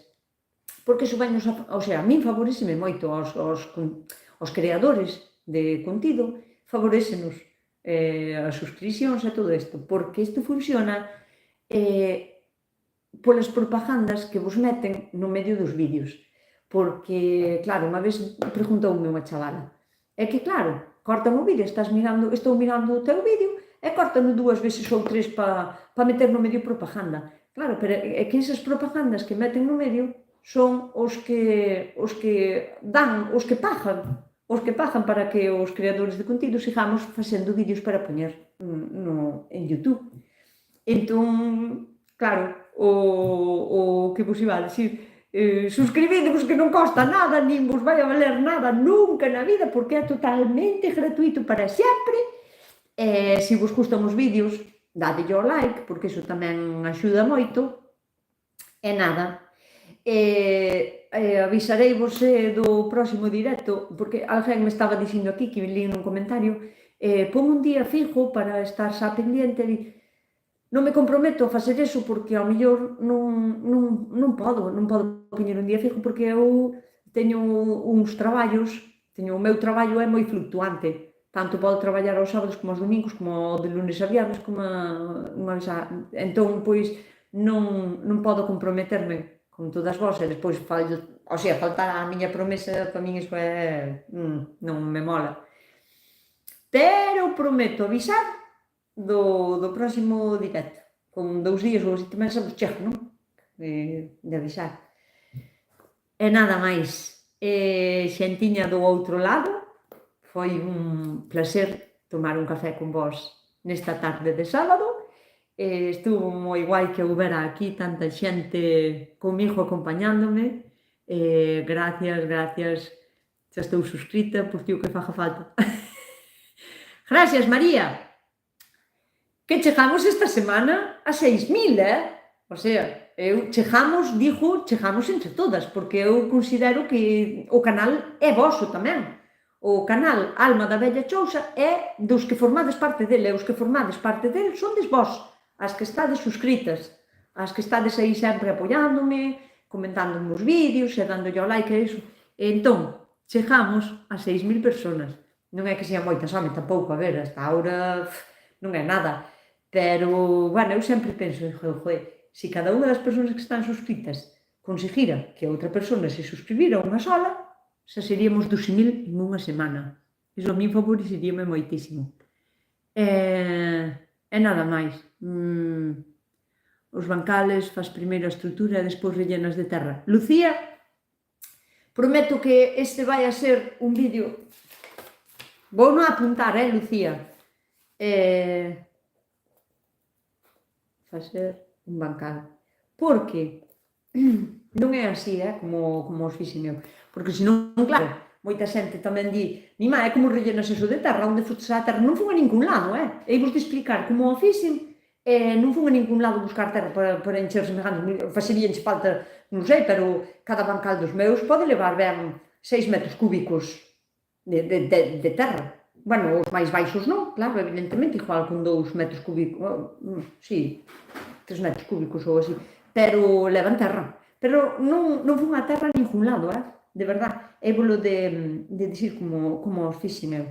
porque iso vai o sea, a min favoreceme moito aos creadores de contido, favorécenos as suscripcións e todo isto, porque isto funciona polas propagandas que vos meten no medio dos vídeos. Porque, claro, unha vez preguntoume unha chavala, é que, claro, cortan o vídeo, estou mirando o teu vídeo e cortan 2 veces ou 3 para meter no medio propaganda. Claro, pero é que esas propagandas que meten no medio son os que pagan para que os creadores de contido sigamos facendo vídeos para poñer en YouTube. Entón, claro, o que vos iba a dicir, suscribidevos que non costa nada, nin vos vai a valer nada nunca na vida, porque é totalmente gratuito para sempre. Se vos gustan os vídeos, dadelle ao like, porque iso tamén axuda moito. E nada, avisareivos do próximo directo, porque alguén me estaba dicindo aquí, que li nun comentario, pon un día fijo para estar xa pendiente. Non me comprometo a facer eso porque ao mellor non podo poñer un día fijo, porque eu teño uns traballos, o meu traballo é moi fluctuante, tanto podo traballar aos sábados como aos domingos, como de lunes a viernes, entón, pois, non podo comprometerme con todas vos e despois faltar a miña promesa, para min iso non me mola. Pero prometo avisar do próximo directo, con 2 días ou así tamén se vos chega, non? De avisar. E nada máis, xentiña do outro lado, foi un placer tomar un café con vos nesta tarde de sábado. Estuvo moi guai que houbera aquí tanta xente comigo acompañándome. Gracias, xa estou suscrita, porque o que faga falta. Gracias, María! Que chegamos esta semana a 6.000, O sea, chegamos entre todas, porque eu considero que o canal é voso tamén. O canal Alma da Vella Chousa é dos que formades parte dele, e os que formades parte dele son des vos, as que estades suscritas, as que estades aí sempre apoiándome, comentando nos vídeos e dándolle ao like e iso. Entón, chegamos a 6.000 personas. Non é que sean moitas, home, tampouco, a ver, hasta ahora non é nada. Pero, bueno, eu sempre penso, se cada unha das persoas que están suscritas conseguira que a outra persona se suscribira unha sola, xa seríamos 12.000 en unha semana. Iso a min favoreceríame moitísimo. E nada máis. Os bancales faz primeiro a estrutura e despois rellenas de terra. Lucía, prometo que este vai a ser un vídeo... Vou non apuntar, Lucía? Facer un bancal. Porque non é así, como os fixen eu. Porque senón, claro, moita xente tamén di, mima, é como rellenas eso de terra, onde foste a terra, non fun a ningún lado, Ei vos de explicar como o fixen, non fun a ningún lado buscar terra para encher semejante, faceríanche falta, non sei, pero cada bancal dos meus pode levar ben 6 metros cúbicos de terra. Bueno, os máis baixos non, claro, evidentemente, igual con 2 metros cúbicos, sí, 3 metros cúbicos ou así, pero levan terra. Pero non fun a terra a ningún lado, de verdad, é bolo de dicir como os fixen eu.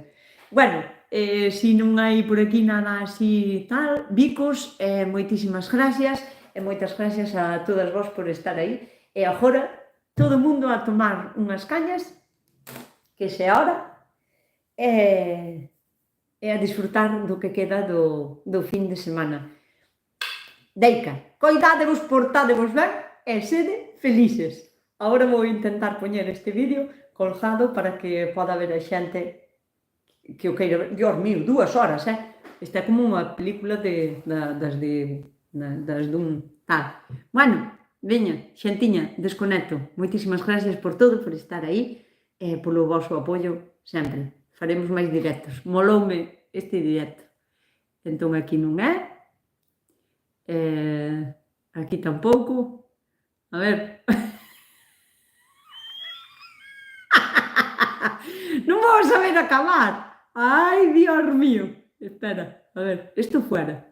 Bueno, se non hai por aquí nada así tal, bicos, moitísimas gracias, e moitas gracias a todas vos por estar aí, e agora todo o mundo a tomar unhas cañas, que se ahora, e a disfrutar do que queda do fin de semana. Deica, coidádevos, portádevos ben e sede felices. Agora vou intentar poñer este vídeo colgado para que poda ver a xente que o queira ver. Dios mío, 2 horas, Esta é como unha película das dun tal. Bueno, veña, xentiña, desconecto. Moitísimas gracias por todo, por estar aí e polo vosso apoio sempre. faremos máis directos. Moloume este directo. Entón aquí non é. Aquí tampouco. A ver. Non vou saber acabar. Ai, Dios mío. Espera, a ver, isto fuera.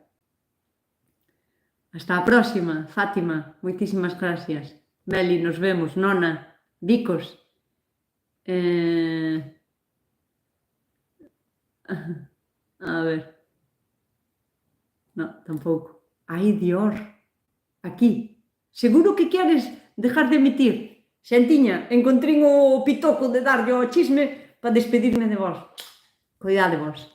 Hasta a próxima, Fátima. Moitísimas gracias. Meli, nos vemos. Nona, Vicos. A ver. No, tampouco. Ai, Dios. Aquí. Seguro que queres dejar de emitir. Xantiña, encontrín o pitoco de darlle ao chisme para despedirme de vos. Cuidade vos.